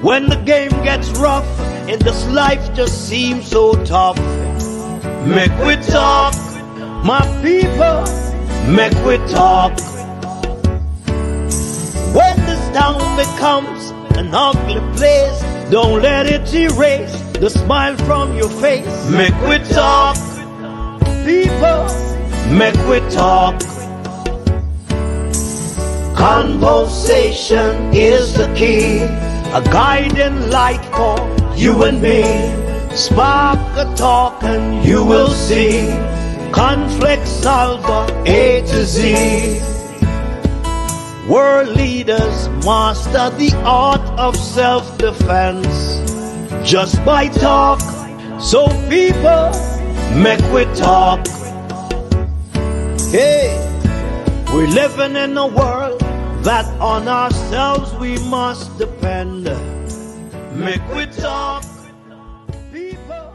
When the game gets rough and this life just seems so tough, make we talk, my people, make we talk. When this town becomes an ugly place, don't let it erase the smile from your face. Make we talk, people, make we talk. Conversation is the key, a guiding light for you and me. Spark a talk and you will see. Conflict solver A to Z. World leaders master the art of self-defense just by talk. So people, make we talk. Hey, we're living in a world that on ourselves we must depend. Make we talk, people.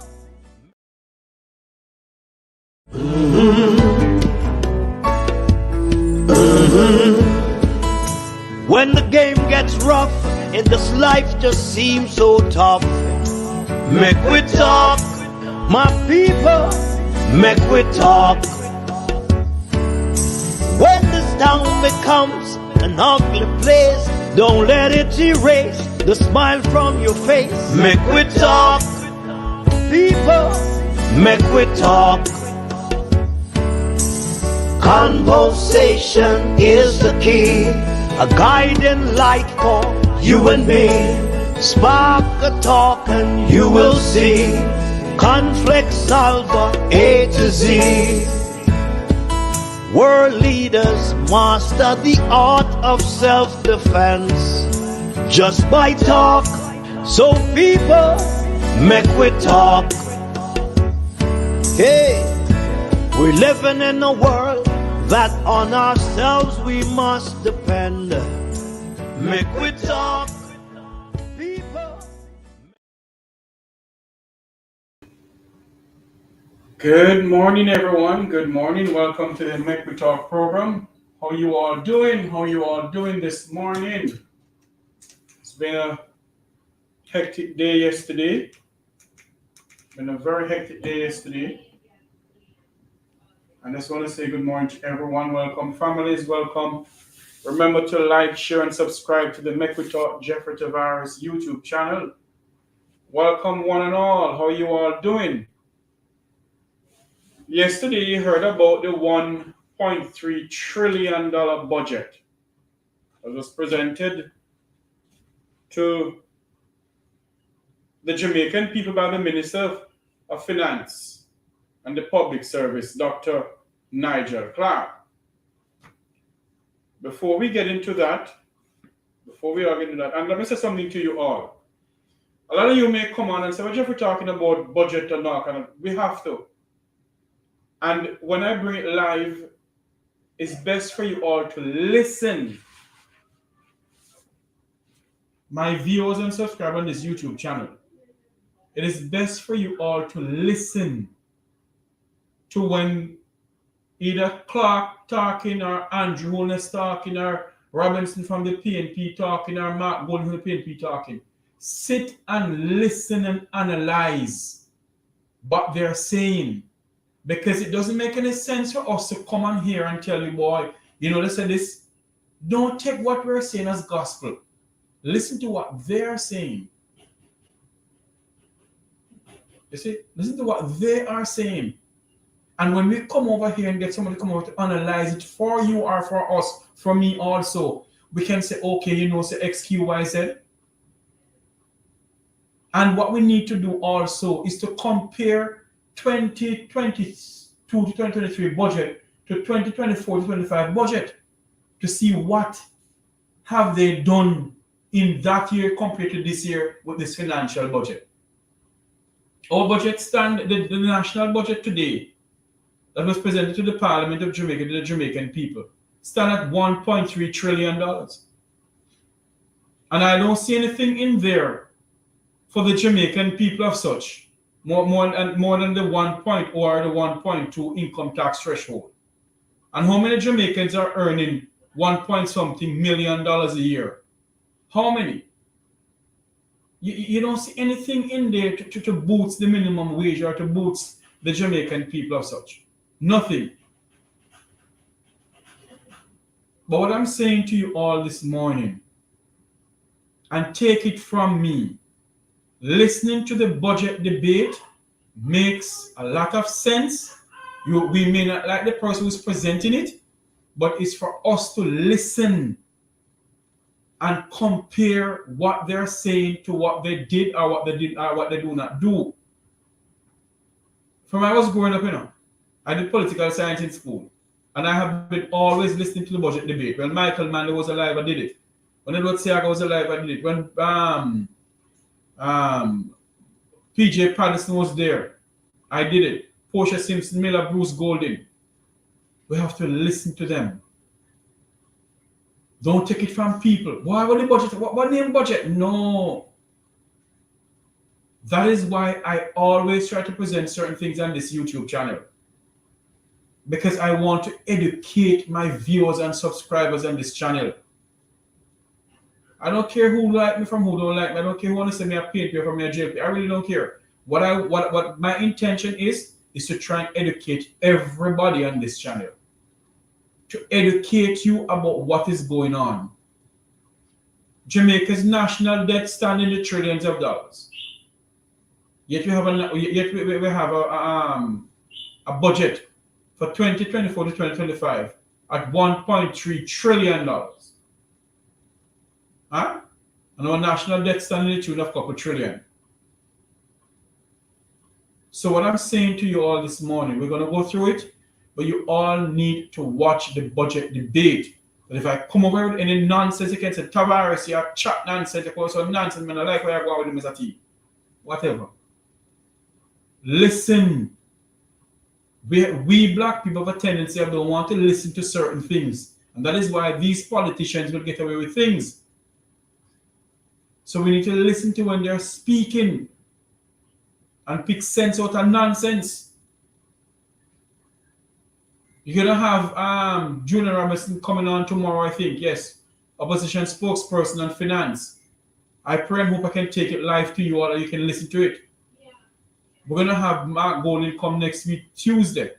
When the game gets rough and this life just seems so tough, make we talk, my people, make we talk. When this town becomes an ugly place, don't let it erase the smile from your face. Make we talk, people, make we talk. Conversation is the key, a guiding light for you and me. Spark a talk and you will see. Conflict solver A to Z. World leaders master the art of self-defense just by talk. So people, make we talk. Hey, we're living in a world that on ourselves we must depend. Make we talk, people. Good morning, everyone. Good morning. Welcome to the Make We Talk program. How you all doing? How you all doing this morning? It's been a hectic day yesterday. Been a very hectic day yesterday. I just want to say good morning to everyone. Welcome, families. Welcome. Remember to like, share, and subscribe to the Make We Talk Jeffrey Tavares YouTube channel. Welcome, one and all. How you all doing? Yesterday, you heard about the $1.3 trillion budget that was presented to the Jamaican people by the Minister of Finance and the Public Service, Dr. Nigel Clark. Before we get into that, and let me say something to you all. A lot of you may come on and say, well, Jeff, we're talking about budget or not, and we have to. And when I bring it live, it's best for you all to listen. My viewers and subscribers on this YouTube channel, it is best for you all to listen to when either Clark talking or Andrew Holness talking or Robinson from the PNP talking or Mark Golden from the PNP talking. Sit and listen and analyze what they're saying. Because it doesn't make any sense for us to come on here and tell you, boy, listen this. Don't take what we're saying as gospel. Listen to what they're saying. You see, listen to what they are saying. And when we come over here and get somebody to come over to analyze it for you or for us, for me also, we can say, okay, say X, Q, Y, Z. And what we need to do also is to compare 2022 to 2023 budget to 2024 to 25 budget to see what have they done in that year compared to this year with this financial budget. Our budget stand, the national budget today that was presented to the Parliament of Jamaica, to the Jamaican people, stand at $1.3 trillion. And I don't see anything in there for the Jamaican people of such. More than the 1 point or the 1.2 income tax threshold. And how many Jamaicans are earning $1 million a year? How many? You don't see anything in there to boost the minimum wage or to boost the Jamaican people of such. Nothing. But what I'm saying to you all this morning, and take it from me, listening to the budget debate makes a lot of sense. We may not like the person who's presenting it, but it's for us to listen and compare what they're saying to what they did or what they did or what they do not do. From when I was growing up, I did political science in school, and I have been always listening to the budget debate. When Michael Manley was alive, I did it. When Edward Seaga was alive, I did it. When PJ Patterson was there, I did it. Portia Simpson Miller, Bruce Golding. We have to listen to them. Don't take it from people. Why would the budget? What name budget? No. That is why I always try to present certain things on this YouTube channel. Because I want to educate my viewers and subscribers on this channel. I don't care who like me from who don't like me. I don't care who want to send me a paint pay from me a jail pay. I really don't care. What my intention is to try and educate everybody on this channel. To educate you about what is going on. Jamaica's national debt stands in the trillions of dollars. Yet we have a budget for 2024 to 2025 at $1.3 trillion. Huh? And our national debt stands in the tune of a couple trillion. So what I'm saying to you all this morning, we're going to go through it, but you all need to watch the budget debate. But if I come over with any nonsense, you can say, Tavares, you have chat nonsense, you call some nonsense, man, I like where I go with him as a team. Whatever. Listen. We black people have a tendency of don't want to listen to certain things. And that is why these politicians will get away with things. So we need to listen to when they're speaking and pick sense out of nonsense. You're going to have Junior Robinson coming on tomorrow, I think. Yes. Opposition spokesperson on finance. I pray and hope I can take it live to you all and you can listen to it. Yeah. We're going to have Mark Golden come next week, Tuesday.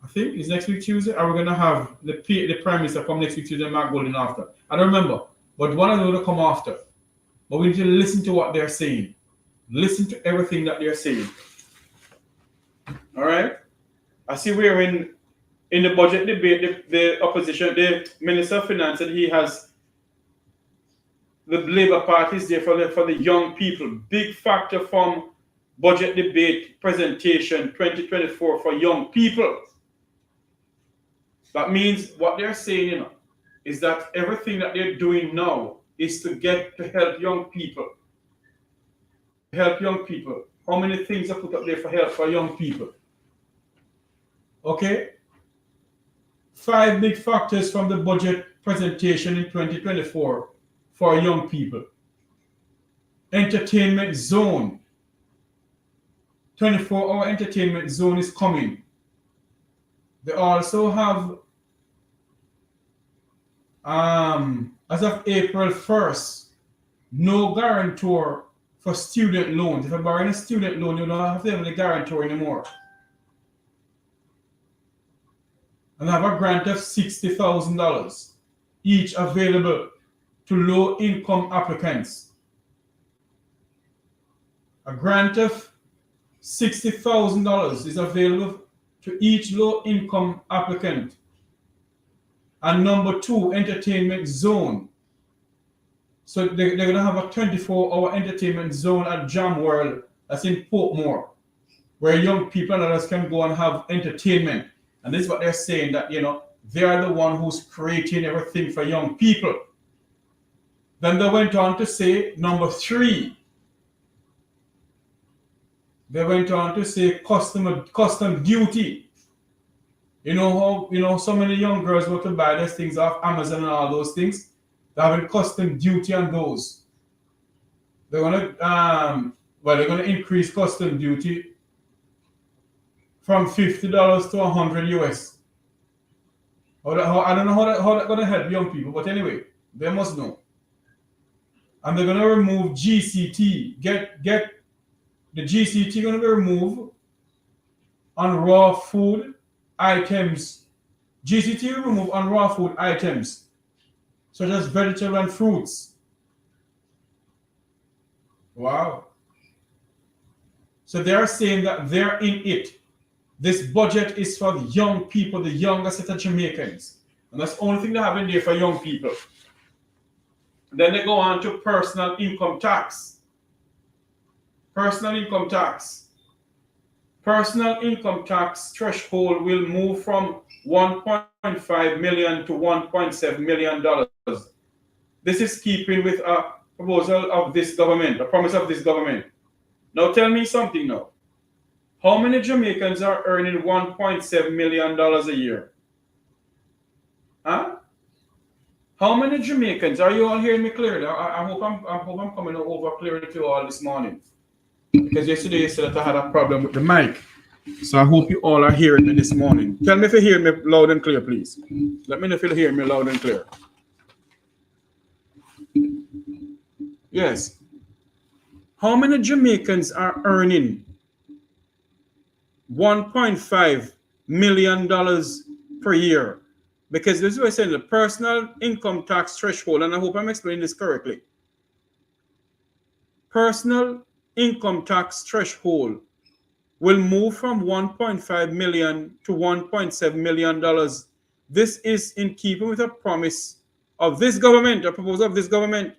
I think it's next week, Tuesday. Or we're going to have the Prime Minister come next week, Tuesday, and Mark Golden after. I don't remember. But one of them will come after. But we need to listen to what they're saying. Listen to everything that they're saying. All right? I see we're in the budget debate, the opposition, the Minister of Finance said he has the Labour Party is there for the young people. Big factor from budget debate presentation 2024 for young people. That means what they're saying, is that everything that they're doing now is to help young people. Help young people. How many things are put up there for help for young people? Okay? 5 big factors from the budget presentation in 2024 for young people. Entertainment zone. 24-hour entertainment zone is coming. They also have, as of April 1st, no guarantor for student loans. If you're borrowing a student loan, you don't have to have a guarantor anymore. And have a grant of $60,000 each available to low-income applicants. A grant of $60,000 is available to each low-income applicant. And number 2, entertainment zone. So they're going to have a 24-hour entertainment zone at Jam World, that's in Portmore, where young people and others can go and have entertainment. And this is what they're saying, that, they are the one who's creating everything for young people. Then they went on to say, number 3, they went on to say custom duty. You know how, so many young girls go to buy those things off Amazon and all those things? They're having custom duty on those. They're going to increase custom duty from $50 to $100 US. I don't know how that's going to help young people, but anyway, they must know. And they're going to remove GCT. Get the GCT going to be removed on raw food items. GCT will remove on raw food items, such as vegetables and fruits. Wow. So they are saying that they're in it. This budget is for the young people, the younger set of Jamaicans. And that's the only thing they have in there for young people. Then they go on to personal income tax. Personal income tax. Personal income tax threshold will move from $1.5 million to $1.7 million. This is keeping with a proposal of this government, a promise of this government. Now tell me something now. How many Jamaicans are earning $1.7 million a year? Huh? How many Jamaicans? Are you all hearing me clearly? I hope I'm coming over clearly to you all this morning. Because yesterday you said that I had a problem with the mic. So I hope you all are hearing me this morning. Tell me if you hear me loud and clear, please. Let me know if you hear me loud and clear. Yes. How many Jamaicans are earning $1.5 million per year? Because this is what I said, the personal income tax threshold, and I hope I'm explaining this correctly. Personal income tax threshold will move from $1.5 million to $1.7 million. This is in keeping with a promise of this government, a proposal of this government.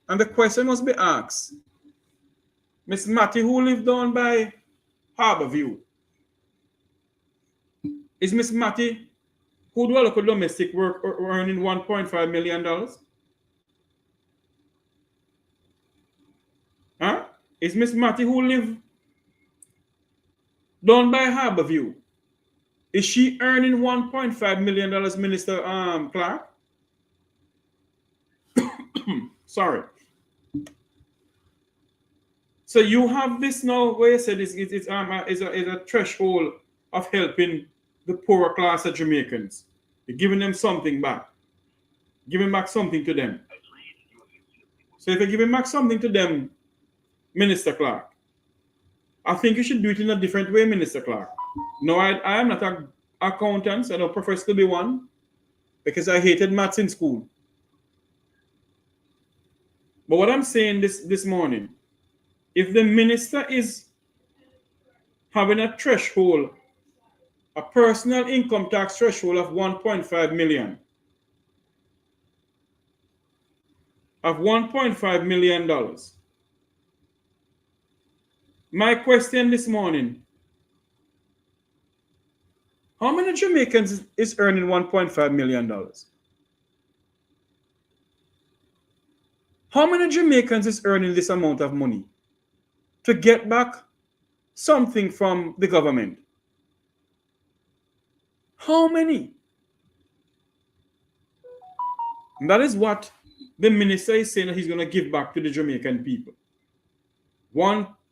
And the question must be asked, Miss Matty, who lived down by Harborview, is Miss Matty, who do a local domestic work, earning $1.5 million? Huh? Is Miss Matty, who live down by Harborview, is she earning $1.5 million, Minister Clark? Sorry. So you have this now where you said is a threshold of helping the poorer class of Jamaicans. You're giving them something back. Giving back something to them. So if you're giving back something to them, Minister Clark, I think you should do it in a different way, Minister Clark. No, I am not an accountant. I don't profess to be one because I hated maths in school. But what I'm saying this morning, if the minister is having a threshold, a personal income tax threshold of $1.5 million, of $1.5 million, my question this morning, how many Jamaicans is earning $1.5 million? How many Jamaicans is earning this amount of money to get back something from the government? How many? And that is what the minister is saying that he's going to give back to the Jamaican people.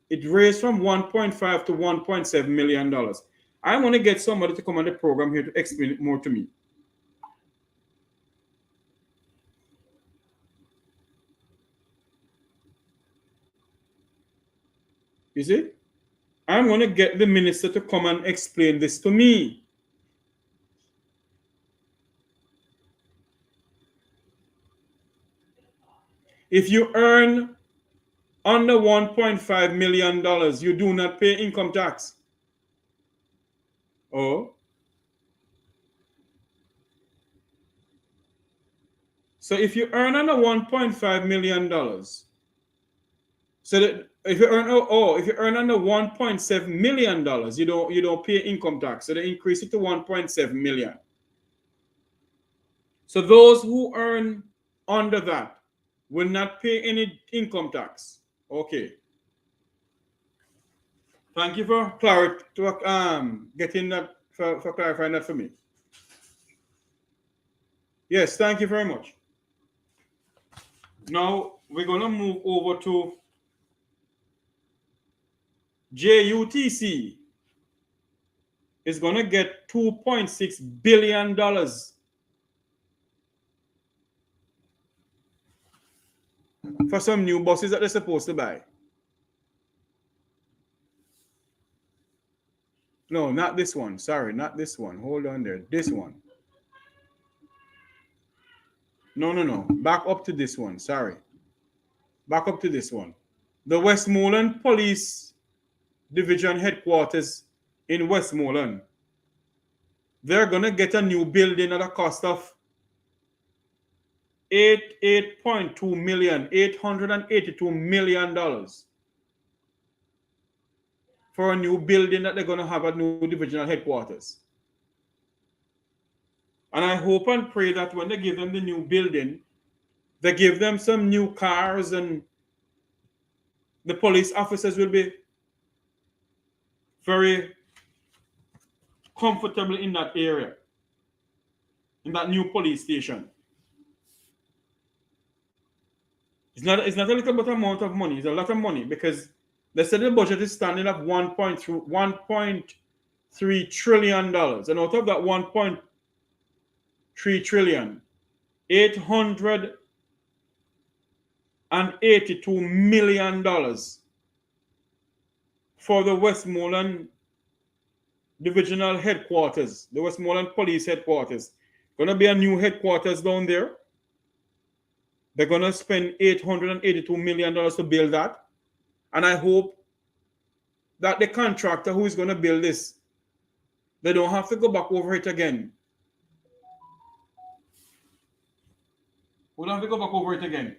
It raised from $1.5 to $1.7 million. I want to get somebody to come on the program here to explain it more to me. You see? I'm going to get the minister to come and explain this to me. If you earn under $1.5 million, you do not pay income tax. Oh. So if you earn under $1.5 million, so that if you earn under $1.7 million, you don't pay income tax. So they increase it to $1.7 million. So those who earn under that will not pay any income tax. Okay. Thank you for clarity, getting that for clarifying that for me. Yes, thank you very much. Now we're gonna move over to JUTC is going to get $2.6 billion for some new buses that they're supposed to buy. No, not this one. Sorry, not this one. Hold on there. This one. No. Back up to this one. Sorry. Back up to this one. The Westmoreland Police Division headquarters in Westmoreland. They're going to get a new building at a cost of $882 million for a new building that they're going to have a new divisional headquarters. And I hope and pray that when they give them the new building, they give them some new cars and the police officers will be very comfortable in that area, in that new police station. It's not a little bit amount of money. It's a lot of money because they said the budget is standing at $1.3 trillion. And out of that $1.3 trillion, $882 million for the Westmoreland Divisional Headquarters, the Westmoreland Police Headquarters. Going to be a new headquarters down there. They're going to spend $882 million to build that. And I hope that the contractor who is going to build this, they don't have to go back over it again. We don't have to go back over it again.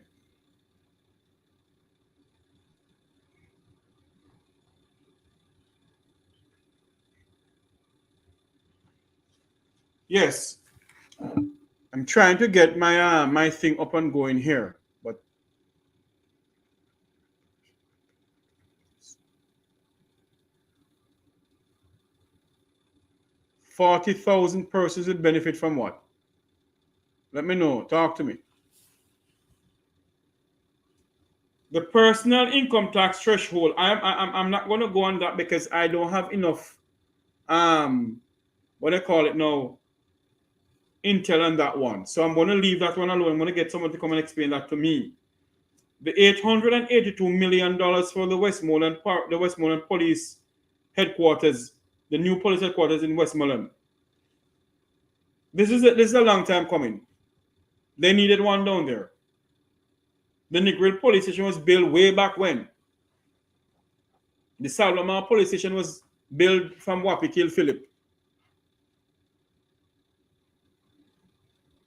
Yes. I'm trying to get my my thing up and going here, but $40,000 persons would benefit from what? Let me know. Talk to me. The personal income tax threshold. I'm not going to go on that because I don't have enough what I call it now, intel on that one. So I'm going to leave that one alone. I'm going to get someone to come and explain that to me. The $882 million for the Westmoreland Police Headquarters, the new police headquarters in Westmoreland. This is a long time coming. They needed one down there. The Negril police station was built way back when. The Salomar police station was built from Wapi Kill Philip.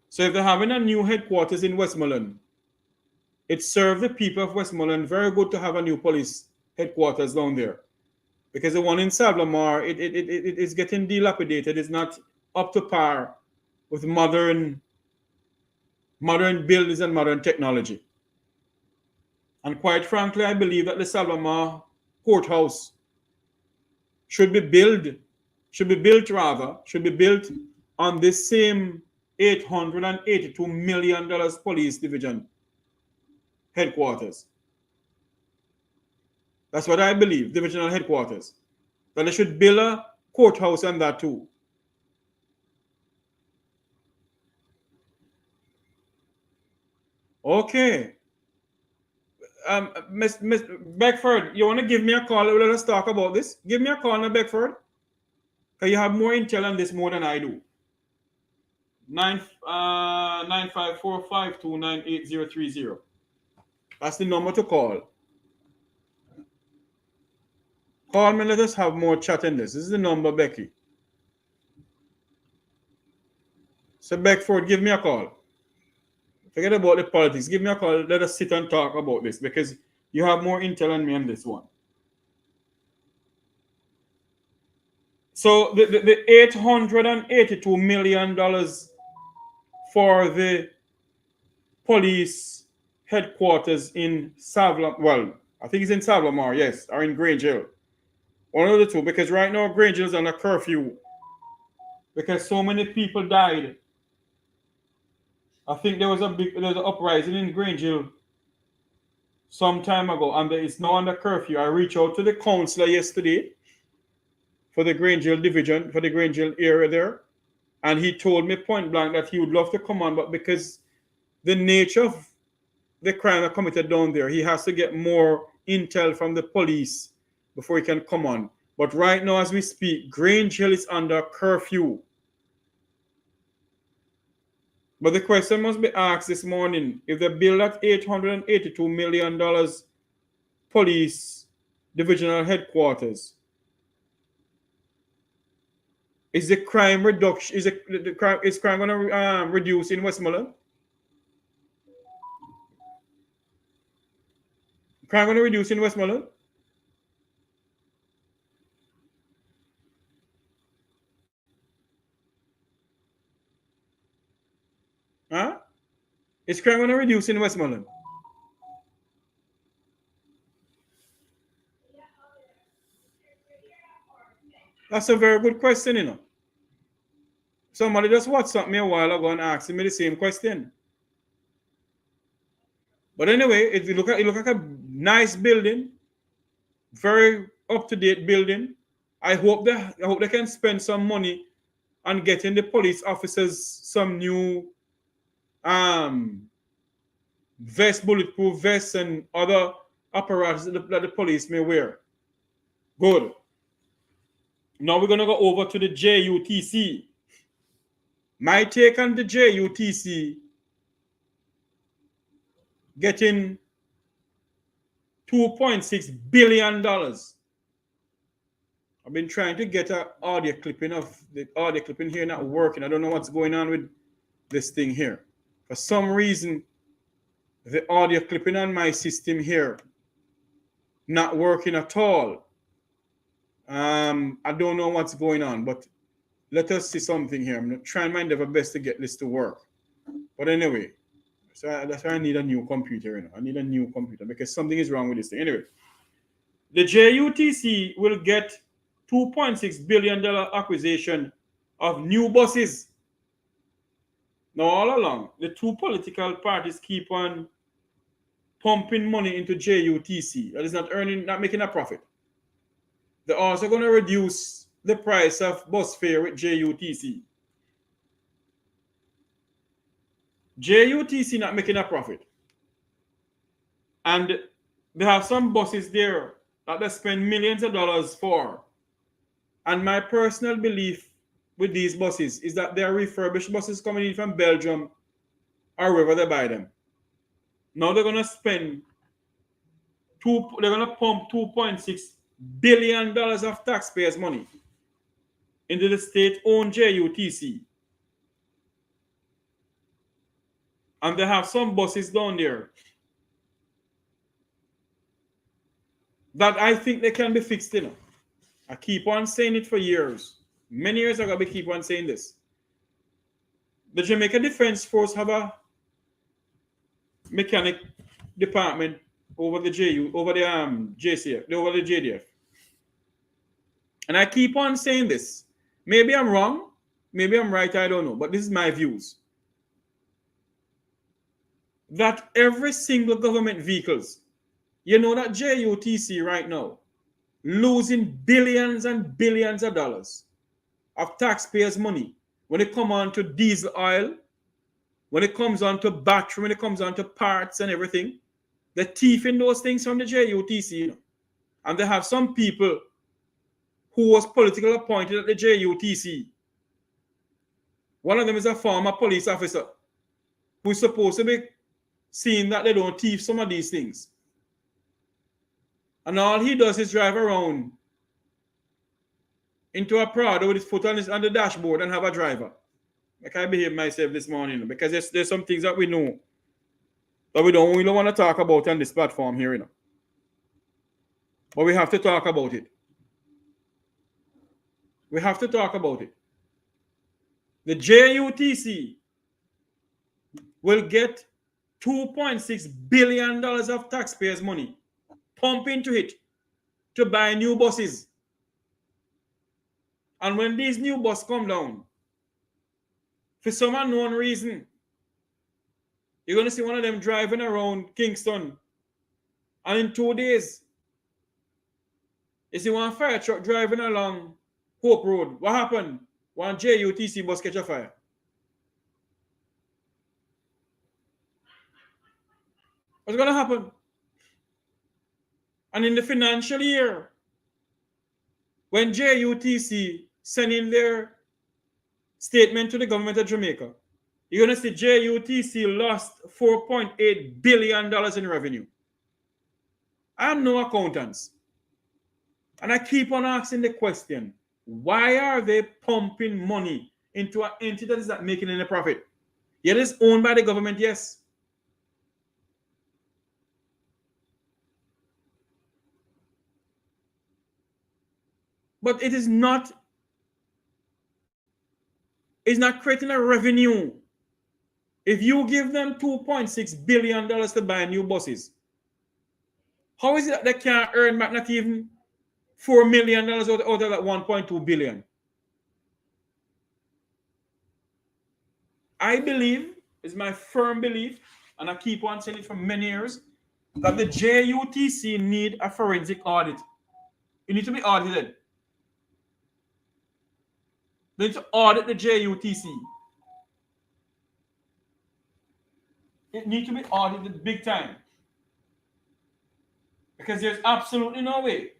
So if they're having a new headquarters in Westmoreland, it served the people of Westmoreland very good to have a new police headquarters down there. Because the one in Salomar, it is getting dilapidated. It's not up to par with modern buildings and modern technology. And quite frankly, I believe that the Salomar courthouse should be built on this same $882 million police division headquarters. That's what I believe, divisional headquarters. That they should build a courthouse on that too. Okay. Miss Beckford, you want to give me a call? Let us talk about this. Give me a call now, Beckford. Because you have more intel on this more than I do. 954-529-8030. That's the number to call. Call me, let us have more chat in this. This is the number, Becky. So Beckford, give me a call. Forget about the politics. Give me a call. Let us sit and talk about this because you have more intel on me on this one. So the $882 million for the police headquarters in Savla, well, I think it's in Savlamar, yes, or in Grange Hill. One of the two, because right now Grange Hill is on a curfew because so many people died. I think there was an uprising in Grange Hill some time ago, and it's now under curfew. I reached out to the councillor yesterday for the Grangeville division, for the Grangeville area there, and he told me point blank that he would love to come on, but because the nature of the crime that committed down there, he has to get more intel from the police before he can come on. But right now, as we speak, Grangeville is under curfew. But the question must be asked this morning, if they build that $882 million police divisional headquarters, is the crime reduction, is crime going to reduce in Westmoreland? Crime going to reduce in Westmoreland? Huh? Is crime going to reduce in Westmoreland? That's a very good question, you know. Somebody just WhatsApped me a while ago and asked me the same question. But anyway, it look like a nice building, very up-to-date building. I hope they can spend some money on getting the police officers some new bulletproof vests and other apparatus that the police may wear. Good. Now we're gonna go over to the JUTC. My take on the JUTC getting $2.6 billion. I've been trying to get an audio clipping of the audio clipping here, not working. I don't know what's going on with this thing here. For some reason, the audio clipping on my system here not working at all. I don't know what's going on, but let us see something here. I'm trying my endeavor best to get this to work. But anyway, so that's why I need a new computer. You know? I need a new computer because something is wrong with this thing. Anyway, the JUTC will get $2.6 billion acquisition of new buses. Now, all along, the two political parties keep on pumping money into JUTC. That is not making a profit. They're also going to reduce the price of bus fare with JUTC. JUTC not making a profit. And they have some buses there that they spend millions of dollars for. And my personal belief with these buses is that they are refurbished buses coming in from Belgium or wherever they buy them. Now they're going to spend they're going to pump $2.6 billion of taxpayers' money into the state-owned JUTC. And they have some buses down there that I think they can be fixed, you know. I keep on saying it for years. Many years ago, I keep on saying this. The Jamaica Defense Force have a mechanic department over the JCF, over the JDF. And I keep on saying this. Maybe I'm wrong, maybe I'm right, I don't know, but this is my views. That every single government vehicles, you know that JUTC right now, losing billions and billions of dollars of taxpayers' money when it comes on to diesel oil, when it comes on to battery, when it comes on to parts and everything. They're thieving those things from the JUTC. You know? And they have some people who was politically appointed at the JUTC. One of them is a former police officer who's supposed to be seeing that they don't thief some of these things. And all he does is drive around into a Prado with his foot on the dashboard and have a driver. I can't behave myself this morning because there's some things that we know that we don't want to talk about on this platform here, you know. But we have to talk about it. We have to talk about it. The JUTC will get $2.6 billion of taxpayers' money pumped into it to buy new buses. And when these new buses come down, for some unknown reason, you're going to see one of them driving around Kingston And in 2 days, you see one fire truck driving along Hope Road. What happened? One JUTC bus catch a fire. What's going to happen? And in the financial year, when JUTC send in their statement to the government of Jamaica, you're going to see JUTC lost $4.8 billion in revenue. I am no accountants. And I keep on asking the question, why are they pumping money into an entity that is not making any profit? Yet it's owned by the government, yes. But it is not, it's not creating a revenue. If you give them $2.6 billion to buy new buses, how is it that they can't earn back not even $4 million out of that $1.2 billion? I believe, it's my firm belief, and I keep on saying it for many years, that the JUTC need a forensic audit. You need to be audited. They need to audit the JUTC. It needs to be audited big time. Because there's absolutely no way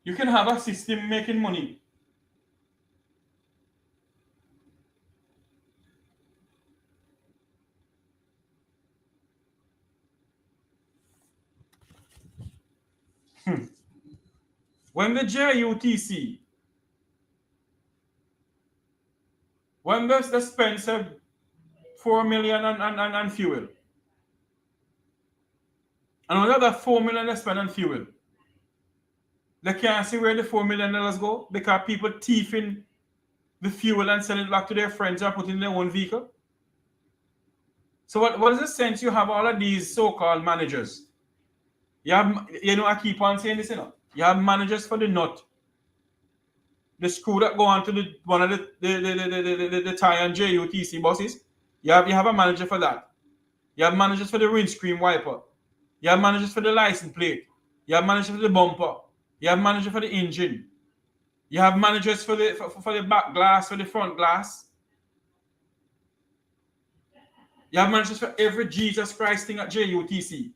you can have a system making money when the JUTC, when they spend $4 million on fuel, and another $4 million they spend on fuel, they can't see where the $4 million go because people thieving the fuel and sell it back to their friends or put it in their own vehicle. So what is the sense you have all of these so-called managers? You have, I keep on saying this, you have managers for the nut, the screw that go onto one of the tire and JUTC buses. You have a manager for that. You have managers for the windscreen wiper. You have managers for the license plate. You have managers for the bumper. You have managers for the engine. You have managers for the back glass, for the front glass. You have managers for every Jesus Christ thing at JUTC.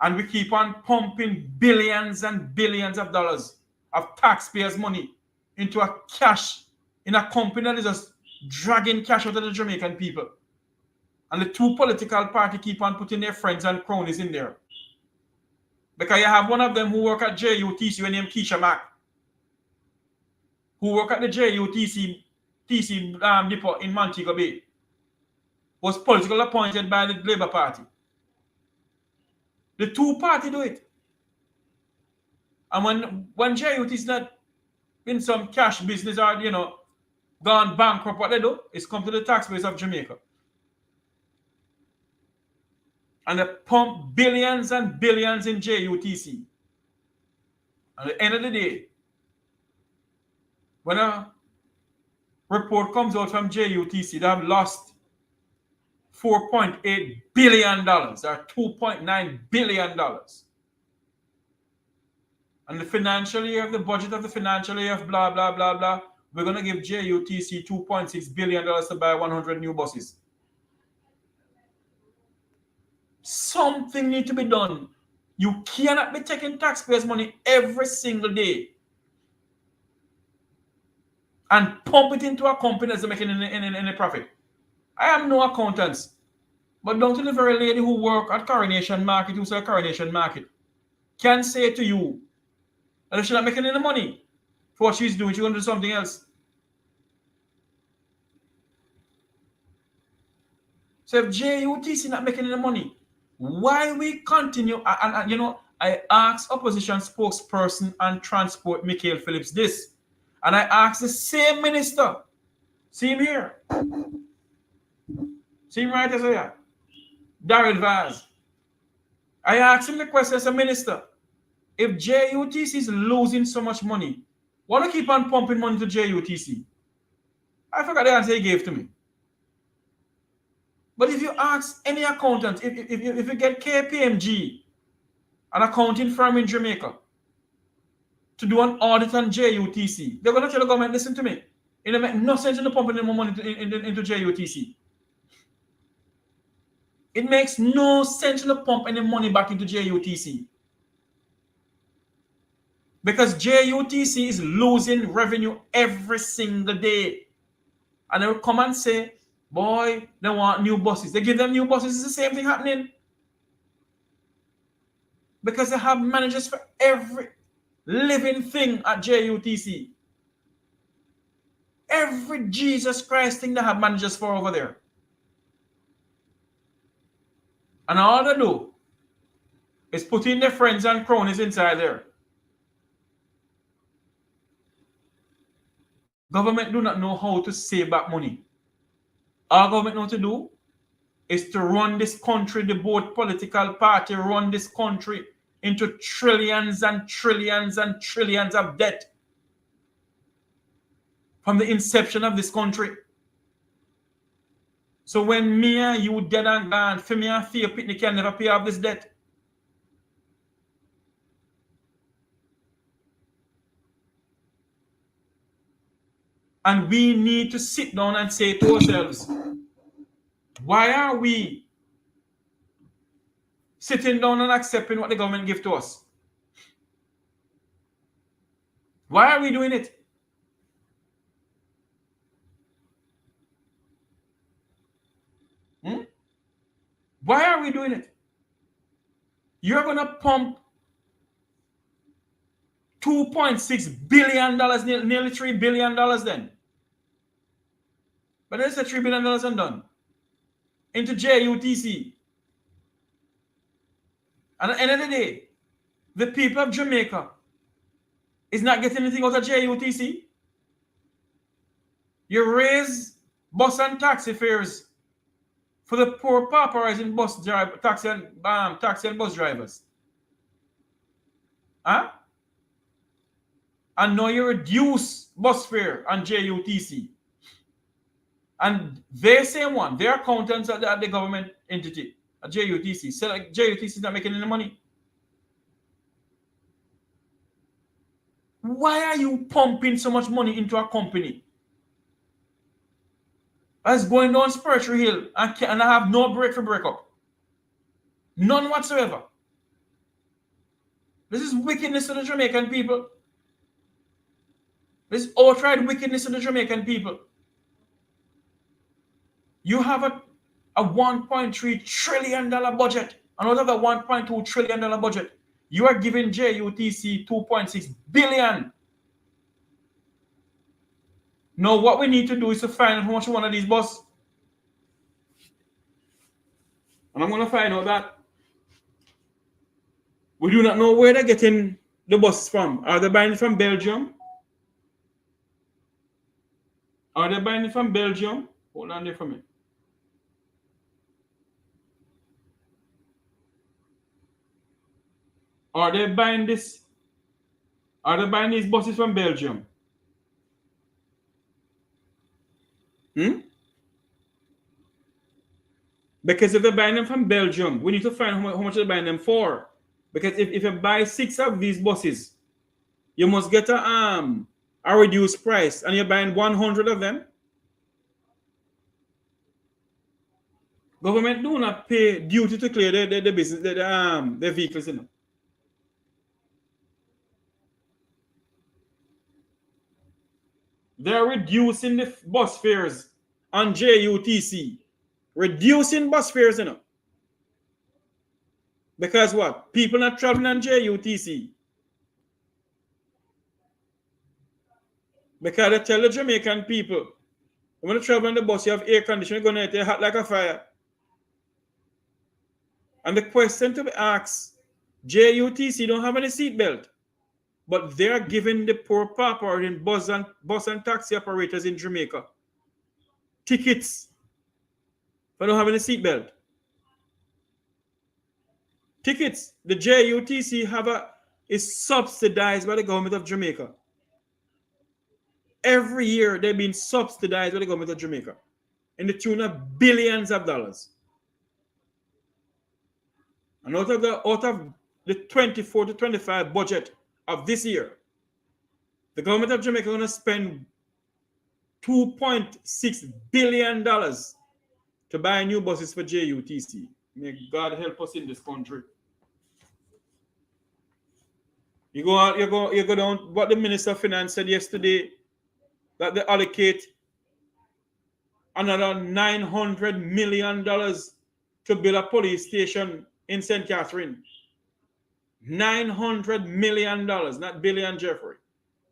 And we keep on pumping billions and billions of dollars of taxpayers' money into a cash in a company that is just dragging cash out of the Jamaican people. And the two political parties keep on putting their friends and cronies in there. Because you have one of them who work at JUTC named Keisha Mack, who work at the JUTC depot in Montego Bay, was politically appointed by the Labour Party. The two parties do it. And when JUTC is not in some cash business or, gone bankrupt, what they do is come to the taxpayers of Jamaica. And they pump billions and billions in JUTC. At the end of the day, when a report comes out from JUTC, they have lost $4.8 billion or $2.9 billion. And the financial year of the budget of the financial year of blah, blah, blah, blah, we're going to give JUTC $2.6 billion to buy 100 new buses. Something needs to be done. You cannot be taking taxpayers' money every single day and pump it into a company that's making any profit. I am no accountant, but down to the very lady who work at Coronation Market, who sell Coronation Market, can say to you that she's not making any money for what she's doing. She's going to do something else. So if JUTC is not making any money, why we continue? And I asked opposition spokesperson on transport, Michael Phillips, this. And I asked the same minister. See him here. See him right here. Daryl Vaz. I asked him the question as a minister. If JUTC is losing so much money, why do you keep on pumping money to JUTC? I forgot the answer he gave to me. But if you ask any accountant, if you get KPMG, an accounting firm in Jamaica, to do an audit on JUTC, they're going to tell the government, listen to me, it makes no sense in pumping more money into JUTC. It makes no sense to pump any money back into JUTC. Because JUTC is losing revenue every single day. And they will come and say, boy, they want new buses. They give them new buses. It's the same thing happening. Because they have managers for every living thing at JUTC. Every Jesus Christ thing they have managers for over there. And all they do is put in their friends and cronies inside there. Government do not know how to save back money. All government know to do is to run this country, the both political party run this country into trillions and trillions and trillions of debt from the inception of this country. So when me and you dead and gone, for me and Fear Pitney can never pay off this debt. And we need to sit down and say to ourselves, why are we sitting down and accepting what the government gives to us? Why are we doing it? Why are we doing it? You're going to pump $2.6 billion, nearly $3 billion then. But there's a $3 billion and done into JUTC. And at the end of the day, the people of Jamaica is not getting anything out of JUTC. You raise bus and taxi fares for the poor pauperizing bus driver, taxi and bus drivers. Huh? And now you reduce bus fare on JUTC. And they same one, their accountants at the government entity, at JUTC, so like JUTC is not making any money. Why are you pumping so much money into a company that's going down spiritual hill and I have no break for breakup? None whatsoever. This is wickedness to the Jamaican people. This is outright wickedness to the Jamaican people. You have a $1.3 trillion budget. And out of the $1.2 trillion budget, you are giving JUTC $2.6 billion. Now, what we need to do is to find out how much one of these buses. And I'm going to find out that we do not know where they're getting the buses from. Are they buying it from Belgium? Are they buying it from Belgium? Hold on there for me. Are they buying this? Are they buying these buses from Belgium? Because if they're buying them from Belgium, we need to find how much they're buying them for. Because if you buy 6 of these buses, you must get a reduced price, and you're buying 100 of them. Government do not pay duty to clear the business, the vehicles, you know. They're reducing the bus fares on JUTC. Reducing bus fares, you know. Because what? People not traveling on JUTC. Because they tell the Jamaican people, when you travel on the bus, you have air conditioning, you're going to get hot like a fire. And the question to be asked, JUTC don't have any seatbelt, but they're giving the poor pauper in bus and taxi operators in Jamaica tickets but don't have any seatbelt. Tickets, the JUTC is subsidized by the government of Jamaica. Every year they've been subsidized by the government of Jamaica. in the tune of billions of dollars. And out of the 24 to 25 budget of this year, the government of Jamaica is going to spend $2.6 billion to buy new buses for JUTC. May God help us in this country. You go down what the Minister of Finance said yesterday, that they allocate another $900 million to build a police station in St. Catherine. $900 million, not billion, Jeffrey.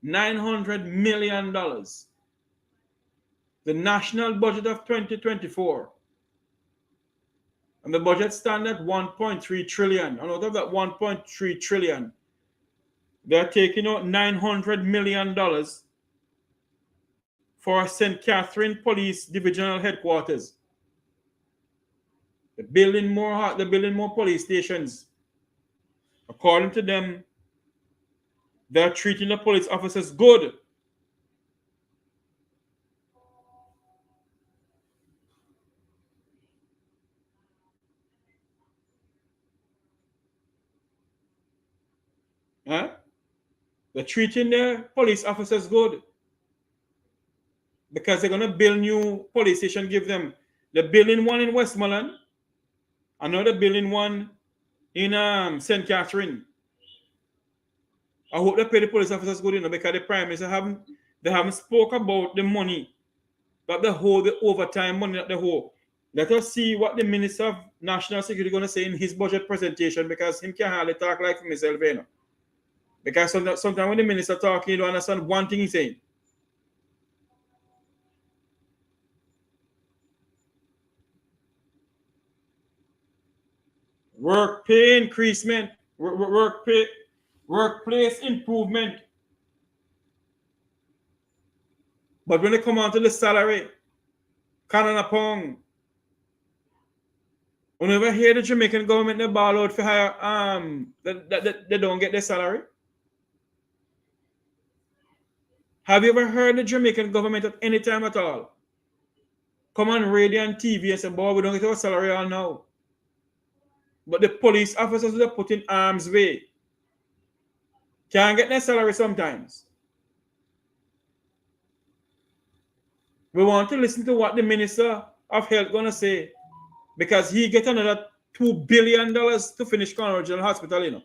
$900 million. The national budget of 2024. And the budget stands at 1.3 trillion. And out of that 1.3 trillion, they're taking out $900 million for St. Catherine Police Divisional Headquarters. They're building more police stations. According to them, they're treating the police officers good. Huh? They're treating their police officers good. Because they're going to build new police station, give them. They're building one in Westmoreland, another building one in St. Catherine. I hope they pay the police officers good, because the Prime Minister haven't spoke about the money that they hold, the overtime money that they hold. Let us see what the Minister of National Security is going to say in his budget presentation, because him can hardly talk like himself, Because sometimes when the minister talking, you don't understand one thing he's saying. Work pay increasement, workplace improvement. But when they come on to the salary, Kananapong, whenever hear the Jamaican government they ball out for hire, they don't get their salary. Have you ever heard the Jamaican government at any time at all come on radio and TV and say, boy, we don't get our salary all now? But the police officers that are put in harm's way can't get their salary sometimes. We want to listen to what the Minister of Health gonna say, because he get another $2 billion to finish Conroe General Hospital,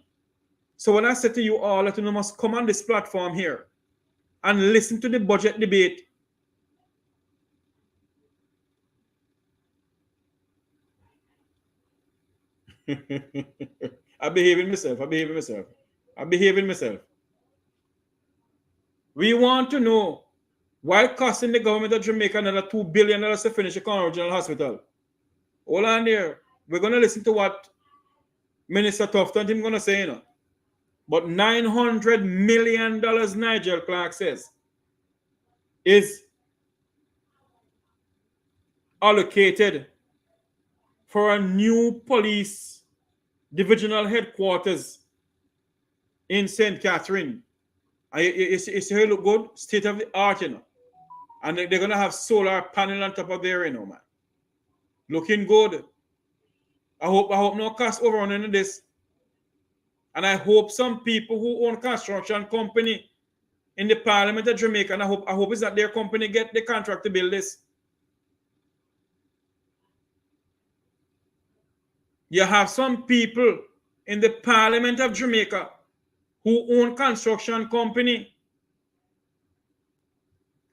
So when I say to you all that you must come on this platform here and listen to the budget debate, I'm behaving myself. We want to know why costing the government of Jamaica another $2 billion to finish the Conroe General Hospital. Hold on there. We're going to listen to what Minister Tufton is going to say, But $900 million, Nigel Clark says, is allocated for a new police divisional headquarters in St. Catherine. It's here look good, state of the art, And they're going to have solar panel on top of there, man. Looking good. I hope no cost overrun into this. And I hope some people who own construction company in the Parliament of Jamaica, and I hope it's that their company get the contract to build this. You have some people in the Parliament of Jamaica who own construction company.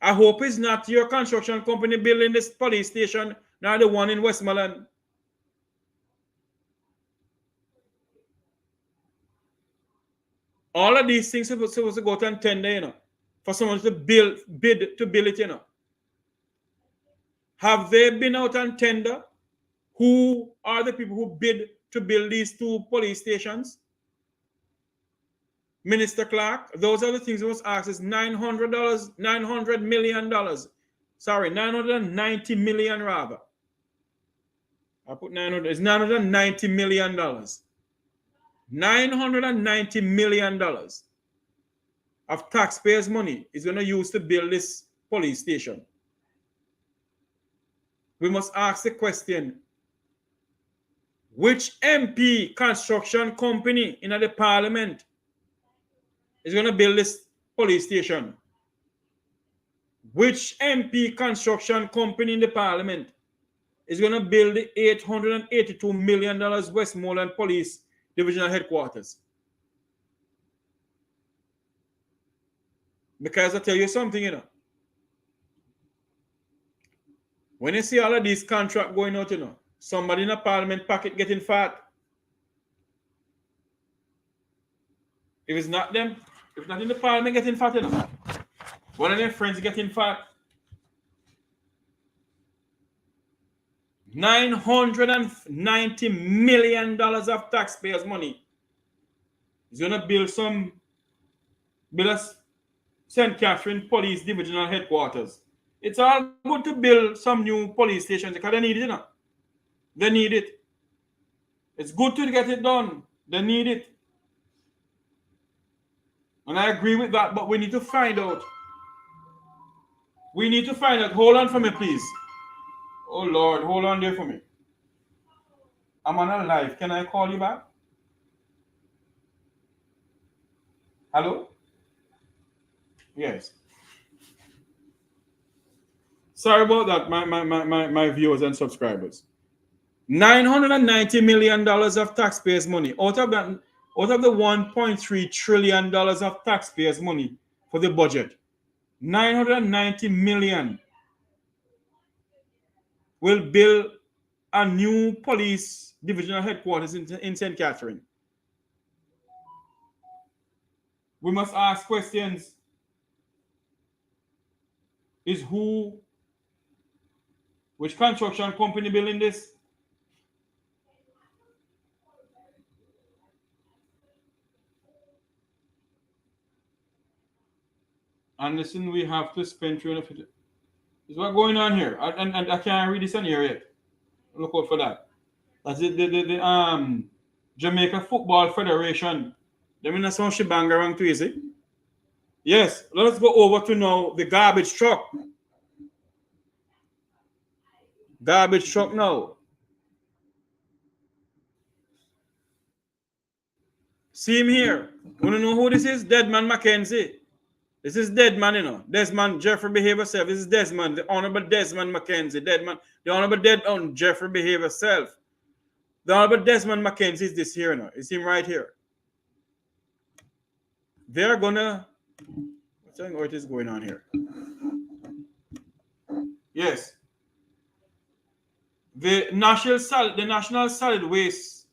I hope it's not your construction company building this police station, not the one in Westmoreland. All of these things are supposed to go to tender, for someone to bid to build it, Have they been out on tender? Who are the people who bid to build these two police stations? Minister Clark, those are the things we must ask. Is $900 million. Sorry, $990 million rather. I put 900. It's $990 million. $990 million of taxpayers' money is going to use to build this police station. we must ask the question, which MP construction company in the parliament is going to build this police station? Which MP construction company in the parliament is going to build the $882 million Westmoreland Police Divisional Headquarters? Because I tell you something, you know, when you see all of these contracts going out, you know, somebody in a parliament pocket getting fat. If it's not them, if not in the parliament getting fat, you know, one of their friends getting fat. $990 million of taxpayers' money is going to build a St. Catherine Police Divisional Headquarters. It's all good to build some new police stations because they need it, you know. They need it. It's good to get it done. They need it. And I agree with that, but we need to find out. We need to find out. Hold on for me, please. Oh, Lord, hold on there for me. I'm on a live. Can I call you back? Hello? Yes. Sorry about that, my viewers and subscribers. $990 million of taxpayers' money. Out of the $1.3 trillion of taxpayers' money for the budget, $990 million will build a new police divisional headquarters in St. Catherine. We must ask questions. Which construction company building this? And listen, we have to spend $350. Is what going on here? And I can't read this on here yet. Look out for that. That's the Jamaica Football Federation. They mean that's some shebang around too, is it? Yes, let's go over to now the garbage truck. Garbage truck now. See him here. Want to know who this is? Deadman Mackenzie. This is Deadman, you know. Desmond Jeffrey Behave Yourself. This is Desmond, the Honorable Desmond Mackenzie. The Honorable Jeffrey Behave Yourself. The Honorable Desmond Mackenzie is this here, you know. It's him right here. They're gonna. I'm telling you what is going on here. Yes. The National Solid Waste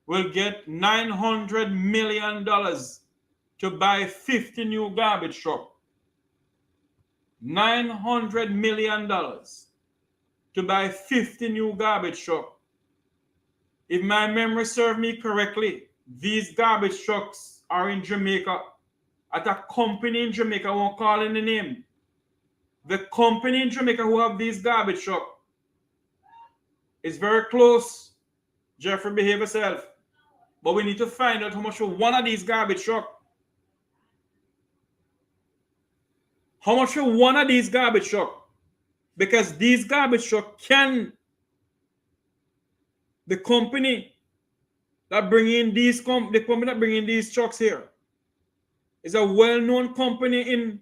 will get $900 million to buy 50 new garbage trucks. $900 million to buy 50 new garbage trucks. If my memory serves me correctly, these garbage trucks are in Jamaica at a company in Jamaica. I won't call in the name. The company in Jamaica who have these garbage trucks is very close. Jeffrey, behave yourself. But we need to find out how much for one of these garbage trucks. How much for one of these garbage trucks? Because these garbage trucks the company that bring in these trucks here is a well-known company in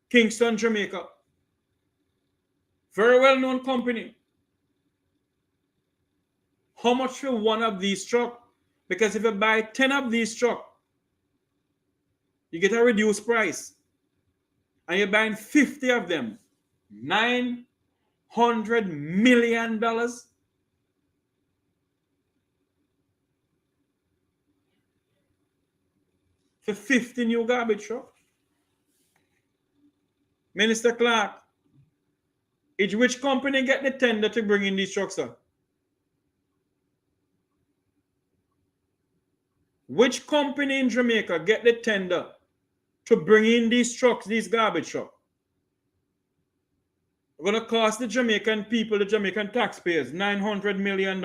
Kingston, Jamaica. Very well-known company. How much for one of these trucks? Because if you buy 10 of these trucks, you get a reduced price. And you're buying 50 of them. $900 million. For 50 new garbage trucks. Minister Clark, which company get the tender to bring in these trucks, sir? Which company in Jamaica get the tender to bring in these trucks, these garbage trucks? It's going to cost the Jamaican people, the Jamaican taxpayers, $900 million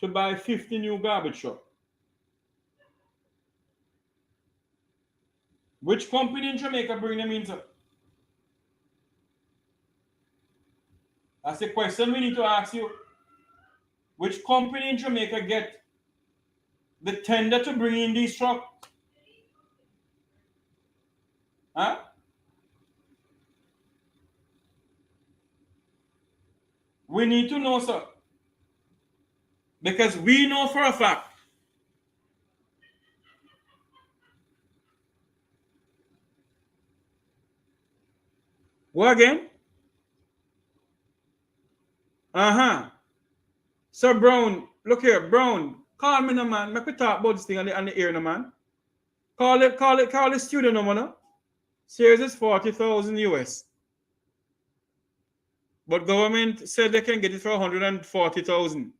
to buy 50 new garbage trucks. Which company in Jamaica bring them in, sir? That's the question we need to ask you. Which company in Jamaica get the tender to bring in these trucks? Huh? We need to know, sir. Because we know for a fact. What again? Sir Brown, look here, Brown. Call me, no man. Make we talk about this thing on the air, no man. Call the studio number, no. Series is 40,000 US. But government said they can get it for 140,000.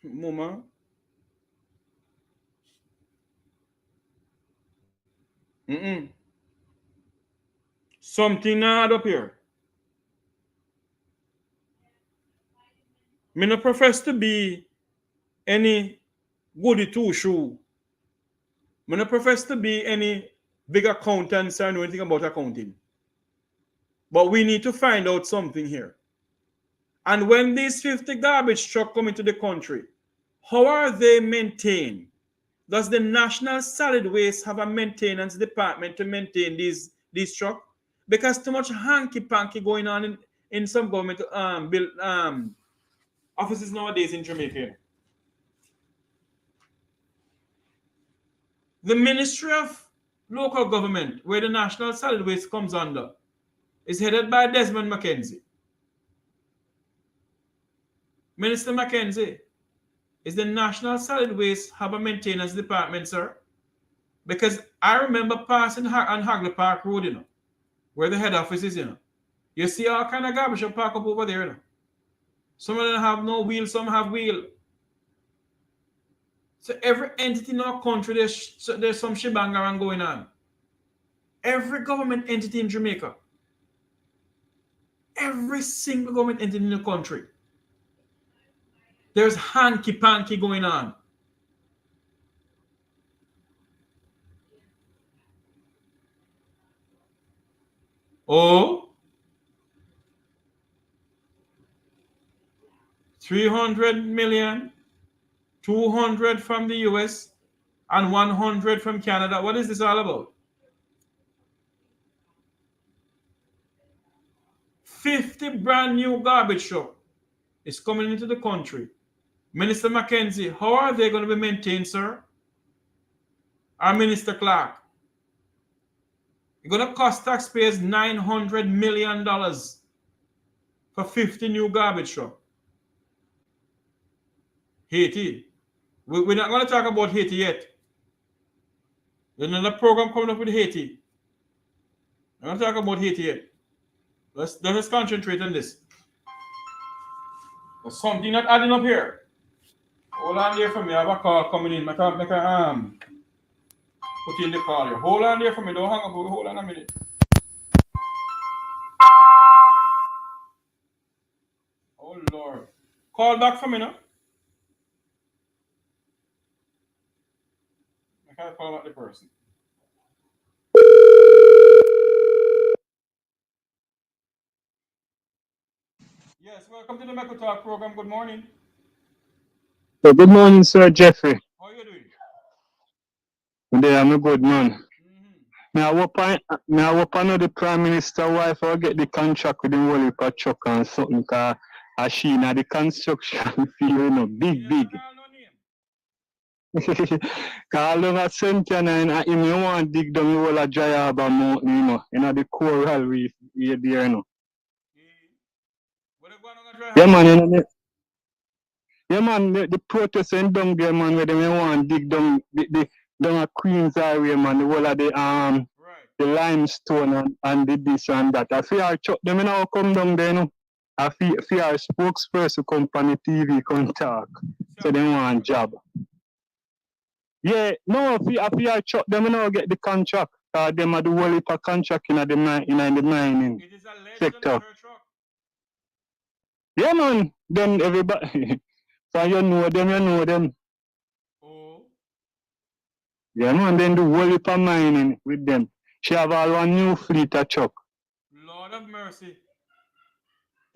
Mama. Something not up here. Me no profess to be any goody two shoe. Me no profess to be any big accountant or know anything about accounting. But we need to find out something here. And when these 50 garbage trucks come into the country, how are they maintained? Does the National Solid Waste have a maintenance department to maintain these trucks? Because too much hanky-panky going on in some government offices nowadays in Jamaica. The Ministry of Local Government, where the National Solid Waste comes under, is headed by Desmond McKenzie. Minister McKenzie, is the National Solid Waste have a maintenance department, sir? Because I remember passing on Hagley Park Road, you know, where the head office is, you know. You see all kind of garbage park up over there, you know. Some of them have no wheel, some have wheel. So every entity in our country, there's some shebang around going on. Every government entity in Jamaica, every single government entity in the country, there's hanky-panky going on. Oh, 300 million, 200 from the US, and 100 from Canada. What is this all about? 50 brand new garbage truck is coming into the country. Minister McKenzie, how are they going to be maintained, sir? Our Minister Clark. It's going to cost taxpayers $900 million for 50 new garbage trucks. Haiti. We're not going to talk about Haiti yet. There's another program coming up with Haiti. I'm not talking about Haiti yet. Let's concentrate on this. There's something not adding up here. Hold on there for me. I have a call coming in. Make a put in the call here. Hold on there for me. Don't hang up. Hold on a minute. Oh Lord. Call back for me now. I can't call back the person. Yes, welcome to the Meko Talk program. Good morning. So good morning, Sir Jeffrey. How are you doing? Today I'm a good man. Me I hope I know the Prime Minister wife will get the contract with the whole heap of truck and something cause she in the construction field, you know, big. Cause long as Cynthia and him you want dig down the whole of Dry Harbour Mountain, you know, the coral reef here there, you know. Yeah man, yeah man, the protesting down there, man, where they want dig down down a Queens Highway, man, the whole of the limestone and the this and that. I feel I chuck them, you know, come down there, you know. I feel our spokesperson company TV can talk. So they want job. Yeah, no, I feel I chuck them, you know, get the contract. Them are the whole heap of contract in the mining sector. Yeah man, then everybody so you know them. Oh. Yeah man, then the whole heap of mining with them. She have all one new fleet of truck. Lord of mercy.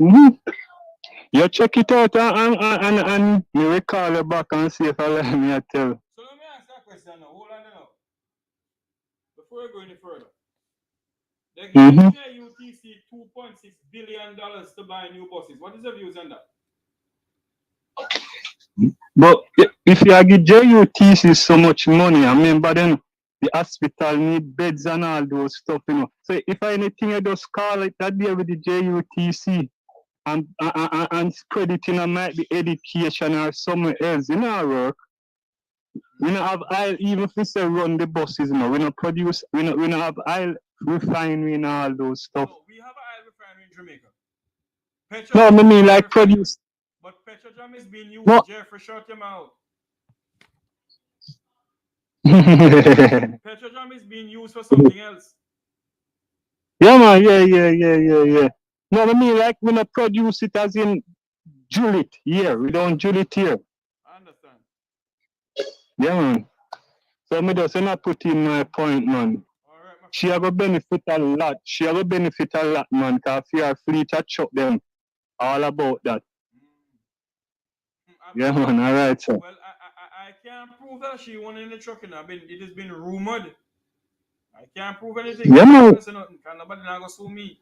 Mm-hmm. You check it out and me recall you back and see if I let me tell. So let me ask that question now. Hold on now. Before we go any further. They gave JUTC $2.6 billion to buy new buses. What is your views on that? But if you give JUTC so much money, I remember then the hospital need beds and all those stuff, you know. So if anything, I just call it that day with the JUTC and spread it in a might be education or somewhere else. You know, work. We don't have oil, even if we say run the buses, you know, we don't produce, we don't have oil refinery and all those stuff. No, we have an oil refinery in Jamaica. No, I mean like produce. But petroleum is being used, No. Jeffrey, shut him out. Petroleum is being used for something else. Yeah, man, yeah. No, I mean like we don't produce it as in drill it here. We don't drill it here. I understand. Yeah, man. So me just not put in my point, man. Alright, my She have a benefit a lot. She have a benefit a lot, man, because if you are free to chop them all about that. Yeah, man, alright, sir. Well, I can't prove that she won in the truck, and it has been rumored. I can't prove anything. Yeah, man. Nobody now go sue me.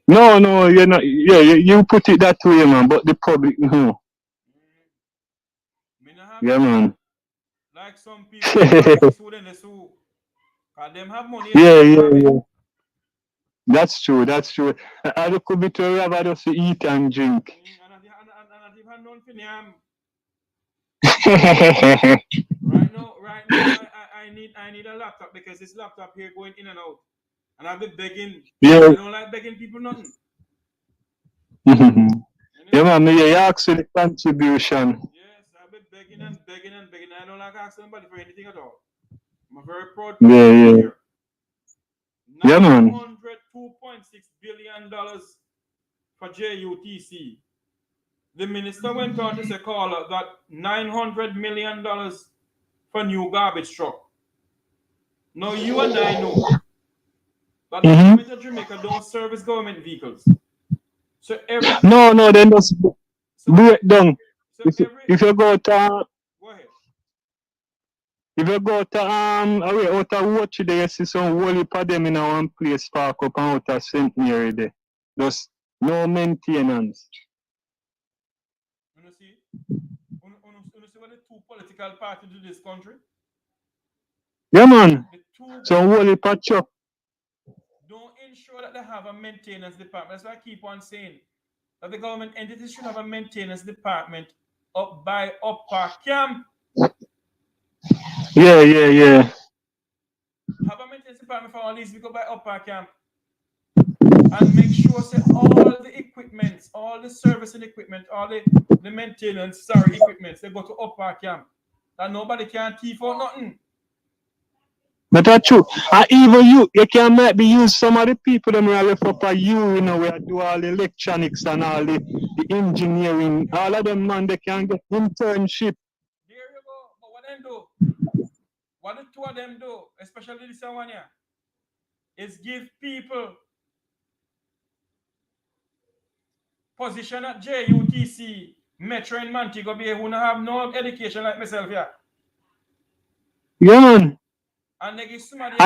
No, you're not. Yeah, you put it that way, man. But the public, no. Yeah, man. Like some people, sue them, they sue. Cause them have money. Yeah. That's true. I look a bit to rather just eat and drink. Right now, I need a laptop because this laptop here going in and out, and I've been begging. Yeah. I don't like begging people nothing. Yeah, man. You ask for the contribution. Yes, I've been begging. I don't like asking somebody for anything at all. I'm a very proud person. Yeah. Here. Yeah, man. $2.6 billion for JUTC. The minister went on to say, caller, that $900 million for new garbage truck. Now, you and I know that the government of Jamaica don't service government vehicles. So No, then just break down. If you go to go ahead. If you go to out of watch there, you see some whole heap of them in one place park up and out of Centenary there. Just no maintenance. You see what the two political parties do this country? Yeah, man. So whole heap of truck. Don't ensure that they have a maintenance department. That's why I keep on saying that the government entities should have a maintenance department up by Upper Camp. Yeah. Have a maintenance department for all these people by Upper Camp. And make sure that all the equipment, all the servicing equipment, all the maintenance, equipment, they go to Upper Camp. That nobody can thief out nothing. But that's true. And even you can might be use some of the people them are left up at you know, where do all the electronics and all the engineering, all of them man they can get internship. There you go. But what them do? What the two of them do, especially this one here, is give people position at JUTC, Metro in Montego Bay, who don't have no education like myself here. Yeah, man. And they give somebody up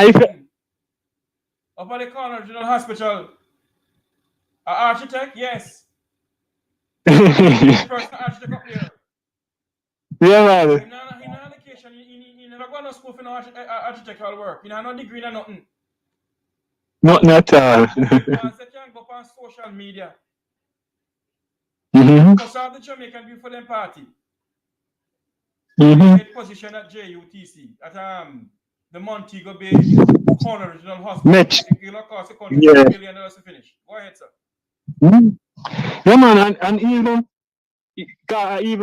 at the corner General Hospital. An architect, yes. First architect up there. Yeah, man. In an education, you never go to school for no architectural work. You know, no degree, no nothing. Nothing at all. Because they can't go up on social media. Because of the Jamaican Beautiful Them Party. They position at JUTC, at the Montego Bay Corner Regional Hospital. It will cost the country $2 billion to finish. Go ahead, sir. Yeah, man, and even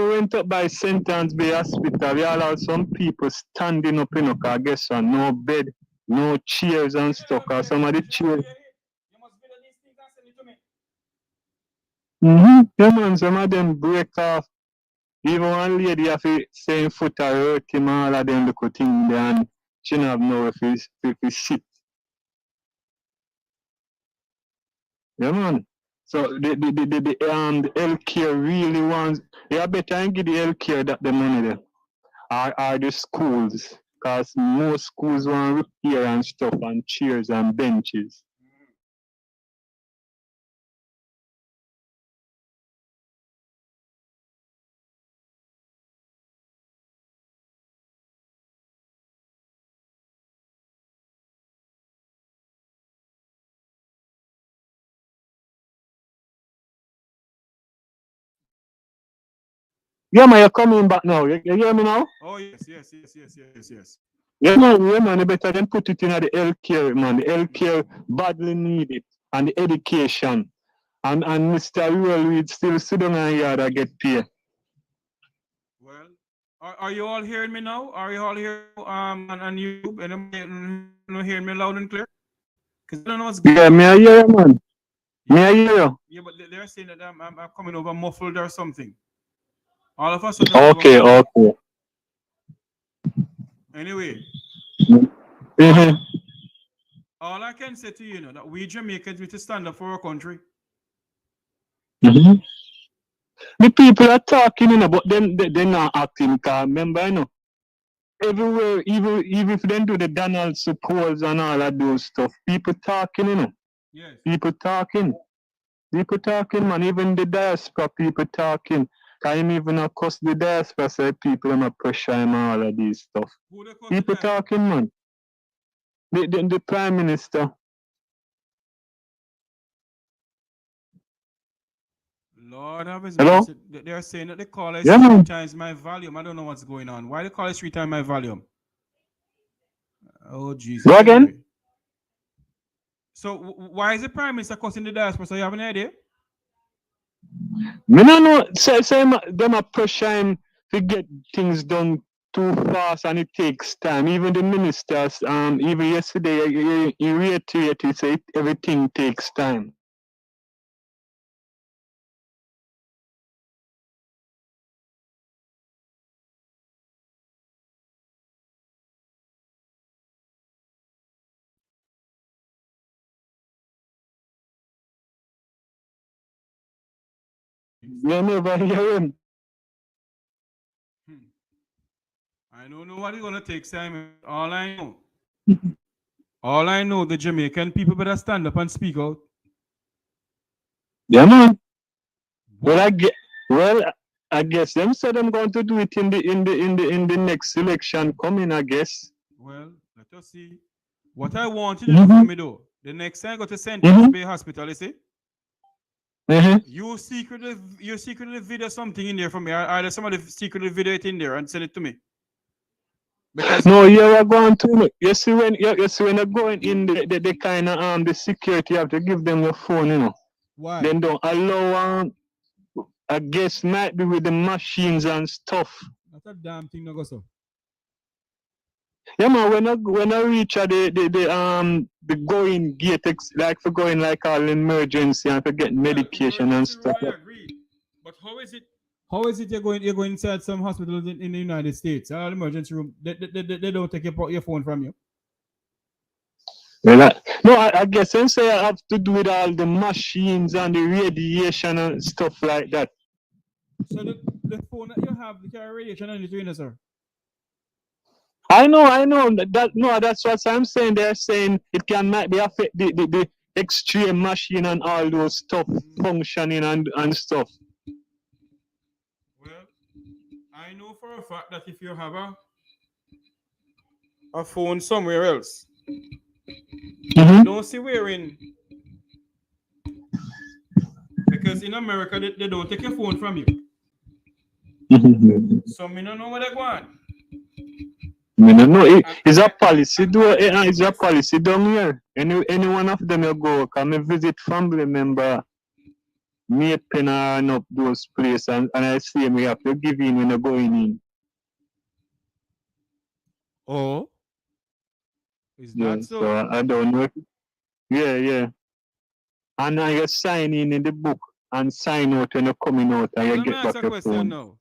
went up by St. Anne's Bay Hospital. We allowed some people standing up, you know, because I guess no bed, no chairs and stuff. Because some of the chairs. You must build these things and send it to me. Yeah, man, some of them break off. Even one lady have a same foot or hurt him, all of them look thing there, and she don't have no if he sit. Yeah, man. So the healthcare really wants. Yeah, better and give the healthcare that the money there. Are the schools, because most schools want repair and stuff and chairs and benches. Yeah, man, you're coming back now. You hear me now? Oh, yes. Yeah, man, you better than put it in the healthcare, man. The healthcare badly needed. And the education. And Mr. Ruel Reed still sit down and yard and get paid. Well, are you all hearing me now? Are you all here on YouTube? And hearing me loud and clear? Because I don't know what's going on. Yeah, me I hear you, man. Me I hear you. Yeah, but they're saying that I'm coming over muffled or something. All of us. Okay. Anyway. Mm-hmm. All I can say to you, that we Jamaicans need to stand up for our country. Mm-hmm. The people are talking, but then they're not acting. Cause remember, everywhere, even if they do the Donald polls and all of those stuff, people talking, Yes. People talking, man. Even the diaspora people talking. Cause him even across the diaspora say people are not pressure him and all of these stuff. People talking, man. The Prime Minister. Lord have his Hello? mercy. They're saying that the call is 3 times my volume. I don't know what's going on. Why the call is 3 times my volume? Oh, Jesus. Go again? Anyway. So why is the Prime Minister cussing the diaspora? So you have an idea? Me no know. Say them a pressure him to get things done too fast and it takes time. Even the ministers, even yesterday, he reiterated, he said everything takes time. You never hear him. I don't know what it's gonna take, Simon. All I know, the Jamaican people better stand up and speak out. Yeah, man. Well, I guess them said I'm going to do it in the next election coming, I guess. Well, let us see. What I want you to do for me though, the next time I go to St. Bay Hospital, you see? You secretly video something in there for me. Either somebody secretly video it in there and send it to me. Because no, you're going to. You see when you're going in the kind of the security, you have to give them your phone, Why? Then don't allow I guess might be with the machines and stuff. That's a damn thing, no go so. Yeah, man. When I reach the going gate, like for going like all emergency and for getting medication and stuff. I agree. But how is it? How is it you're going inside some hospitals in the United States? All emergency room, they don't take your phone from you. Well, I guess them say I have to do with all the machines and the radiation and stuff like that. So the phone that you have, the carry radiation on it, sir. I know. That's what I'm saying. They're saying it might be affect the extreme machine and all those stuff functioning and stuff. Well, I know for a fact that if you have a phone somewhere else, you don't see wearing. Because in America, they don't take your phone from you. So me don't know where they go on. Me don't know. It's a policy. It's a policy down here. Any one of them you go, come and visit family member, me pen and up those places, and I see we have to give in when you're going in. Oh, is that so? So I don't know. Yeah. And now you sign in the book and sign out when you're coming out and you get back your phone. Now.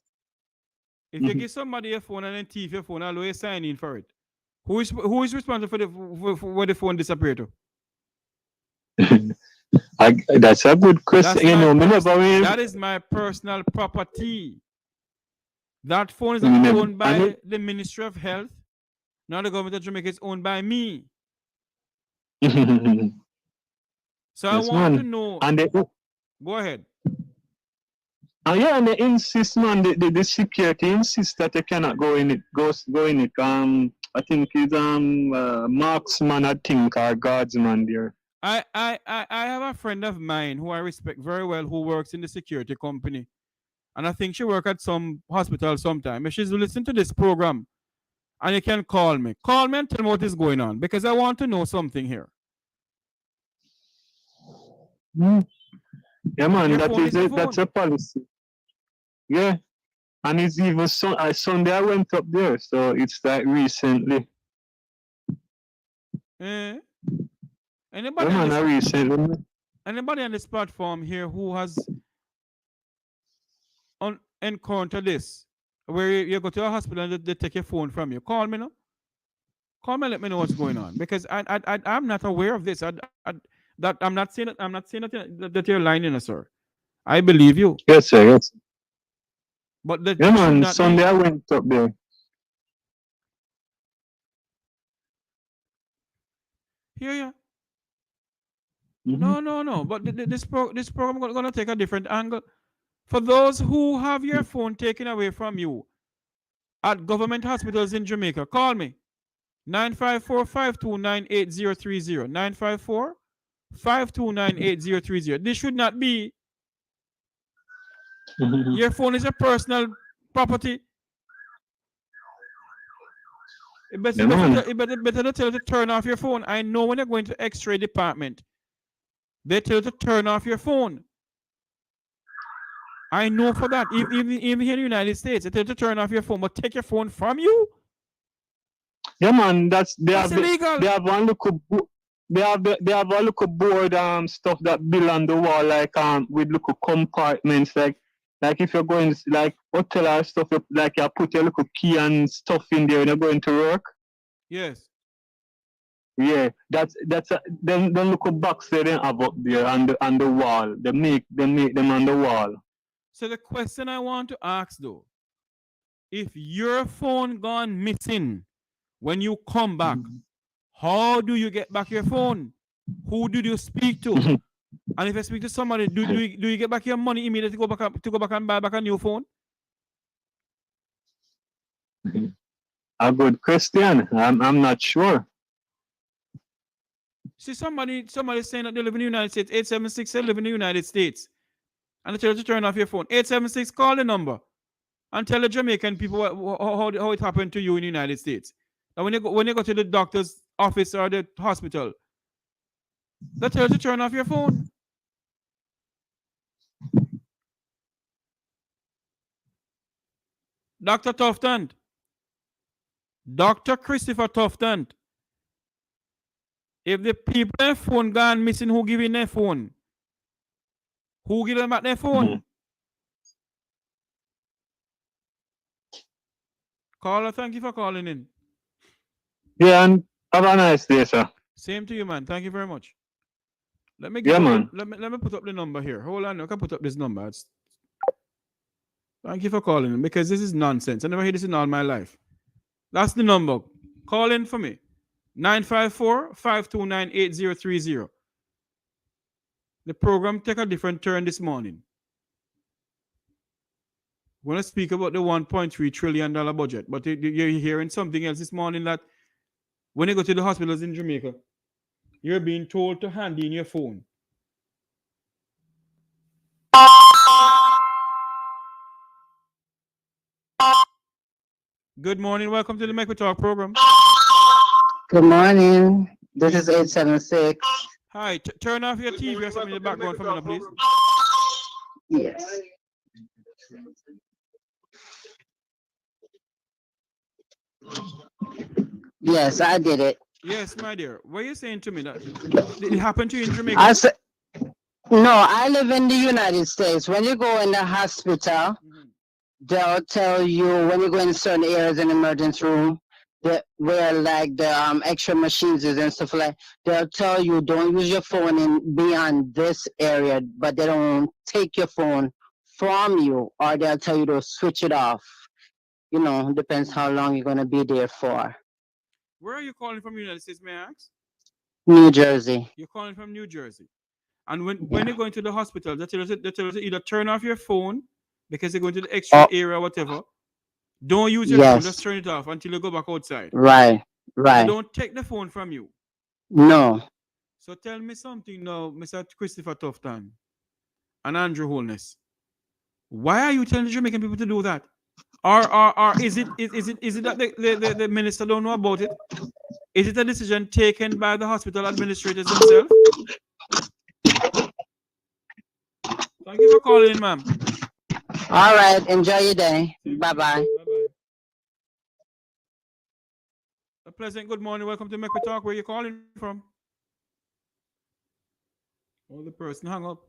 If you give somebody your phone and then thief your phone, I'll sign in for it. Who is responsible for the phone disappeared to? That's a good question. That is my personal property. That phone is owned by the Ministry of Health. Now the government of Jamaica is owned by me. So I want to know. Go ahead. Yeah, and they insist, man. The security insists that they cannot go in it. Go in it. I think it's marksman, I think, or guardsman there. I have a friend of mine who I respect very well who works in the security company. And I think she works at some hospital sometime. If she's listening to this program, and you can call me. Call me and tell me what is going on, because I want to know something here. Yeah, man, that's a policy. Yeah. And it's even Sunday I went up there, so it's like recently. Anybody on this platform here who has encountered this, where you go to a hospital and they take your phone from you? Call me, no? Call me and let me know what's going on, because I'm not aware of this. I'm not saying that you're lying, sir. I believe you. Yes, sir. Yes. But that man, Sunday I went up there. Yeah. No. But this program going to take a different angle. For those who have your phone taken away from you at government hospitals in Jamaica, call me. 954-529-8030. 954-529-8030. This should not be. Your phone is a personal property. It better to tell you to turn off your phone. I know when you're going to X-ray department, they tell you to turn off your phone. I know for that. Even here in the United States, they tell you to turn off your phone, but take your phone from you. Yeah, man, that's illegal. They have one little board stuff that build on the wall, like with little compartments, like if you're going like hotel or stuff, like you put your little key and stuff in there and you're going to work. Yes. Yeah, that's them little box they have up there on the wall. They make them on the wall. So the question I want to ask though, if your phone gone missing when you come back, how do you get back your phone? Who did you speak to? And if I speak to somebody, do you get back your money immediately to go back and buy back a new phone? A good question. I'm not sure. See, somebody saying that they live in the United States. 876 they live in the United States. And they tell you to turn off your phone. 876, call the number and tell the Jamaican people how it happened to you in the United States. And when you go to the doctor's office or the hospital, they tell you to turn off your phone. Dr. Tufton. Dr. Christopher Tufton. If the people their phone gone missing, who give in their phone? Who give them back their phone? Caller, thank you for calling in. Yeah, and have a nice day, sir. Same to you, man. Thank you very much. Let me put up the number here. Hold on, I can put up this number. Thank you for calling in, because this is nonsense. I never heard this in all my life. That's the number. Call in for me. 954-529-8030. The program take a different turn this morning. We're going to speak about the $1.3 trillion budget, but you're hearing something else this morning, that when you go to the hospitals in Jamaica, you're being told to hand in your phone. Good morning. Welcome to the Make We Talk program. Good morning. This is 876. Hi. Turn off your TV or something in the background for me, please. Yes. Yes, I did it. Yes, my dear. What are you saying to me? That it happened to you in Jamaica? No, I live in the United States. When you go in the hospital, they'll tell you when you go in certain areas in the emergency room, where like the extra machines is and stuff like, they'll tell you don't use your phone in beyond this area, but they don't take your phone from you, or they'll tell you to switch it off. You know, depends how long you're gonna be there for. Where are you calling from, United States, may I ask? New Jersey. You're calling from New Jersey. And when you're going to the hospital, they tell you to either turn off your phone because you're going to the extra area, whatever. Don't use your phone, just Yes. turn it off until you go back outside. Right. They Right. don't take the phone from you. No. So tell me something now, Mr. Christopher Tufton and Andrew Holness. Why are you telling the Jamaican people to do that? Or is it that the minister don't know about it? Is it a decision taken by the hospital administrators themselves? Thank you for calling, ma'am. All right. Enjoy your day. Bye bye. Bye-bye. A pleasant good morning. Welcome to Make We Talk. Where you calling from? Oh, the person hung up.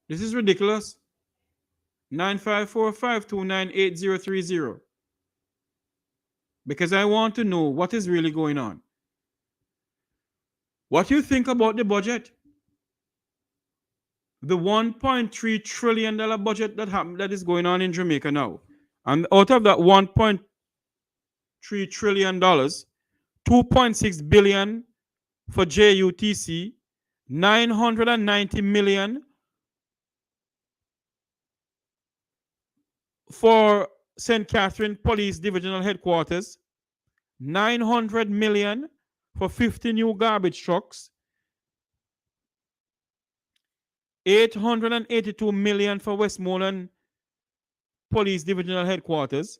This is ridiculous. 954-529-8030. Because I want to know what is really going on. What you think about the budget? The $1.3 trillion budget that is going on in Jamaica now. And out of that $1.3 trillion, $2.6 billion for JUTC, $990 million for St. Catherine Police Divisional Headquarters, $900 million for 50 new garbage trucks, $882 million for Westmoreland Police Divisional Headquarters.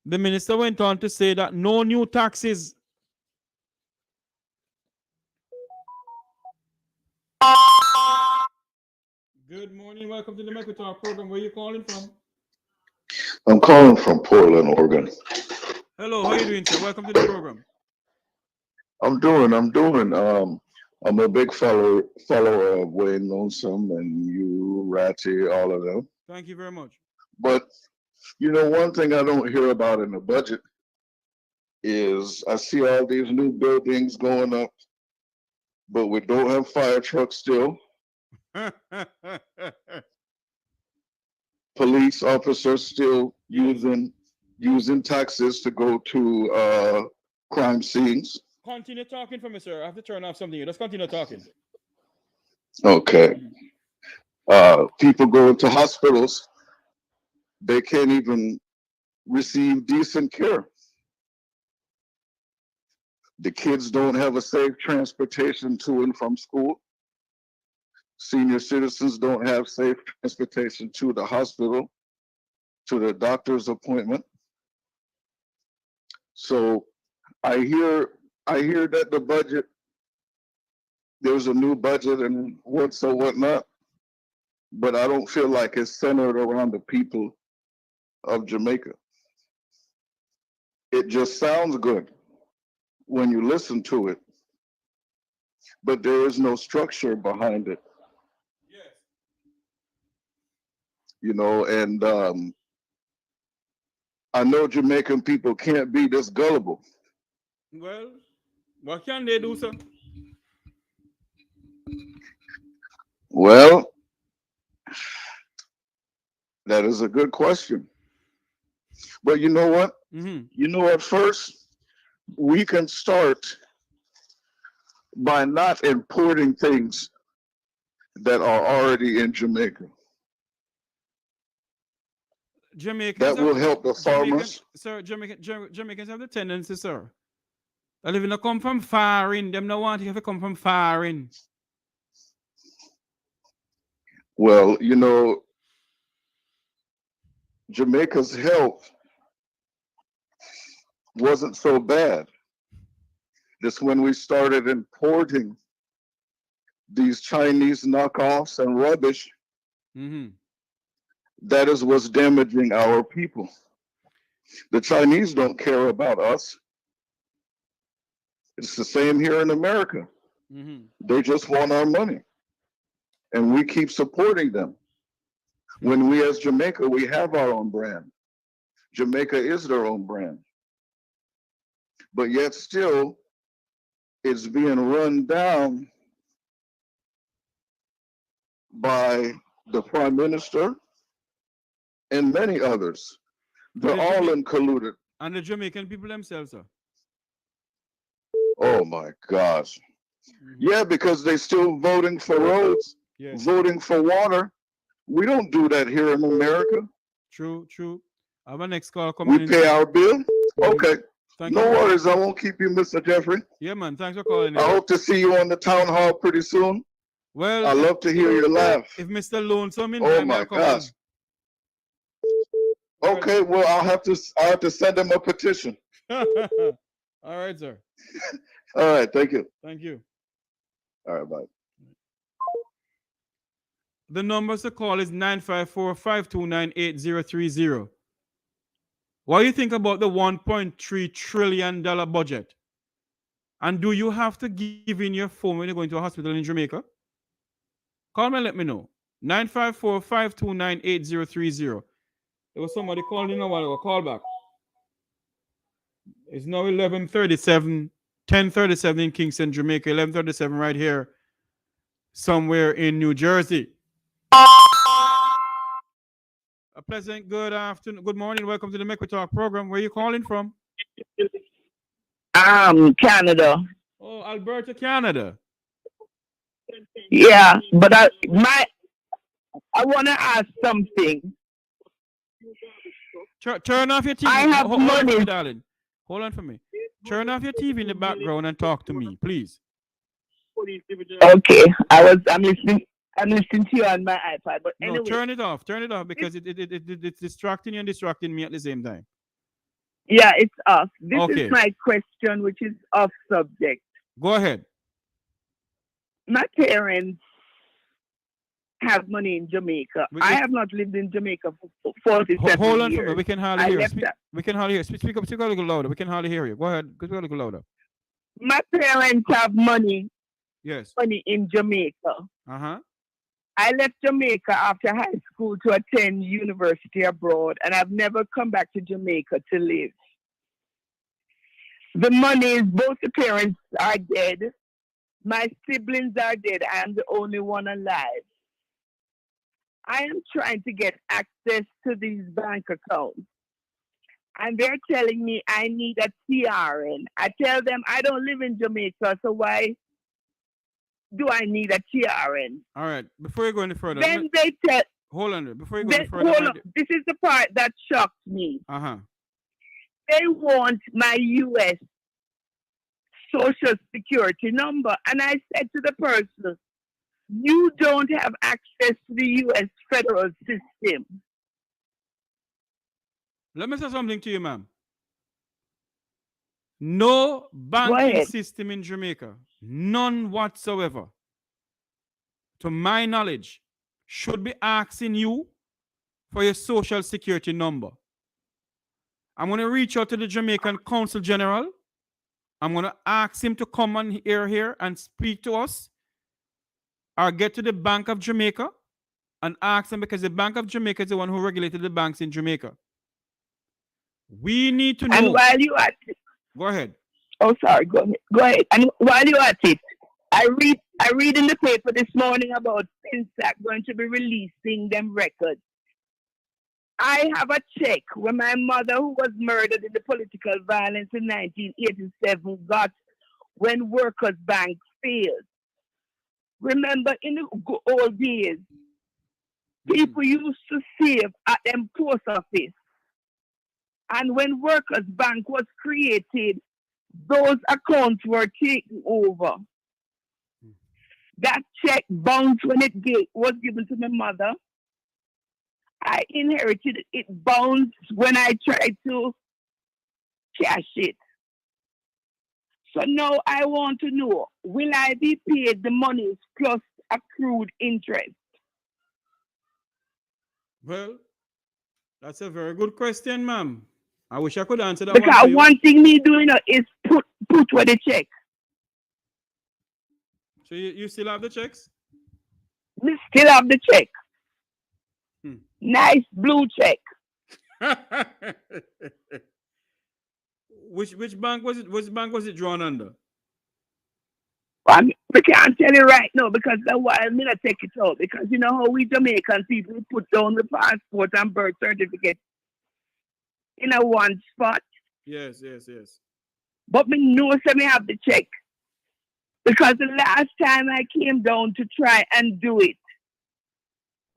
The minister went on to say that no new taxes. Good morning. Welcome to the Make We Talk program. Where are you calling from? I'm calling from Portland, Oregon. Hello, how are you doing, sir? Welcome to the program. I'm doing. I'm a big follower of Wayne Lonesome and you, Ratty, all of them. Thank you very much. But you know, one thing I don't hear about in the budget is I see all these new buildings going up, but we don't have fire trucks still. Police officers still using taxis to go to crime scenes. Continue talking for me, sir. I have to turn off something. Let's continue talking. Okay. People go to hospitals. They can't even receive decent care. The kids don't have a safe transportation to and from school. Senior citizens don't have safe transportation to the hospital, to the doctor's appointment. So I hear that the budget, there's a new budget and whatnot, but I don't feel like it's centered around the people of Jamaica. It just sounds good when you listen to it, but there is no structure behind it. Yes. You know, and I know Jamaican people can't be this gullible. Well, what can they do, sir? Well, that is a good question. But you know what? Mm-hmm. You know, at first, we can start by not importing things that are already in Jamaica. Jamaicans that will help the farmers. Jamaicans have the tendency, sir. That if you come from foreign, them no want you to come from foreign. Well, you know, Jamaica's health wasn't so bad. Just when we started importing these Chinese knockoffs and rubbish, that is what's damaging our people. The Chinese don't care about us. It's the same here in America. They just want our money. And we keep supporting them. When we as Jamaica, we have our own brand. Jamaica is their own brand. but yet still it's being run down by the prime minister and many others. They're all colluded. And the Jamaican people themselves, sir. Oh my gosh. Yeah, because they're still voting for roads, voting for water. We don't do that here in America. True. I have a next call coming in. We pay our bill. Okay. No worries. I won't keep you, Mr. Jeffrey. Yeah, man. Thanks for calling. I hope to see you on the town hall pretty soon. Well, I love to hear your laugh. If Mr. Lonesome in oh my gosh. Okay, well I'll have to send him a petition. All right, sir. All right, thank you. Thank you. All right, bye. The numbers to call is 954-529-8030. What do you think about the $1.3 trillion budget? And do you have to give in your phone when you're going to a hospital in Jamaica? Call me and let me know. 954-529-8030. There was somebody calling in a while ago. Call back. It's now 11:37, 10:37 in Kingston, Jamaica, 11:37 right here, somewhere in New Jersey. A pleasant good afternoon, good morning. Welcome to the Make We Talk program. Where are you calling from? Canada. Oh, Alberta, Canada. Yeah, but I want to ask something. Turn off your TV. I have Hold on for money. me, darling. Hold on for me. Turn off your TV in the background and talk to me, please. Okay, I'm listening to you on my iPad, but anyway. No, turn it off because it's distracting you and distracting me at the same time. Yeah, it's off. This Okay. is my question, which is off subject. Go ahead. My parents have money in Jamaica. I have not lived in Jamaica for 47 years. Hold on for me. We can hardly hear you. We can hardly hear you. Speak up a little louder. We can hardly hear you. Go ahead. Speak a little louder. My parents have money. Yes. Money in Jamaica. Uh-huh. I left Jamaica after high school to attend university abroad, and I've never come back to Jamaica to live. The money is, both the parents are dead. My siblings are dead. I am the only one alive. I am trying to get access to these bank accounts. And they're telling me I need a TRN. I tell them I don't live in Jamaica, so why do I need a TRN? All right. Before you go any further. Then they tell... Hold on. Before you go any further. This is the part that shocked me. Uh-huh. They want my U.S. Social Security number. And I said to the person, you don't have access to the U.S. federal system. Let me say something to you, ma'am. No banking system in Jamaica, none whatsoever, to my knowledge, should be asking you for your social security number. I'm going to reach out to the Jamaican Consul General. I'm going to ask him to come on here and speak to us, or get to the Bank of Jamaica and ask them, because the Bank of Jamaica is the one who regulated the banks in Jamaica. We need to know. And while you are at it, go ahead. Oh, sorry. Go ahead. And while you're at it, I read in the paper this morning about FinSAC going to be releasing them records. I have a check where my mother, who was murdered in the political violence in 1987, got when Workers' Bank failed. Remember, in the old days, people used to save at them post office. And when Workers' Bank was created, those accounts were taken over. That check bounced when it was given to my mother. I inherited it. It bounced when I tried to cash it. So now I want to know, will I be paid the monies plus accrued interest? Well, that's a very good question, ma'am. I wish I could answer that. Because one thing me doing is put where the check. So you still have the checks? We still have the check. Nice blue check. which bank was it? Which bank was it drawn under? We can't tell you right now because the while I'm gonna take it out because you know how we Jamaican people put down the passport and birth certificate in a one spot. Yes. But me know say me have to check because the last time I came down to try and do it,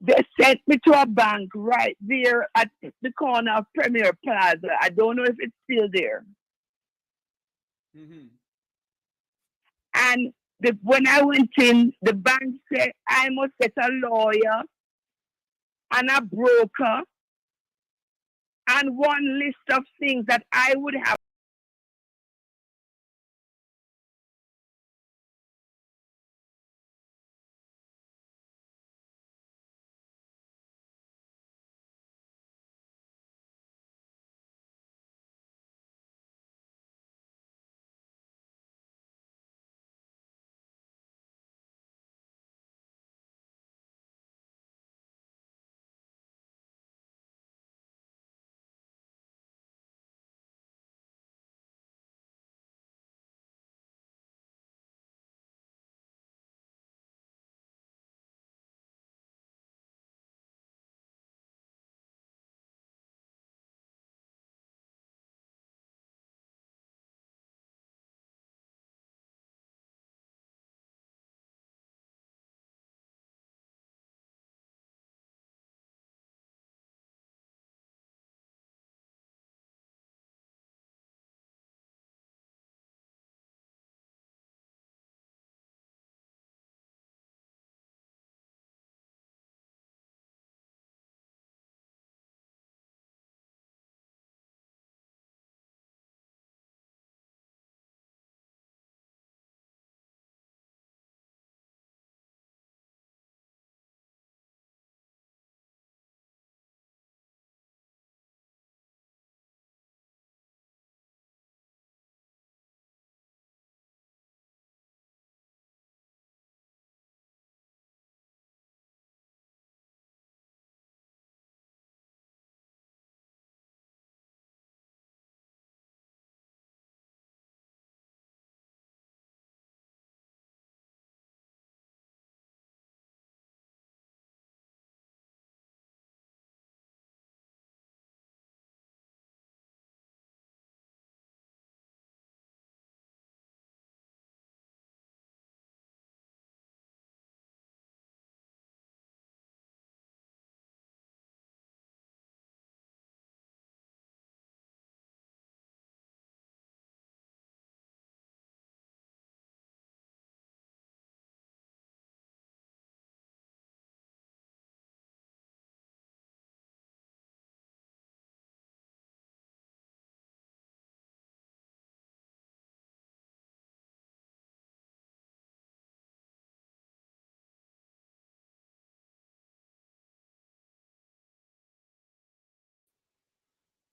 they sent me to a bank right there at the corner of Premier Plaza. I don't know if it's still there. Mm-hmm. And when I went in, the bank said I must get a lawyer and a broker and one list of things that I would have.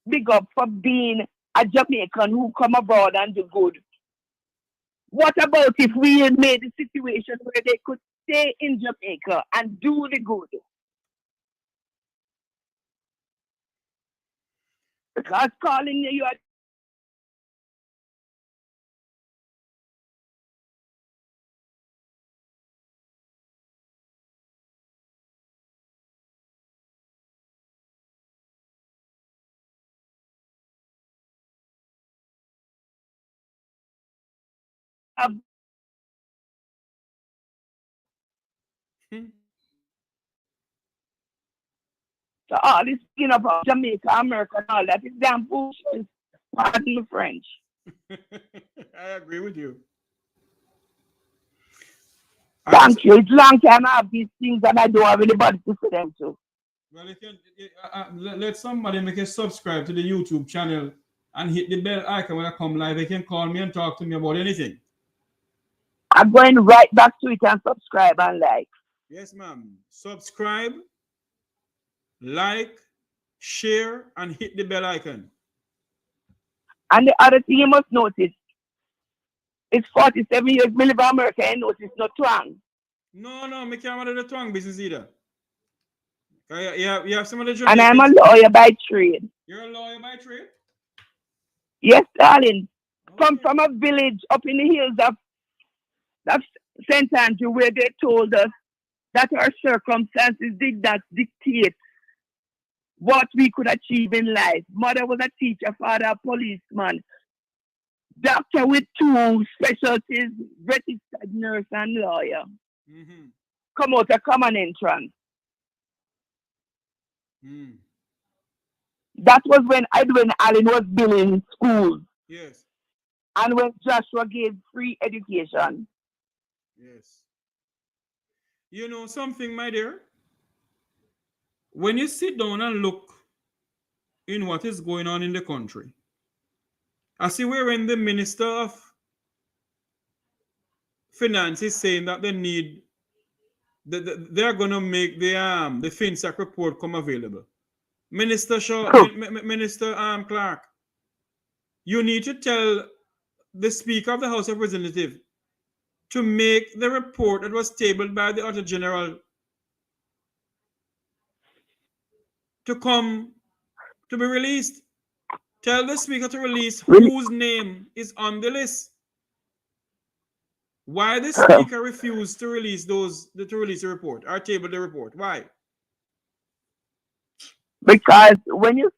Big up for being a Jamaican who come abroad and do good. What about if we had made a situation where they could stay in Jamaica and do the good? Because calling you a Hmm. so all this skin about Jamaica, America, and all that is damn bullshit. Pardon the French. I agree with you. Thank you. It's long time I have these things and I don't have anybody to say them to. Well, you can let somebody make a subscribe to the YouTube channel and hit the bell icon when I come live. They can call me and talk to me about anything. I'm going right back to it and subscribe and like. Yes, ma'am. Subscribe, like, share, and hit the bell icon. And the other thing you must notice, it's 47 years me live in America and notice no twang. No, me can't do the twang business either. You have some of the And I'm a Jamaicans. lawyer by trade. You're a lawyer by trade? Yes, darling. Okay. From a village up in the hills of St. Andrew where they told us that our circumstances did not dictate what we could achieve in life. Mother was a teacher, father a policeman, doctor with two specialties, registered nurse and lawyer. Mm-hmm. Come out a common entrance. Mm. That was when Edwin Allen was building schools Yes. and when Joshua gave free education. Yes. You know something, my dear? When you sit down and look in what is going on in the country, I see where when the Minister of Finance is saying that they need they're gonna make the FinSac report come available. Minister Shaw, Minister Clark, you need to tell the Speaker of the House of Representatives to make the report that was tabled by the Auditor General to come to be released. Tell the Speaker to release whose name is on the list. Why the Speaker refused to release to release the report or table the report? Why? Because when you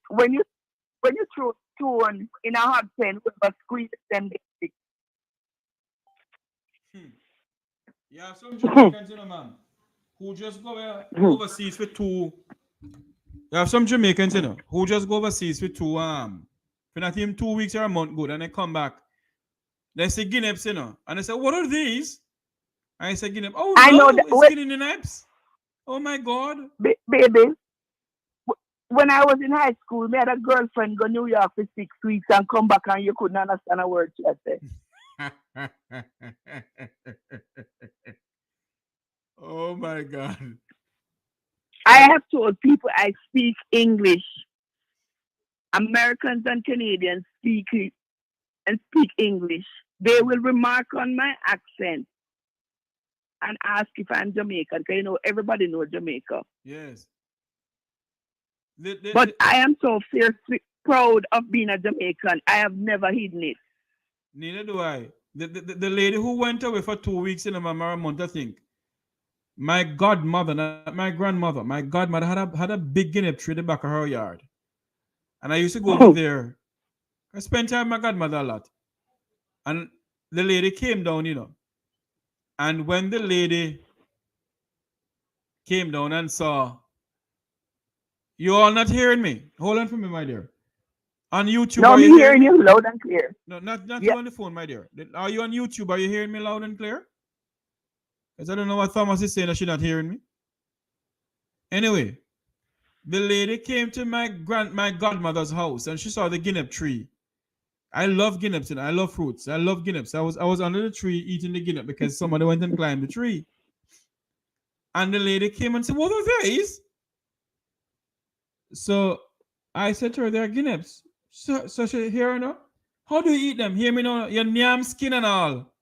throw stone in a hot pen with a squeeze them they Hmm. You have some Jamaicans, man, who just go overseas with two. You have some Jamaicans, who just go overseas with two for not even 2 weeks or a month good, and they come back. They say Guineas, and they say, what are these? And I say Guineas. Oh I know no, that it's Guineas. Oh my God. baby, when I was in high school, me had a girlfriend go New York for 6 weeks and come back and you couldn't understand a word she had said. Oh my God. I have told people I speak English. Americans and Canadians speak English. They will remark on my accent and ask if I'm Jamaican, because everybody knows Jamaica. Yes. But I am so fiercely proud of being a Jamaican. I have never hidden it. Neither do I. The lady who went away for 2 weeks in a month, I think. My godmother, not my grandmother, my godmother had a big guinea tree at the back of her yard. And I used to go over there. I spent time with my godmother a lot. And the lady came down. And when the lady came down and saw, you all not hearing me? Hold on for me, my dear. On YouTube, No, are me you hearing hearing me? you loud and clear. No, not Yeah. you on the phone, my dear. Are you on YouTube? Are you hearing me loud and clear? Because I don't know what Thomas is saying that she's not hearing me. Anyway, the lady came to my godmother's house and she saw the guinea tree. I love guineas and I love fruits. I love guineas. I was under the tree eating the guinea because somebody went and climbed the tree. And the lady came and said, what are these? So I said to her, they're guineas. So she hear her, how do you eat them? Hear me now, your yam skin and all.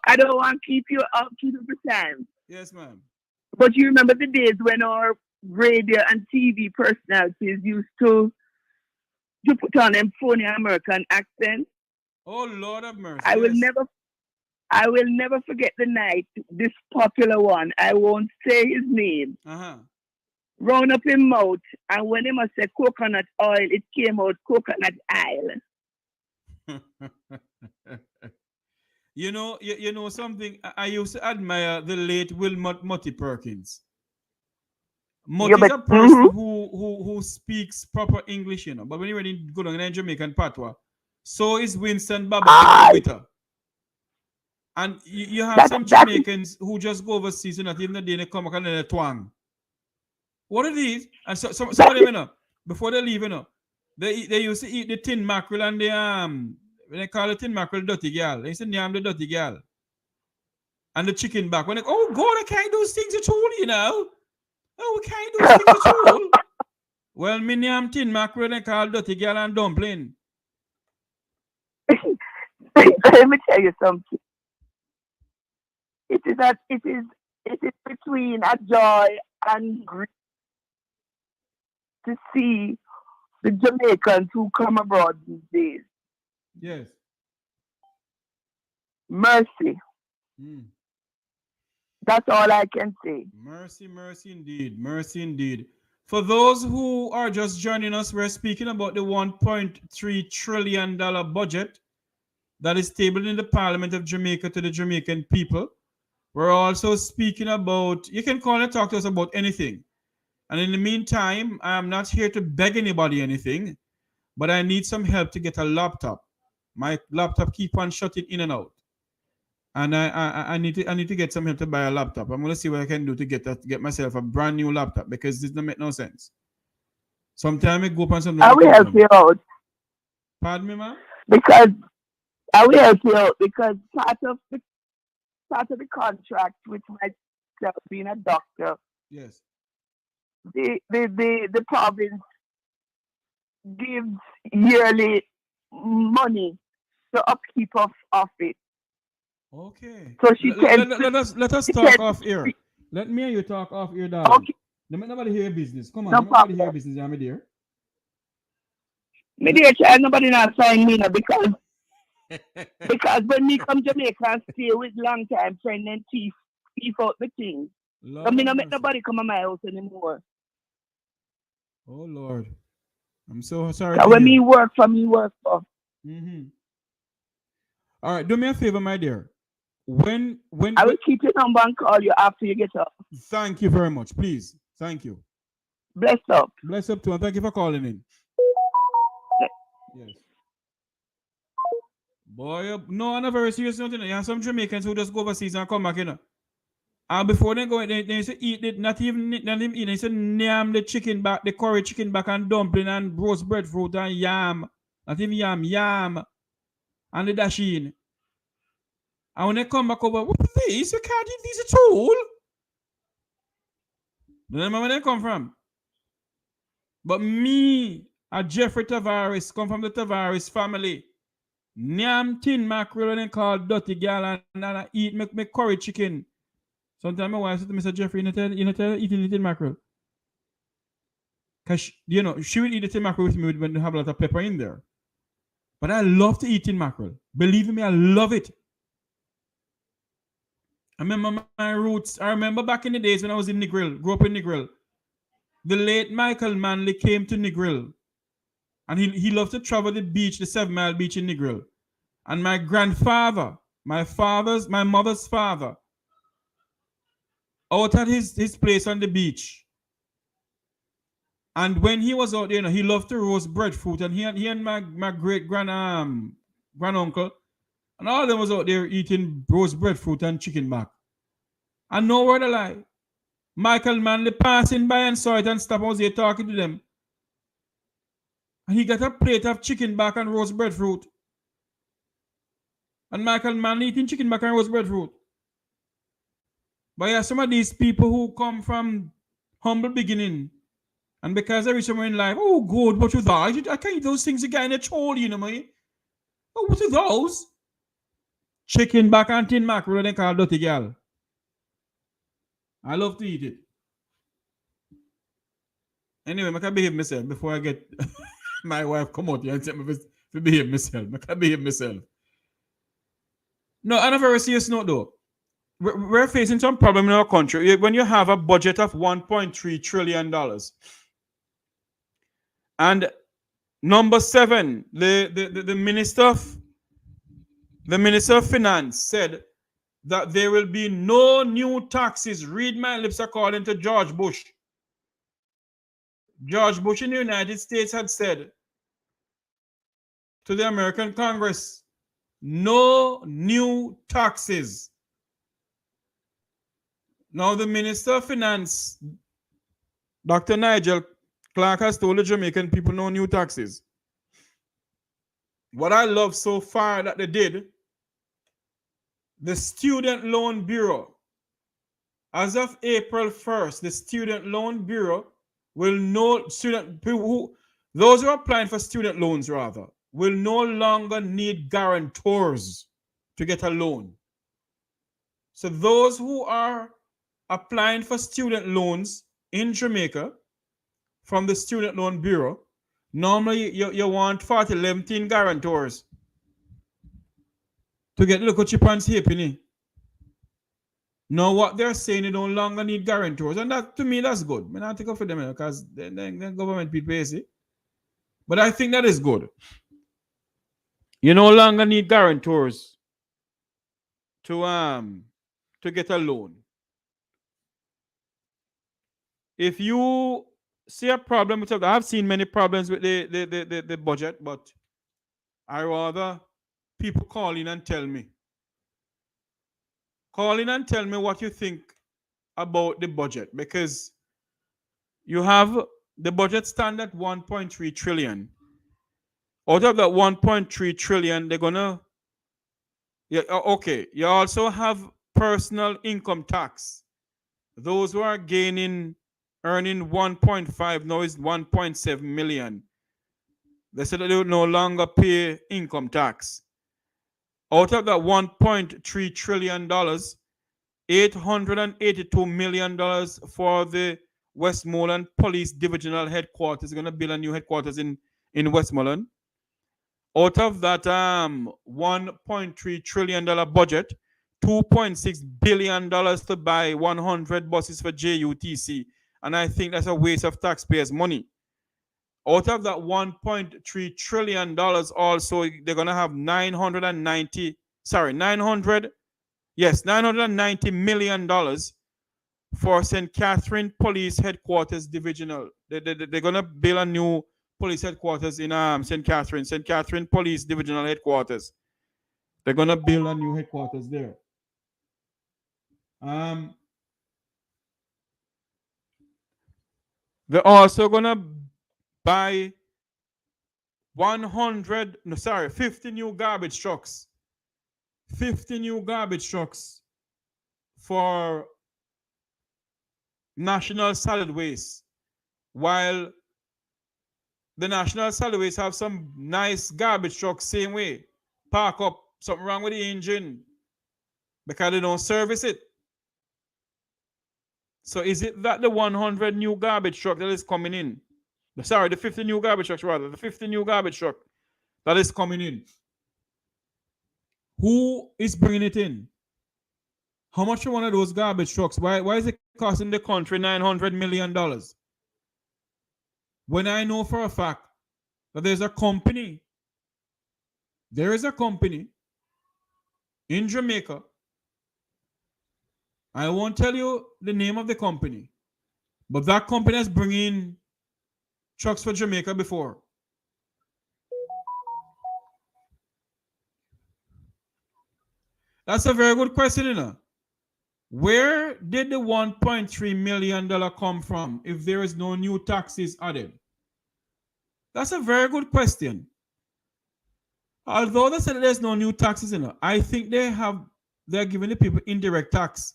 I don't want to keep you up to the time. Yes, ma'am. But you remember the days when our radio and TV personalities used to put on them phony American accent? Oh, Lord of mercy, I will yes. never I will never forget the night this popular one, I won't say his name, round up his mouth, and when he must say coconut oil, it came out coconut oil. You know something? I used to admire the late Wilmot Mutty Perkins. Mutty is a person who speaks proper English, But when you're in good in Jamaican patois, so is Winston Baba. And you have some Jamaicans who just go overseas and not even the day they come back and they twang. What are these? And so some of them, before they leave, they used to eat the tin mackerel and they call the tin mackerel dirty girl. They used to name the dirty girl. And the chicken back. When oh God, I can't do those things at all, Oh, we can't do those things at all. Well, me name tin mackerel they call dirty girl and dumpling. Let me tell you something. It is between a joy and grief to see the Jamaicans who come abroad these days. Yes. Mercy. That's all I can say. Mercy, mercy indeed. Mercy indeed. For those who are just joining us, we're speaking about the $1.3 trillion budget that is tabled in the Parliament of Jamaica to the Jamaican people. We're also speaking about, you can call and talk to us about anything. And in the meantime, I'm not here to beg anybody anything, but I need some help to get a laptop. My laptop keep on shutting in and out. And I need to get some help to buy a laptop. I'm gonna see what I can do to get myself a brand new laptop because this doesn't make no sense. Sometimes I go up on something. I will help you out. Pardon me, ma'am? Because I will help you out because part of the contract with myself being a doctor. Yes. The province gives yearly money to upkeep of it. Okay. So she let us talk off air. Let me and you talk off air, darling. Okay. Let nobody hear your business. Come on, no nobody hear your business, my dear. My dear child, nobody not sign me now because when me come Jamaica and stay with long time friend and thief out the things. I mean, I make nobody come to my house anymore. Oh Lord, I'm so sorry. When me work for. Mm-hmm. All right, do me a favor, my dear. When I will keep your number and call you after you get up. Thank you very much, please. Thank you. Bless up. Bless up too, and thank you for calling in. Yes. Boy, no, I'm not very serious. Nothing. You have some Jamaicans who just go overseas and come back, you know. And before they go, they used to eat it, not even eat, they used to name the chicken back, the curry chicken back and dumpling and roast breadfruit and yam. Not even yam. And the dasheen. And when they come back over, what is this? You can't eat these at all. Do you remember where they come from? But me, a Jeffrey Tavares, come from the Tavares family. Nyam tin mackerel and they call dirty gal and I eat me curry chicken. Sometimes my wife said to Mr. Jeffrey, you know, tell eating the tin mackerel. Because, you know, she will eat the tin mackerel with me when they have a lot of pepper in there. But I love to eat tin mackerel. Believe me, I love it. I remember my roots. I remember back in the days when I was in Negril, grew up in Negril. The late Michael Manley came to Negril. And he loved to travel the beach, the 7 Mile beach in Negril. And my grandfather, my mother's father, out at his place on the beach. And when he was out there, you know, he loved to roast breadfruit. And he and my great granduncle, and all of them was out there eating roast breadfruit and chicken back. And no word of lie. Michael Manley passing by and saw it and stopped. I was there talking to them. And he got a plate of chicken back and roast breadfruit. And Michael Manley eating chicken back and roast breadfruit. But yeah, some of these people who come from humble beginning, and because they reach somewhere in life, oh good, what are those? I can't eat those things again at all, you know me. Oh, what are those? Chicken back and tin mackerel, they call dirty gal. I love to eat it. Anyway, I can behave myself before I get my wife come out here and tell me to behave myself. I can behave myself. No, on a very serious note though, we're facing some problem in our country when you have a budget of $1.3 trillion. And number 7, the Minister of Finance said that there will be no new taxes. Read my lips, according to George Bush. George Bush in the United States had said to the American Congress, no new taxes. Now the Minister of Finance, Dr. Nigel Clark, has told the Jamaican people no new taxes. What I love so far that they did, the Student Loan Bureau, as of April 1st, the Student Loan Bureau will know those who are applying for student loans rather, will no longer need guarantors to get a loan. So those who are applying for student loans in Jamaica from the Student Loan Bureau, normally you want 11 guarantors to get the little chip and halfpenny. Now what they're saying, they no longer need guarantors, and that to me that's good. I mean, I think for them because then government people pay it. But I think that is good. You no longer need guarantors to get a loan. If you see a problem with it, I've seen many problems with the budget, but I rather people call in and tell me. Call in and tell me what you think about the budget, because you have the budget stand at 1.3 trillion. Out of that 1.3 trillion, they're gonna okay. You also have personal income tax. Those who are earning 1.5 now is 1.7 million. They said that they will no longer pay income tax. Out of that $1.3 trillion, $882 million for the Westmoreland Police Divisional Headquarters. They're going to build a new headquarters in Westmoreland. Out of that $1.3 trillion budget, $2.6 billion to buy 100 buses for JUTC. And I think that's a waste of taxpayers' money. Out of that $1.3 trillion also, they're going to have $990 million for St. Catherine Police Headquarters Divisional. They're going to build a new police headquarters in St. Catherine Police Divisional Headquarters. They're going to build a new headquarters there. They're also going to buy 50 new garbage trucks. 50 new garbage trucks for National Solid Waste. While the National Solid Waste have some nice garbage trucks, same way. Park up, something wrong with the engine because they don't service it. So is it that the 100 new garbage truck that is coming in? Sorry, the 50 new garbage trucks rather. The 50 new garbage truck that is coming in. Who is bringing it in? How much for one of those garbage trucks? Why is it costing the country $900 million? When I know for a fact that there is a company in Jamaica. I won't tell you the name of the company, but that company has brought in trucks for Jamaica before. That's a very good question, you know. Where did the $1.3 million come from if there is no new taxes added? That's a very good question. Although they said there's no new taxes, you know, I think they're giving the people indirect tax.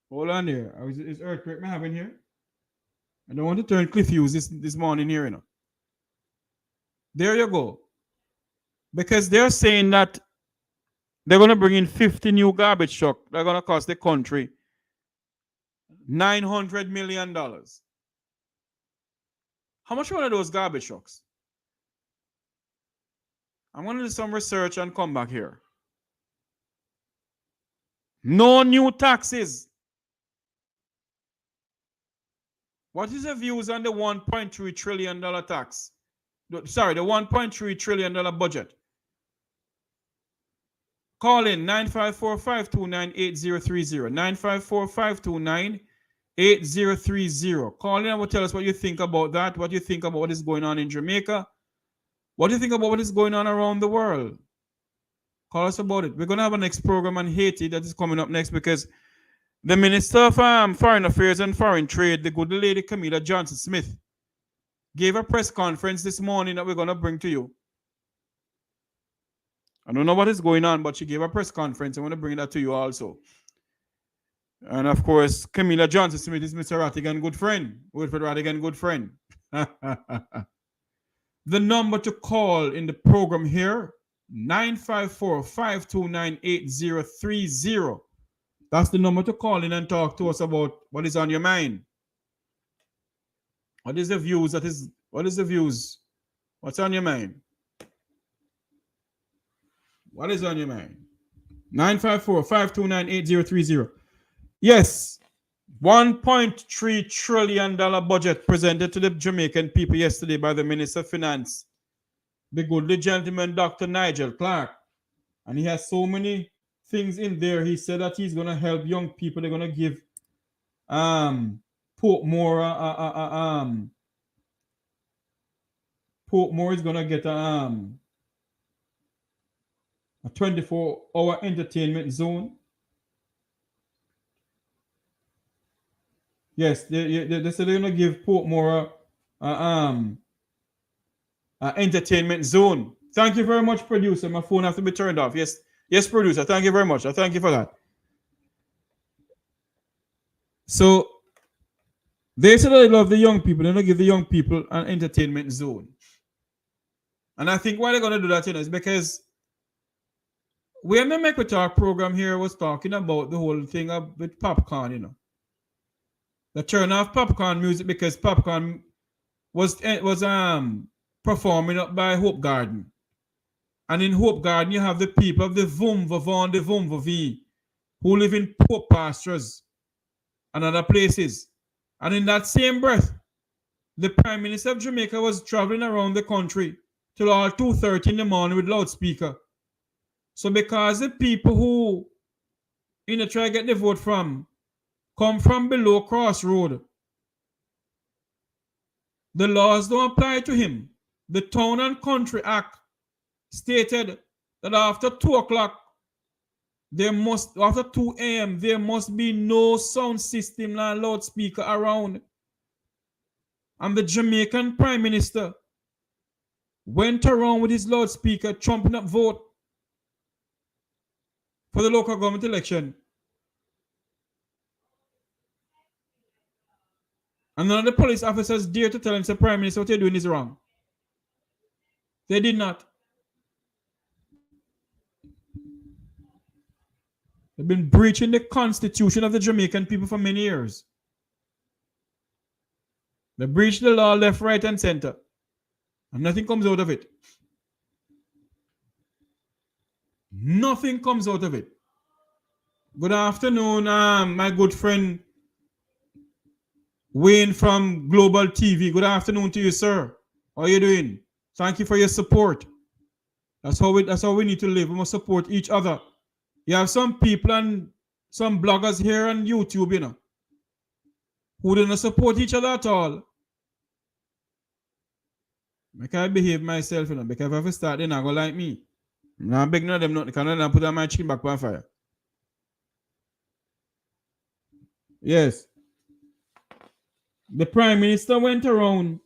Hold on there. Is earthquake I having here? I don't want to turn cliff use this morning here, you know. There you go. Because they're saying that they're going to bring in 50 new garbage trucks. They're going to cost the country $900 million. How much are those garbage trucks? I'm going to do some research and come back here. No new taxes. What is your views on the $1.3 trillion tax? Sorry, the $1.3 trillion budget. Call in 954-529-8030. 954-529-8030. Call in and will tell us what you think about that. What you think about what is going on in Jamaica. What do you think about what is going on around the world? Call us about it. We're going to have a next program on Haiti that is coming up next because the Minister of Foreign Affairs and Foreign Trade, the good lady Camilla Johnson-Smith, gave a press conference this morning that we're going to bring to you. I don't know what is going on, but she gave a press conference. I want to bring that to you also. And of course, Camilla Johnson-Smith is Mr. Rattigan, good friend. Wilfred Rattigan, good friend. The number to call in the program here, 954-529-8030. That's the number to call in and talk to us about what is on your mind. What is the views? What is the views? What's on your mind? What is on your mind? 954-529-8030. Yes, $1.3 trillion budget presented to the Jamaican people yesterday by the Minister of Finance, the goodly gentleman, Dr. Nigel Clark. And he has so many things in there. He said that he's going to help young people. They're going to give Portmore is going to get a 24-hour entertainment zone. Yes, they said they're going to give Portmore an entertainment zone. Thank you very much, producer. My phone has to be turned off. Yes, producer. Thank you very much. I thank you for that. So they said they love the young people. They're going to give the young people an entertainment zone. And I think why they're going to do that, is because when the Make We Talk program here was talking about the whole thing with popcorn, the turn off popcorn music because popcorn was performing up by Hope Garden. And in Hope Garden, you have the people of the Vum the Vum who live in poor pastures and other places. And in that same breath, the Prime Minister of Jamaica was traveling around the country till all 2:30 in the morning with loudspeaker. So because the people who try to get the vote from come from below Crossroad, the laws don't apply to him. The Town and Country Act stated that after 2 o'clock, after 2 a.m., there must be no sound system and loudspeaker around. And the Jamaican Prime Minister went around with his loudspeaker trumping up vote for the local government election. And none of the police officers dare to tell him, Mr. Prime Minister, what you're doing is wrong. They did not. They've been breaching the constitution of the Jamaican people for many years. They breached the law left, right, and center. And nothing comes out of it. Nothing comes out of it. Good afternoon, my good friend Wayne from Global TV. Good afternoon to you, sir. How are you doing? Thank you for your support. That's how we need to live. We must support each other. You have some people and some bloggers here on YouTube, who don't support each other at all. I can't behave myself, because if I start, they're not going to like me. I'm not begging them not to put on my chin back on fire. Yes. The Prime Minister went around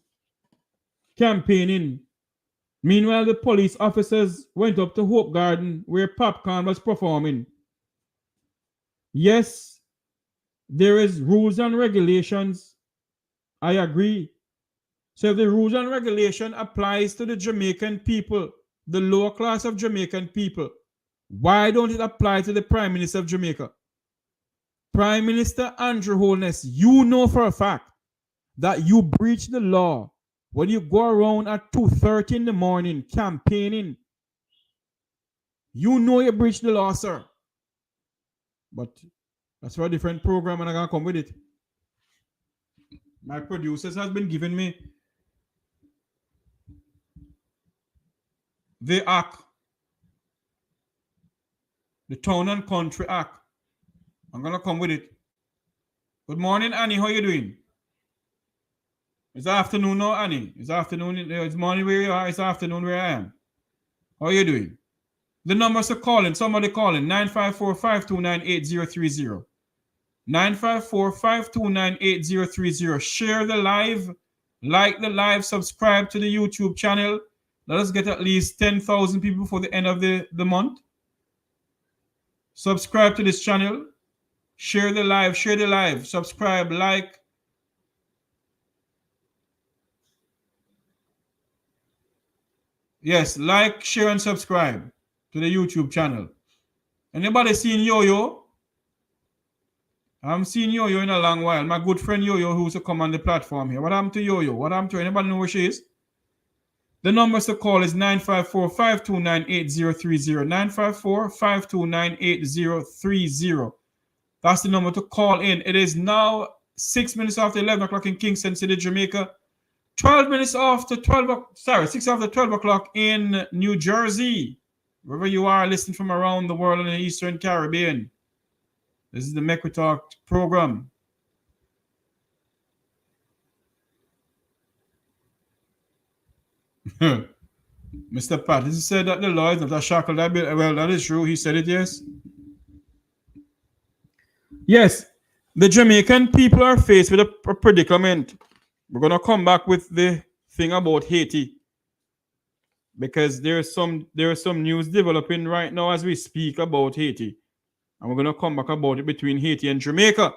campaigning. Meanwhile, the police officers went up to Hope Garden where Popcorn was performing. Yes, there is rules and regulations. I agree. So if the rules and regulation applies to the Jamaican people, the lower class of Jamaican people, why don't it apply to the Prime Minister of Jamaica? Prime Minister Andrew Holness, you know for a fact that you breach the law when you go around at 2:30 in the morning campaigning. You know you breach the law, sir. But that's for a different program and I'm going to come with it. My producers has been giving me the act, the Town and Country Act. I'm going to come with it. Good morning, Annie. How are you doing? It's afternoon now, Annie. It's afternoon. It's morning where you are. It's afternoon where I am. How are you doing? The numbers are calling. Somebody calling. 954-529-8030. 954-529-8030. Share the live. Like the live. Subscribe to the YouTube channel. Let us get at least 10,000 people before the end of the month. Subscribe to this channel. Share the live. Share the live. Subscribe. Like. Yes, like, share, and subscribe to the YouTube channel. Anybody seen Yo-Yo? I'm seeing Yo-Yo in a long while. My good friend Yo-Yo who's to come on the platform here. What happened to Yo-Yo? What happened to her? Anybody know where she is? The numbers to call is 954-529-8030. 954-529-8030. That's the number to call in. It is now 6 minutes after 11 o'clock in Kingston City, Jamaica. 12 minutes after 12, 6 after 12 o'clock in New Jersey. Wherever you are listening from around the world in the Eastern Caribbean. This is the Make We Talk program. Mr. Patterson said that the law is not a shackle. Well, that is true. He said it, yes. Yes, the Jamaican people are faced with a predicament. We're going to come back with the thing about Haiti because there is some news developing right now as we speak about Haiti. And we're going to come back about it between Haiti and Jamaica.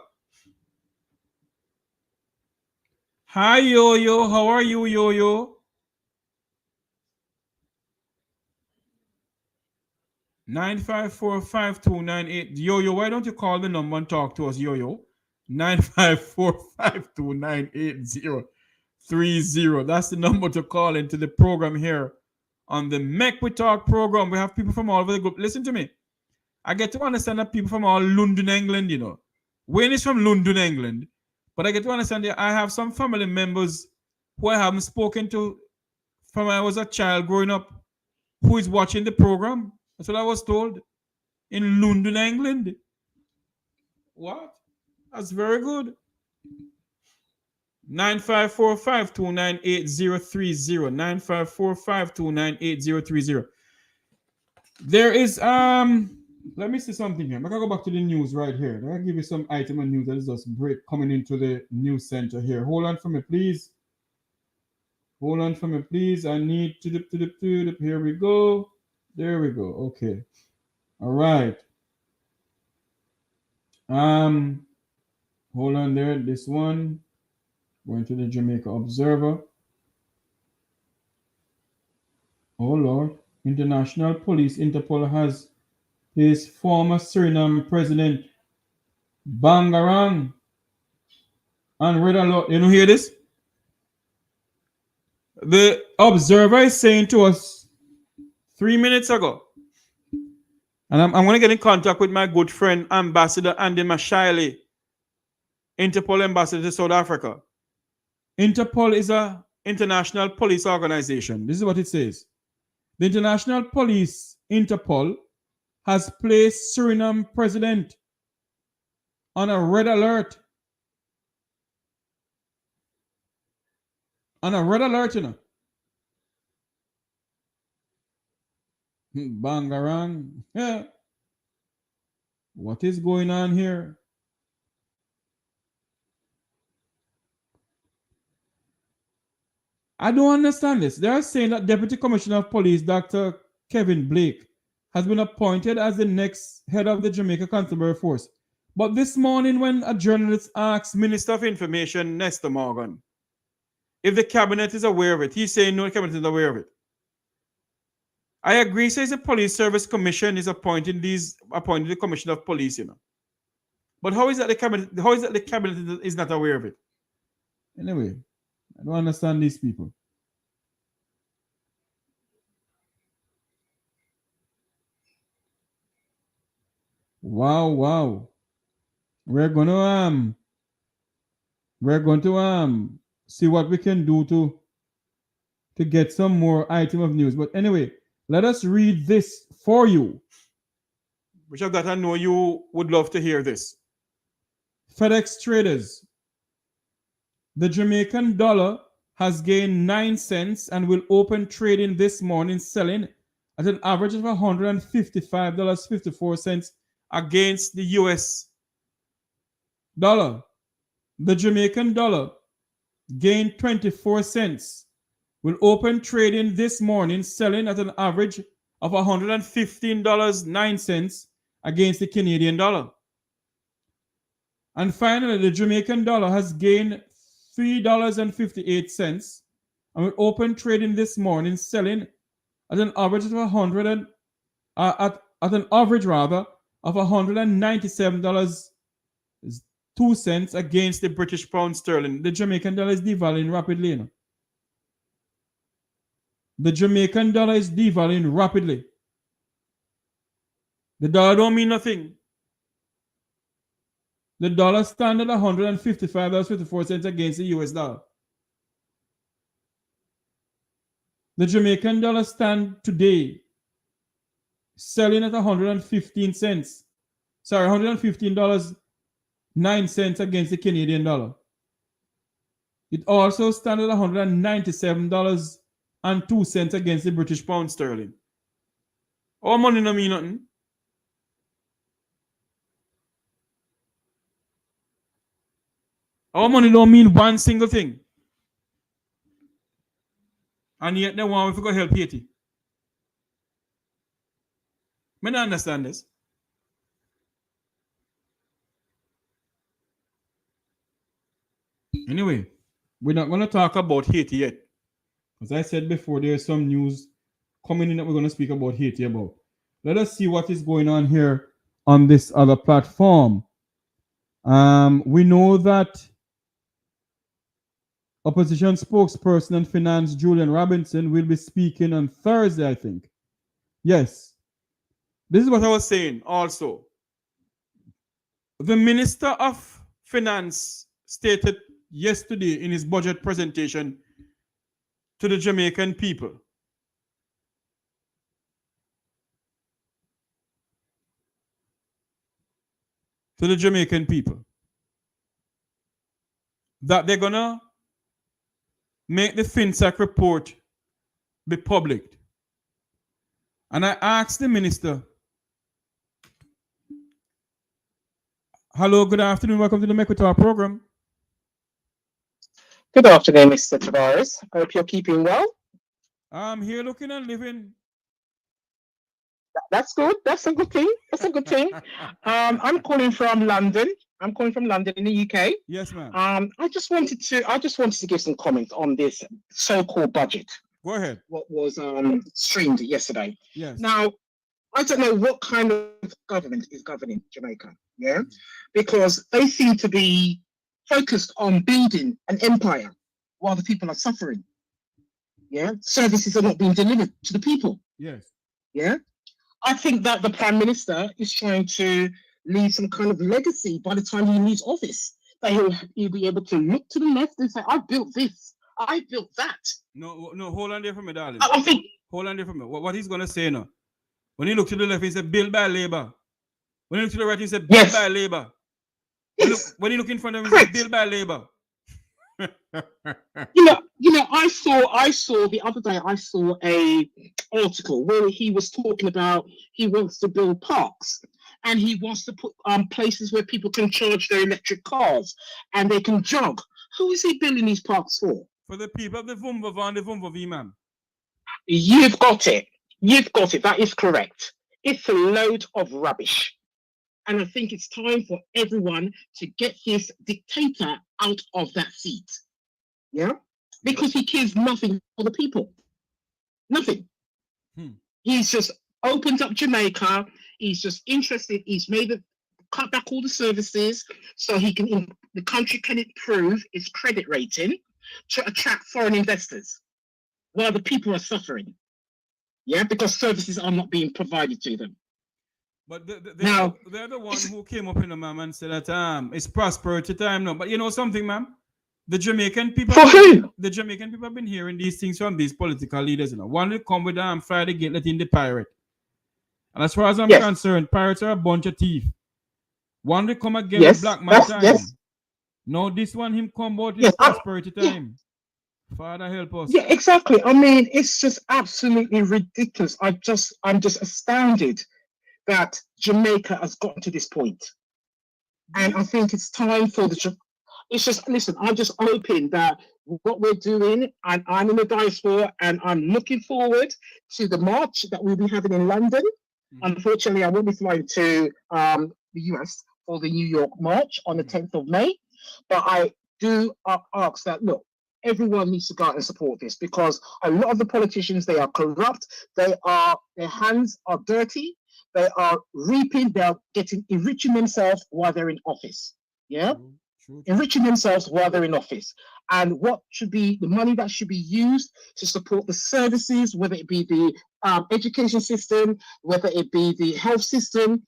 Hi, Yo-Yo. How are you, Yo-Yo? 954-5298. Yo-Yo, why don't you call the number and talk to us, Yo-Yo? 954-529-8030. That's the number to call into the program here on the Make We Talk program. We have people from all over the group. Listen to me. I get to understand that people from all London, England, you know. Wayne is from London, England. But I get to understand that I have some family members who I haven't spoken to from when I was a child growing up who is watching the program. That's what I was told. In London, England. What? That's very good. 954-529-8030. 954-529-8030. There is let me see something here. I'm gonna go back to the news right here. I'm gonna give you some item of news that is just coming into the news center here. Hold on for me, please. Hold on for me, please. I need to here we go. There we go. Okay. All right. Hold on there. This one. Going to the Jamaica Observer. Oh Lord. International Police, Interpol has his former Suriname president Bangarang on red alert. You know, hear this? The Observer is saying to us 3 minutes ago, and I'm going to get in contact with my good friend, Ambassador Andy Mashiley, Interpol Ambassador to South Africa. Interpol is an international police organization. This is what it says. The International Police, Interpol, has placed Suriname president on a red alert. On a red alert, you know. Bangarang. Yeah. What is going on here? I don't understand this. They are saying that Deputy Commissioner of Police, Dr. Kevin Blake, has been appointed as the next head of the Jamaica Constabulary Force. But this morning, when a journalist asked Minister of Information, Nestor Morgan, if the cabinet is aware of it, he's saying no, the cabinet is aware of it. I agree, says the Police Service Commission is appointing the Commissioner of Police, you know. But how is that the cabinet is not aware of it? Anyway, I don't understand these people. Wow. We're going to see what we can do to get some more item of news. But anyway, let us read this for you, which I've got to know you would love to hear this. FedEx traders. The Jamaican dollar has gained 9 cents and will open trading this morning selling at an average of $155.54 against the US dollar. The Jamaican dollar gained 24 cents. Will open trading this morning selling at an average of $115.09 against the Canadian dollar. And finally, the Jamaican dollar has gained $3.58 and will open trading this morning selling at an average of $197 2 cents against the British pound sterling. The Jamaican dollar is devaluing rapidly. You know? The Jamaican dollar is devaluing rapidly. The dollar don't mean nothing. The dollar stands at $155.54 against the US dollar. The Jamaican dollar stand today selling at 115 cents. Sorry, $115.09 against the Canadian dollar. It also stands at $197.02 against the British pound sterling. Our money don't mean nothing. Our money don't mean one single thing. And yet they want to go help Haiti. I don't understand this. Anyway, we're not going to talk about Haiti yet. As I said before, there's some news coming in that we're going to speak about Haiti about. Let us see what is going on here on this other platform. We know that opposition spokesperson and finance Julian Robinson will be speaking on Thursday, I think. Yes. This is what I was saying also. The Minister of Finance stated yesterday in his budget presentation to the Jamaican people that they're gonna make the FinSac report be public. And I asked the minister, hello, good afternoon, welcome to the Mequitar program. Good afternoon, Mr. Tavares. I hope you're keeping well. I'm here looking and living. That's good. That's a good thing. That's a good thing. I'm calling from London. I'm calling from London in the UK. Yes, ma'am. I just wanted to give some comments on this so-called budget. Go ahead. What was streamed yesterday. Yes. Now, I don't know what kind of government is governing Jamaica. Yeah, because they seem to be focused on building an empire while the people are suffering. Yeah, services are not being delivered to the people. Yes. Yeah, I think that the Prime Minister is trying to leave some kind of legacy by the time he leaves office. That he'll be able to look to the left and say, "I built this, I built that." No, hold on there for me, darling. I think. Hold on there for me. What he's gonna say now? When he looks to the left, he said, "Built by Labour." When he looks to the right, he said, "Built by Labour." Yes. When he look in front of him, he said, "Built by Labour." you know, I saw the other day. I saw a article where he was talking about he wants to build parks and he wants to put places where people can charge their electric cars and they can jog. Who is he building these parks for? For the people of the Vumvava and the Vumvavi, ma'am. You've got it. You've got it. That is correct. It's a load of rubbish. And I think it's time for everyone to get this dictator out of that seat. Yeah? Because he cares nothing for the people. Nothing. He's just opened up Jamaica. He's just interested. He's cut back all the services so the country can improve its credit rating to attract foreign investors while the people are suffering. Yeah? Because services are not being provided to them. But they're the one who came up in the ma'am and said that it's prosperity time now. But you know something, ma'am? The Jamaican people have been hearing these things from these political leaders. You know, one will come with Friday gate letting the pirate. And as far as I'm concerned, pirates are a bunch of thieves. One will come again with black man time. Yes. No, this one him come about his prosperity time. Father help us. Yeah, exactly. I mean, it's just absolutely ridiculous. I'm just astounded that Jamaica has gotten to this point. And I think it's time for I'm just hoping that what we're doing, and I'm in the diaspora, and I'm looking forward to the march that we'll be having in London. Unfortunately, I won't be flying to the US for the New York March on the 10th of May. But I do ask that, look, everyone needs to go out and support this because a lot of the politicians, they are corrupt. Their hands are dirty. They are reaping, they are enriching themselves while they're in office. Yeah, True. enriching themselves while they're in office. And what should be the money that should be used to support the services, whether it be the education system, whether it be the health system.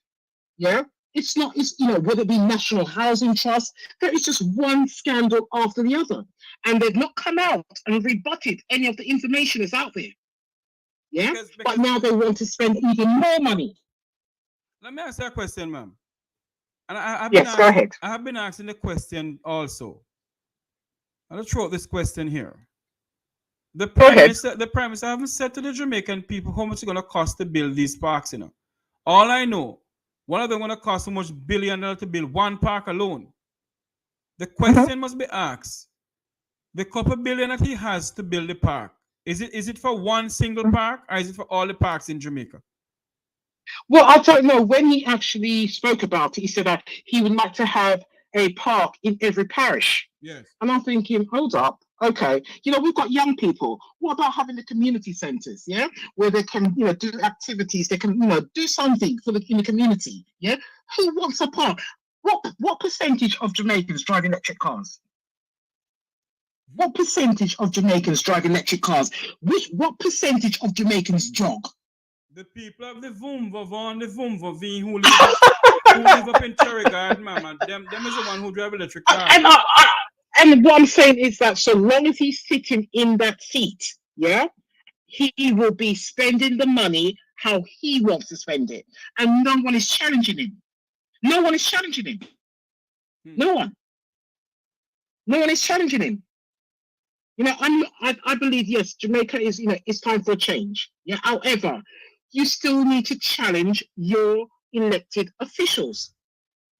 Yeah, it's not, it's, whether it be National Housing Trust, there is just one scandal after the other. And they've not come out and rebutted any of the information that's out there. Yeah, but now they want to spend even more money. Let me ask you a question, ma'am. And I've Yes, go ahead. I have been asking the question also. I'll throw out this question here. The Prime Minister haven't said to the Jamaican people how much it's going to cost to build these parks, All I know, one of them going to cost so much $1 billion to build one park alone. The question must be asked. The couple billion that he has to build the park, is it for one single park or is it for all the parks in Jamaica? Well, I don't know. When he actually spoke about it, he said that he would like to have a park in every parish. Yes. And I'm thinking, hold up. Okay, we've got young people. What about having the community centers, yeah, where they can, do activities, they can, do something in the community, yeah? Who wants a park? What percentage of Jamaicans drive electric cars? What percentage of Jamaicans drive electric cars? What percentage of Jamaicans jog? The people of the Vumva on the Vumva V who live up in Cherry Garden, mama. Them is the one who drive electric cars. And what I'm saying is that so long as he's sitting in that seat, yeah, he will be spending the money how he wants to spend it. And no one is challenging him. No one is challenging him. No one. No one is challenging him. I believe, yes, Jamaica is, it's time for a change. Yeah. However, you still need to challenge your elected officials.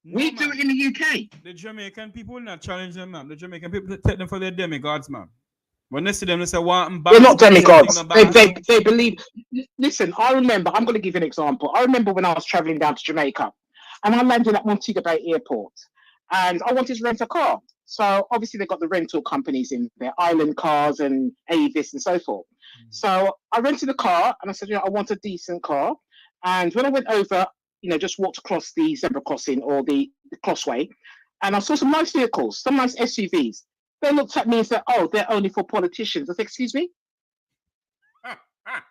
We do it in the UK. The Jamaican people will not challenge them, ma'am. The Jamaican people take them for their demigods, ma'am. When they see them, they say, they're not demigods. They believe. Listen, I remember, I'm going to give you an example. I remember when I was traveling down to Jamaica and I landed at Montego Bay Airport and I wanted to rent a car. So obviously they've got the rental companies in there, Island Cars and Avis and so forth. So I rented a car and I said, I want a decent car. And when I went over, just walked across the zebra crossing or the crossway, and I saw some nice vehicles, some nice SUVs. They looked at me and said, they're only for politicians. I said, excuse me?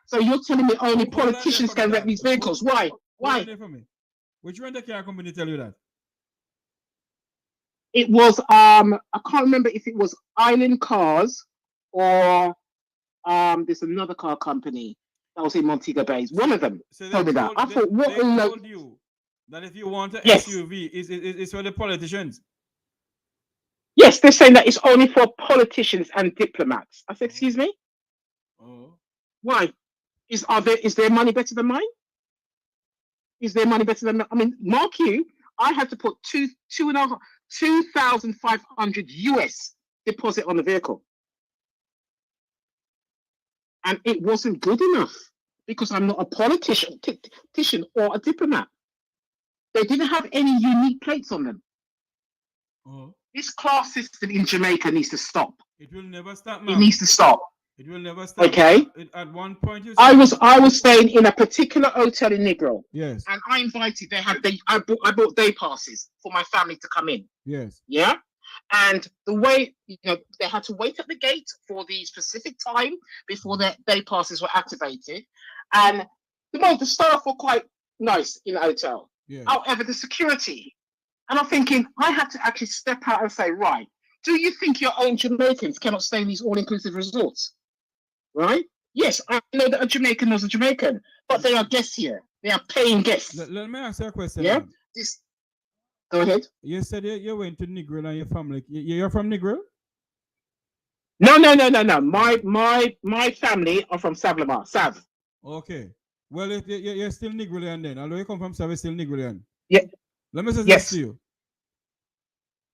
So you're telling me only politicians can rent these vehicles? Why? Which rental car company tell you that? It was, I can't remember if it was Island Cars or there's another car company that was in Montego Bay. One of them told me that. I thought, what told you that if you want an SUV, it's for the politicians? Yes, they're saying that it's only for politicians and diplomats. I said, excuse me? Why? Is their money better than mine? Is their money better than mine? I mean, mark you, I had to put 2,500 US deposit on the vehicle. And it wasn't good enough because I'm not a politician or a diplomat. They didn't have any unique plates on them. This class system in Jamaica needs to stop. It will never stop, ma'am. It needs to stop. It will never stop. Okay. At one point, I was staying in a particular hotel in Negro. Yes. And I invited. I bought day passes for my family to come in. Yes. Yeah. And the way, they had to wait at the gate for the specific time before their day passes were activated. And the staff were quite nice in the hotel. Yes. However, the security, and I'm thinking, I had to actually step out and say, right, do you think your own Jamaicans cannot stay in these all-inclusive resorts? Right? Yes, I know that a Jamaican knows a Jamaican, but they are guests here. They are paying guests. Let me ask you a question. Yeah? Go ahead. You said you went to Negril and your family. You're from Negril? No. My family are from Savlamar. Sav. Okay. Well, you're still Negrilian then. Although you come from Sav, you're still Negrilian. Yeah. Let me say this to you.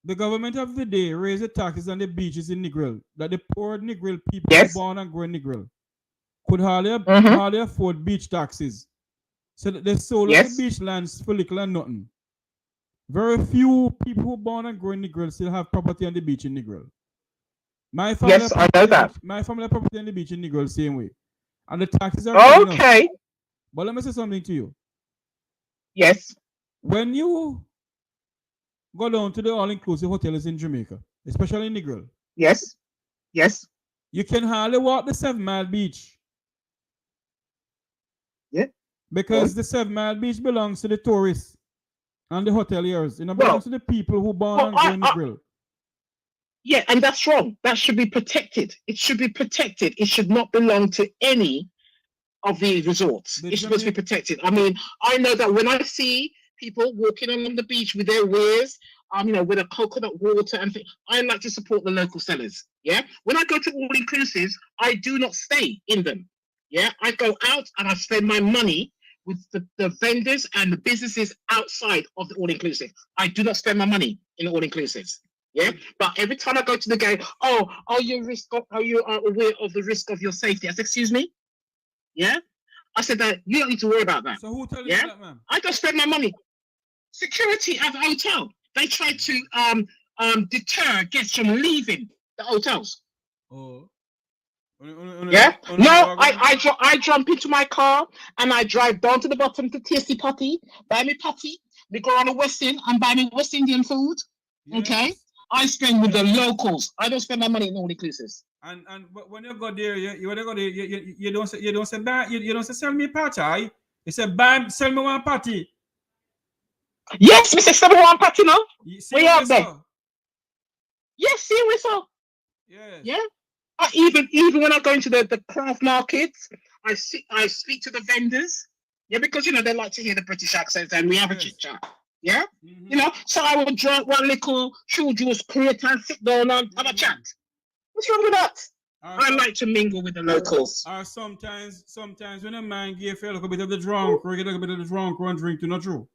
The government of the day raised the taxes on the beaches in Negril, that the poor Negril people who born and grow in Negril could hardly afford beach taxes. So that they sold the beach lands for little and nothing. Very few people who born and grow in Negril still have property on the beach in Negril. My family I know that. My family have property on the beach in Negril same way. And the taxes are okay. But let me say something to you. Yes. When you go down to the all-inclusive hotels in Jamaica, especially in Negril. Yes. Yes. You can hardly walk the 7 Mile Beach. Yeah. Because the 7 Mile Beach belongs to the tourists and the hoteliers. It Well, belongs to the people who born well, and grow in Negril. yeah, and that's wrong. That should be protected. It should be protected. It should not belong to any of the resorts. It's supposed to be protected. I mean, I know that when I see people walking along the beach with their wares, with a coconut water and things, I like to support the local sellers. Yeah. When I go to all inclusives, I do not stay in them. Yeah. I go out and I spend my money with the vendors and the businesses outside of the all inclusive. I do not spend my money in the all inclusives. Yeah, but every time I go to the gate, are you aware of the risk of your safety? I said, excuse me. Yeah, I said that you don't need to worry about that. So who telling you that, man? I don't spend my money. Security at the hotel. They try to deter guests from leaving the hotels. Oh. Yeah. No, I jump into my car and I drive down to the bottom to Tasty Patty, buy me patty. We go on a West End and buy me West Indian food. Yes. Okay. I spend with the locals. I don't spend my money in all inclusives. And but when you go there, you don't say buy, you don't say sell me a patty. You say buy, sell me one patty. Yes, Mr. Sell me one patty now. We have there. Yes, see we saw. Yes. Yeah. Even when I go into the craft markets, I speak to the vendors. Yeah, because they like to hear the British accents and we have a chit chat. Yeah, so I would drink one little true juice, create and sit down and have a chat. What's wrong with that? I like to mingle with the locals. Or sometimes when a man gives you a little bit of the drunk, or get a little bit of the drunk, and drink to not true.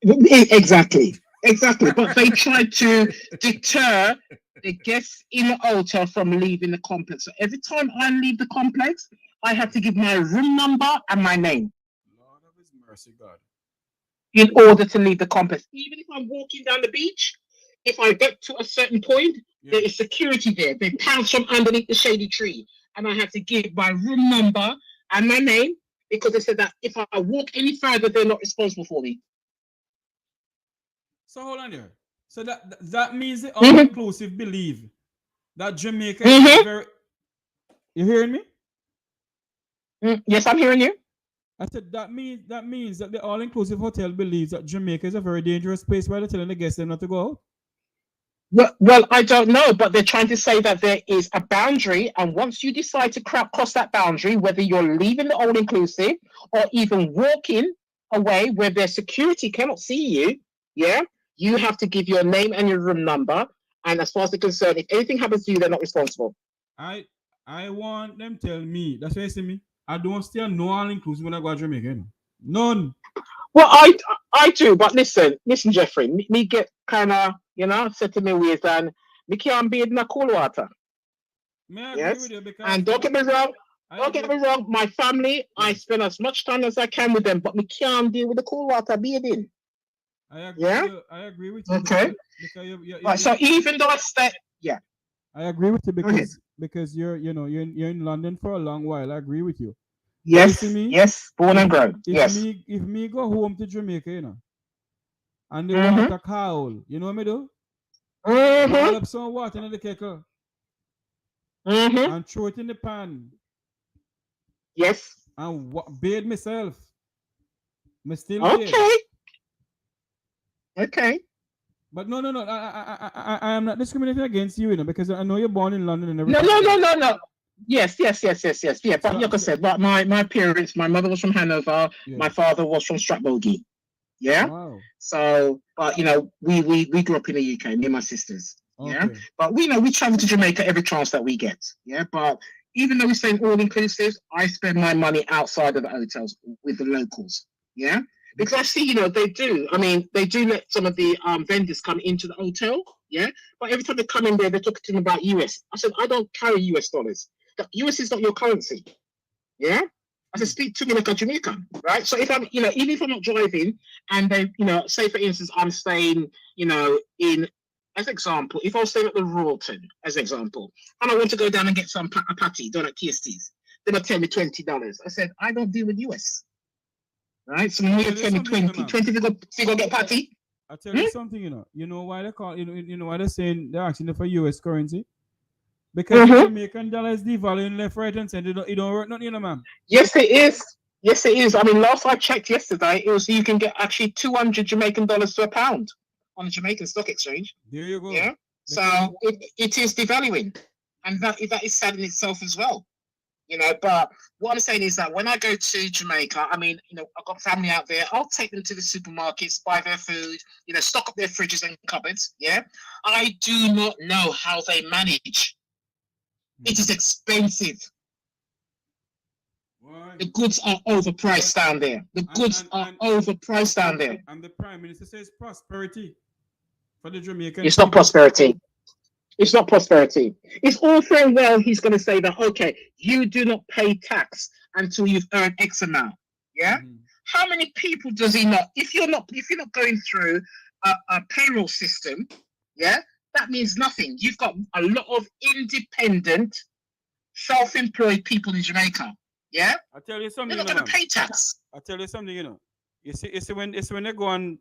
Exactly. But they try to deter the guests in the hotel from leaving the complex. So every time I leave the complex, I have to give my room number and my name. Lord of His mercy, God. In order to leave the complex. Even if I'm walking down the beach, if I get to a certain point, there is security there. They pounce from underneath the shady tree. And I have to give my room number and my name because they said that if I walk any further, they're not responsible for me. So hold on here. So that means the all-inclusive believe that Jamaica is very... You hearing me? Yes, I'm hearing you. I said that means that the all-inclusive hotel believes that Jamaica is a very dangerous place while they're telling the guests not to go out. Well, I don't know, but they're trying to say that there is a boundary, and once you decide to cross that boundary, whether you're leaving the all-inclusive or even walking away where their security cannot see you, you have to give your name and your room number. And as far as they're concerned, if anything happens to you, they're not responsible. I want them to tell me. That's why you see me. I don't stay on no all-inclusive when I go to Jamaica. None. Well, I do, but listen, Jeffrey. Me get kind of, set to me ways and me can't be in the cool water. Yes. With you because and don't get me wrong. My family, I spend as much time as I can with them, but me can't deal with the cool water bathing. I agree with you. Okay. Because so even though I stay, I agree with you because you're in London for a long while. I agree with you. Yes. Yes. Born and grown. If me go home to Jamaica, and the water cold, you know what I do? Boil up some water in the kettle. And throw it in the pan. Yes. And bathe myself. Me still Okay. But no. I am not discriminating against you, because I know you're born in London and everything. No. Yes. Yeah, but like I said, but my parents, my mother was from Hanover, my father was from Stratbogie. Yeah. Wow. So, but we grew up in the UK, me and my sisters. Okay. Yeah. But we travel to Jamaica every chance that we get. Yeah. But even though we stay in all inclusive, I spend my money outside of the hotels with the locals. Yeah. Because I see, they do. I mean, they do let some of the vendors come into the hotel. Yeah. But every time they come in there, they're talking to me about US. I said, I don't carry US dollars. The US is not your currency. Yeah. I said, speak to me like a Jamaican, right? So if I'm, even if I'm not driving and they, say for instance, I'm staying, as example, if I was staying at the Royalton, as example, and I want to go down and get a patty done at TST's, then they'll tell me $20. I said, I don't deal with US. Right? So when you tell me 20 if you go get patty. I tell you something, you know why they call, you know why they're saying they're asking for US currency? Because the Jamaican dollar is devaluing left, right, and center. It don't work nothing, ma'am. Yes, it is. Yes, it is. I mean, last I checked yesterday, it was you can get actually 200 Jamaican dollars to a pound on the Jamaican Stock Exchange. There you go. Yeah. So it is devaluing, and that is sad in itself as well. But what I'm saying is that when I go to Jamaica, I mean, I've got family out there. I'll take them to the supermarkets, buy their food, stock up their fridges and cupboards. Yeah. I do not know how they manage. It is expensive. Why? The goods are overpriced down there. The goods are overpriced down there. And the Prime Minister says prosperity for the Jamaican. It's not prosperity. It's not prosperity. It's all very well. He's going to say that, okay, you do not pay tax until you've earned X amount. Yeah. Mm-hmm. How many people does he not? If you're not going through a payroll system, yeah, that means nothing. You've got a lot of independent, self-employed people in Jamaica. Yeah. I tell you something. They're not going to pay tax. I tell you something. You see when they go on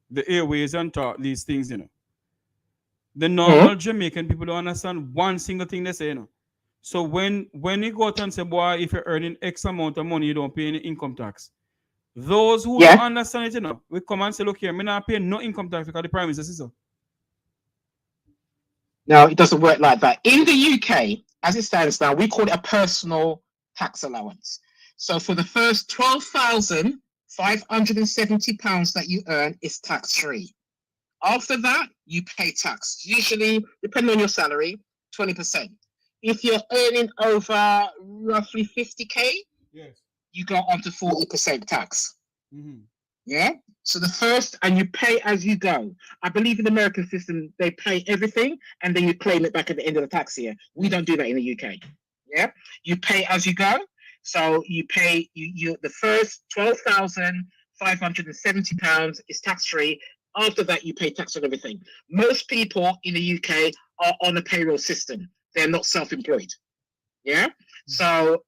the airways and talk these things, the normal Jamaican people don't understand one single thing they say, So when you go out and say, boy, if you're earning X amount of money, you don't pay any income tax. Those who don't understand it, we come and say, look here, I'm not paying no income tax because the Prime Minister says so. No, it doesn't work like that. In the UK, as it stands now, we call it a personal tax allowance. So for the first £12,570 that you earn is tax-free. After that, you pay tax. Usually, depending on your salary, 20%. If you're earning over roughly 50K, you go on to 40% tax. Mm-hmm. Yeah. So the first, and you pay as you go. I believe in the American system, they pay everything and then you claim it back at the end of the tax year. We don't do that in the UK. Yeah. You pay as you go. So you pay the first £12,570 is tax-free. After that, you pay tax on everything. Most people in the UK are on a payroll system. They're not self-employed. Yeah. So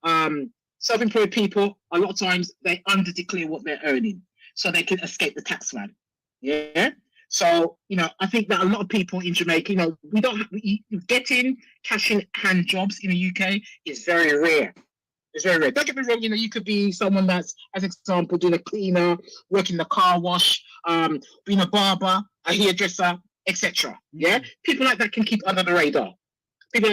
self-employed people, a lot of times they under-declare what they're earning so they can escape the tax man. Yeah. So, I think that a lot of people in Jamaica, getting cash in hand jobs in the UK is very rare. It's very rare. Don't get me wrong, you could be someone that's, as example, doing a cleaner, working the car wash, being a barber, a hairdresser, etc. Yeah? People like that can keep under the radar. But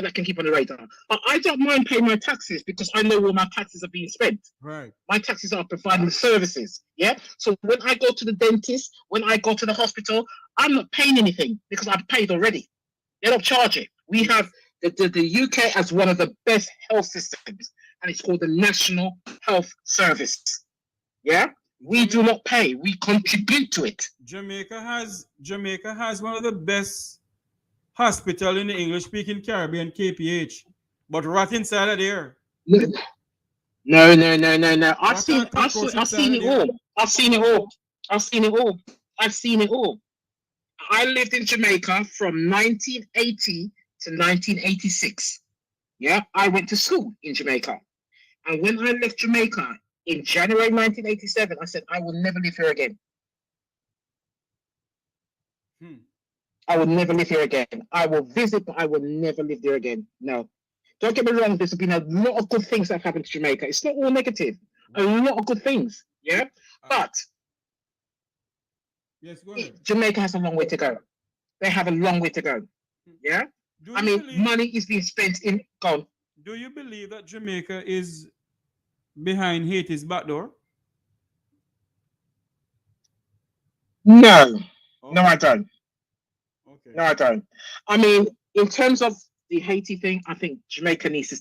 I don't mind paying my taxes because I know where my taxes are being spent. Right. My taxes are providing services. Yeah. So when I go to the dentist, when I go to the hospital, I'm not paying anything because I've paid already. They don't charge it. We have the UK as one of the best health systems, and it's called the National Health Service. Yeah. We do not pay. We contribute to it. Jamaica has one of the best hospital in the English-speaking Caribbean, KPH, but right inside of there. No. I've seen it all. I lived in Jamaica from 1980 to 1986. Yeah, I went to school in Jamaica, and when I left Jamaica in January 1987, I said I will never live here again. I will never live here again. I will visit, but I will never live there again. No. Don't get me wrong, there's been a lot of good things that have happened to Jamaica. It's not all negative. A lot of good things. Yeah? But yes, go ahead. Jamaica has a long way to go. They have a long way to go. Yeah? Money is being spent in gold. Do you believe that Jamaica is behind Haiti's back door? No. Okay. No, I don't. Okay. No, I don't. In terms of the Haiti thing, I think Jamaica needs to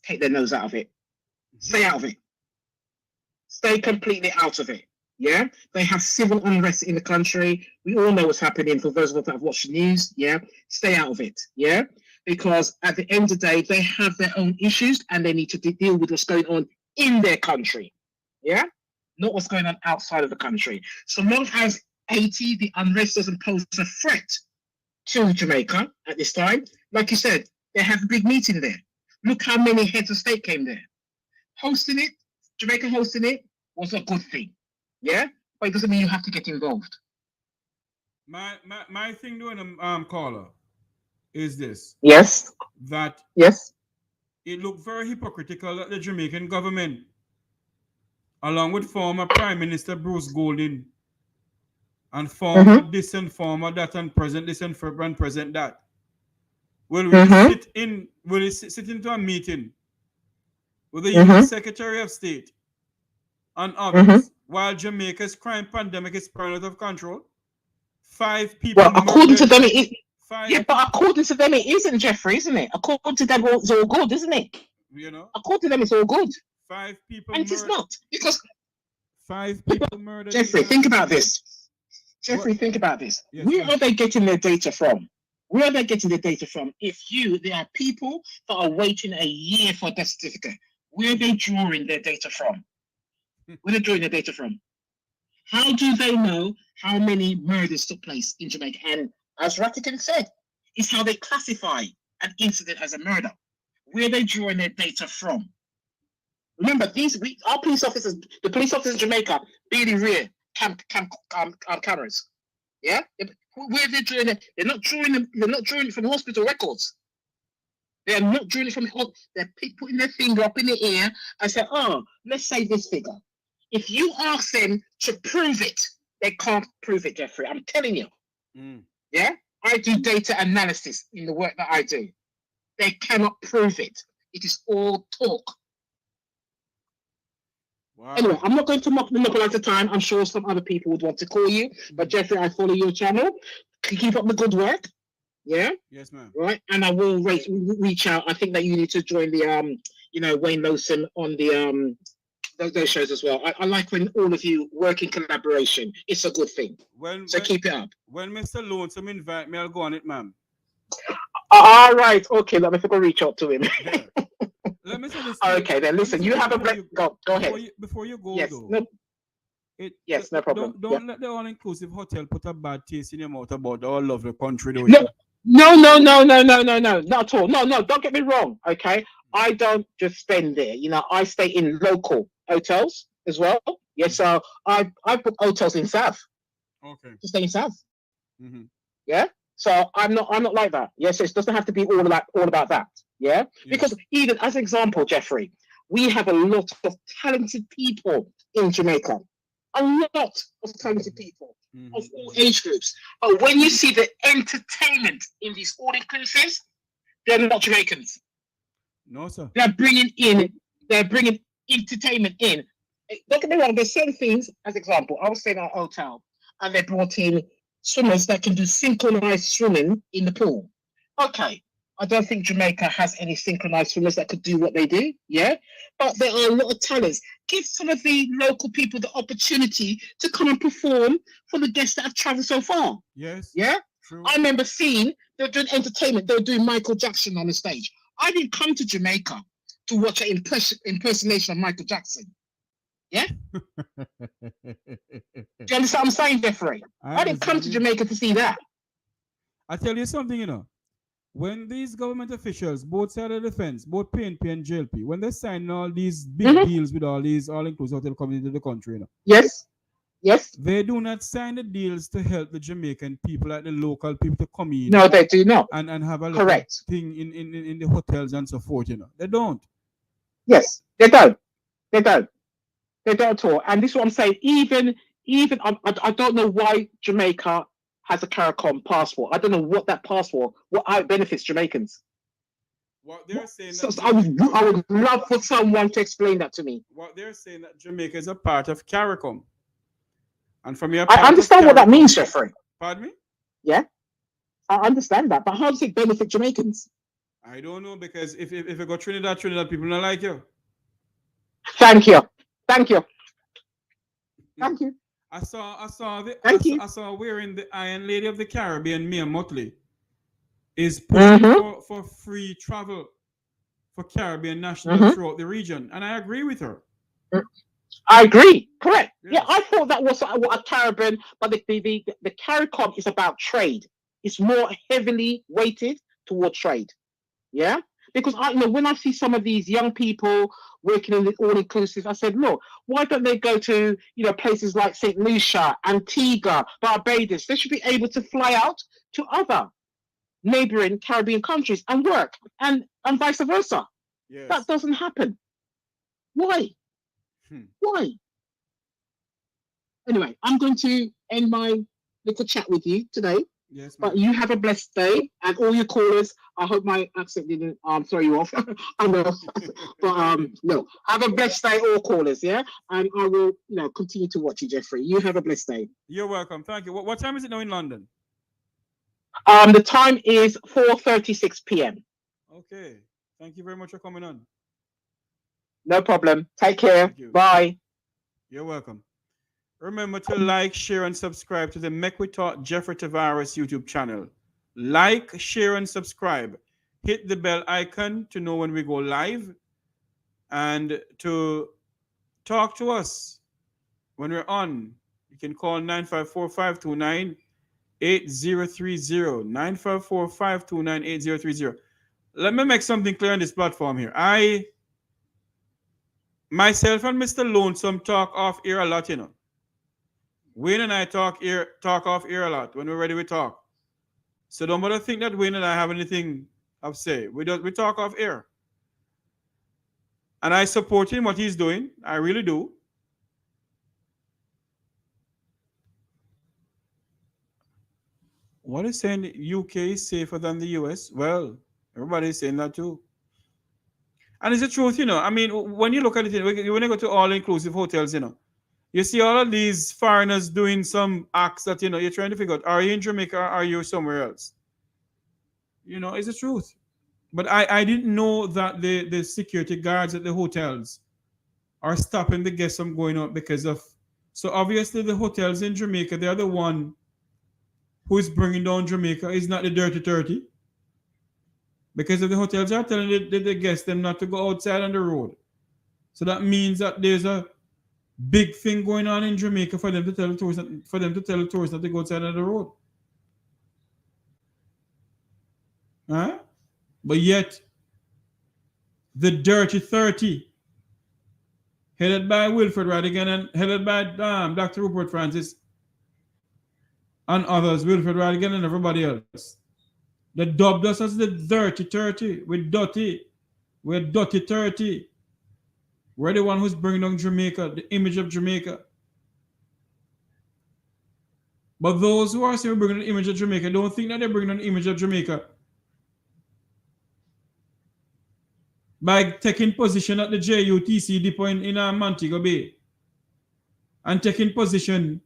take their nose out of it. Stay out of it. Stay completely out of it. Yeah? They have civil unrest in the country. We all know what's happening for those of us that have watched the news. Yeah? Stay out of it. Yeah? Because at the end of the day, they have their own issues and they need to deal with what's going on in their country. Yeah? Not what's going on outside of the country. So long as Haiti, the unrest doesn't pose a threat to Jamaica at this time. Like you said, they have a big meeting there. Look how many heads of state came there. Hosting it, Jamaica hosting it was a good thing. Yeah? But it doesn't mean you have to get involved. My thing doing caller is this, Yes. that Yes. it looked very hypocritical that the Jamaican government, along with former Prime Minister Bruce Golding and former Mm-hmm. this and former that and present this and present that, will really Mm-hmm. sit into a meeting with the Mm-hmm. US Secretary of State and Mm-hmm. others while Jamaica's crime pandemic is spiraling out of control. 5 people Well, according to murdered. them, it is. Yeah, 5 but people, according to them, it isn't, Jeffrey, isn't it? According to them, it's all good, isn't it? you know, According to them, it's all good, 5 people and it is murdered. not, because 5 people murdered. Jeffrey, think about this. Jeffrey, What? think about this. Yes, Where ma'am. are they getting their data from? Where are they getting their data from? There are people that are waiting a year for a death certificate. Where are they drawing their data from? Where are they drawing their data from? How do they know how many murders took place in Jamaica? And as Ratigan said, it's how they classify an incident as a murder. Where are they drawing their data from? Remember, our police officers, the police officers in Jamaica, really rear cameras. Yeah, where they're drawing it, they're not drawing them. They're not drawing it from hospital records. They're not drawing it from. They're putting their finger up in the air and say, "Oh, let's say this figure." If you ask them to prove it, they can't prove it, Jeffrey. I'm telling you. Yeah, I do data analysis in the work that I do. They cannot prove it. It is all talk. Wow. Anyway, I'm not going to monopolize the time. I'm sure some other people would want to call you. But Jeffrey, I follow your channel. Keep up the good work. Yeah. Yes, ma'am. Right. And I will reach out. I think that you need to join the Wayne Lawson on the those shows as well. I like when all of you work in collaboration. It's a good thing. So keep it up. When Mr. Lonesome invite me, I'll go on it, ma'am. All right. Okay. Let me go reach out to him. Yeah. Let me say this. Okay, then listen. You have a break. Go ahead. Before you go, Yes. though. No. Yes. No problem. Don't let the all-inclusive hotel put a bad taste in your mouth about our lovely country, though. No. Not at all. No. Don't get me wrong. Okay. I don't just spend there. I stay in local hotels as well. Yes. So I book hotels in South. Okay. To stay in South. Mm-hmm. Yeah. So I'm not like that. Yes. It doesn't have to be all about that. Yeah. Because even as an example, Jeffrey, we have a lot of talented people in Jamaica. A lot of talented people of all age groups. But when you see the entertainment in these all-inclusives, they're not Jamaicans. No, sir. They're bringing entertainment in. Don't get me wrong, there's certain things, as example, I was staying at a hotel and they brought in swimmers that can do synchronized swimming in the pool. Okay. I don't think Jamaica has any synchronized swimmers that could do what they do, yeah? But there are a lot of talents. Give some of the local people the opportunity to come and perform for the guests that have traveled so far. Yes. Yeah? True. I remember seeing, they're doing entertainment, they're doing Michael Jackson on the stage. I didn't come to Jamaica to watch an impersonation of Michael Jackson. Yeah? Do you understand what I'm saying, Jeffrey? I didn't come to Jamaica to see that. I tell you something, when these government officials, both sides of the fence, both PNP and JLP, when they sign all these big deals with all these all-inclusive hotel coming into the country, Yes. They do not sign the deals to help the Jamaican people, like the local people, to come in. No, they do not. And have a little thing in the hotels and so forth, They don't. Yes, they don't. They don't at all. And this is what I'm saying. Even I don't know why Jamaica has a CARICOM passport. I don't know what that passport, how it benefits Jamaicans. What they're saying. I would love for someone to explain that to me. What they're saying that Jamaica is a part of CARICOM. And from your I understand what that means, Jeffrey. Pardon me? Yeah, I understand that. But how does it benefit Jamaicans? I don't know, because if you go Trinidad people don't like you. Thank you. I saw wearing the Iron Lady of the Caribbean, Mia Motley, is pushing for free travel for Caribbean nationals throughout the region, and I agree with her. I agree. Correct. Yes. Yeah, I thought that was a Caribbean, but the CARICOM is about trade. It's more heavily weighted toward trade. Yeah, Because when I see some of these young people working in the all-inclusive, I said, look, why don't they go to places like St. Lucia, Antigua, Barbados? They should be able to fly out to other neighboring Caribbean countries and work, and vice versa. Yes. That doesn't happen. Why? Why? Anyway, I'm going to end my little chat with you today. Yes, but you have a blessed day, and all your callers. I hope my accent didn't throw you off. I know, but no. Have a blessed day, all callers. Yeah, and I will, continue to watch you, Jeffrey. You have a blessed day. You're welcome. Thank you. What time is it now in London? The time is 4:36 p.m. Okay. Thank you very much for coming on. No problem. Take care. Bye. You're welcome. Remember to like, share, and subscribe to the Make We Talk Jeffrey Tavares YouTube channel. Like, share, and subscribe. Hit the bell icon to know when we go live and to talk to us when we're on. You can call 954-529-8030. 954-529-8030. Let me make something clear on this platform here. Myself and Mr. Lonesome talk off air a lot, Wayne and I talk off air a lot. When we're ready, we talk. So don't bother think that Wayne and I have anything of say. We talk off air. And I support him, what he's doing. I really do. What is saying UK is safer than the US? Well, everybody's saying that too. And it's the truth, I mean, when you look at it, when you go to all-inclusive hotels, you see all of these foreigners doing some acts that, you're trying to figure out, are you in Jamaica or are you somewhere else? It's the truth. But I didn't know that the security guards at the hotels are stopping the guests from going out because of... So obviously the hotels in Jamaica, they're the one who is bringing down Jamaica. It's not the dirty 30. Because if the hotels are telling the guests them not to go outside on the road. So that means that there's a big thing going on in Jamaica for them to tell the tourists not to go outside on the road. Huh? But yet, the dirty 30, headed by Wilfred Radigan and headed by Dr. Rupert Francis and others, Wilfred Radigan and everybody else, they dubbed us as the dirty 30. We're dirty 30. We're the one who's bringing down Jamaica, the image of Jamaica. But those who are saying we're bringing the image of Jamaica don't think that they're bringing down the image of Jamaica by taking position at the JUTC depot in Montego Bay and taking position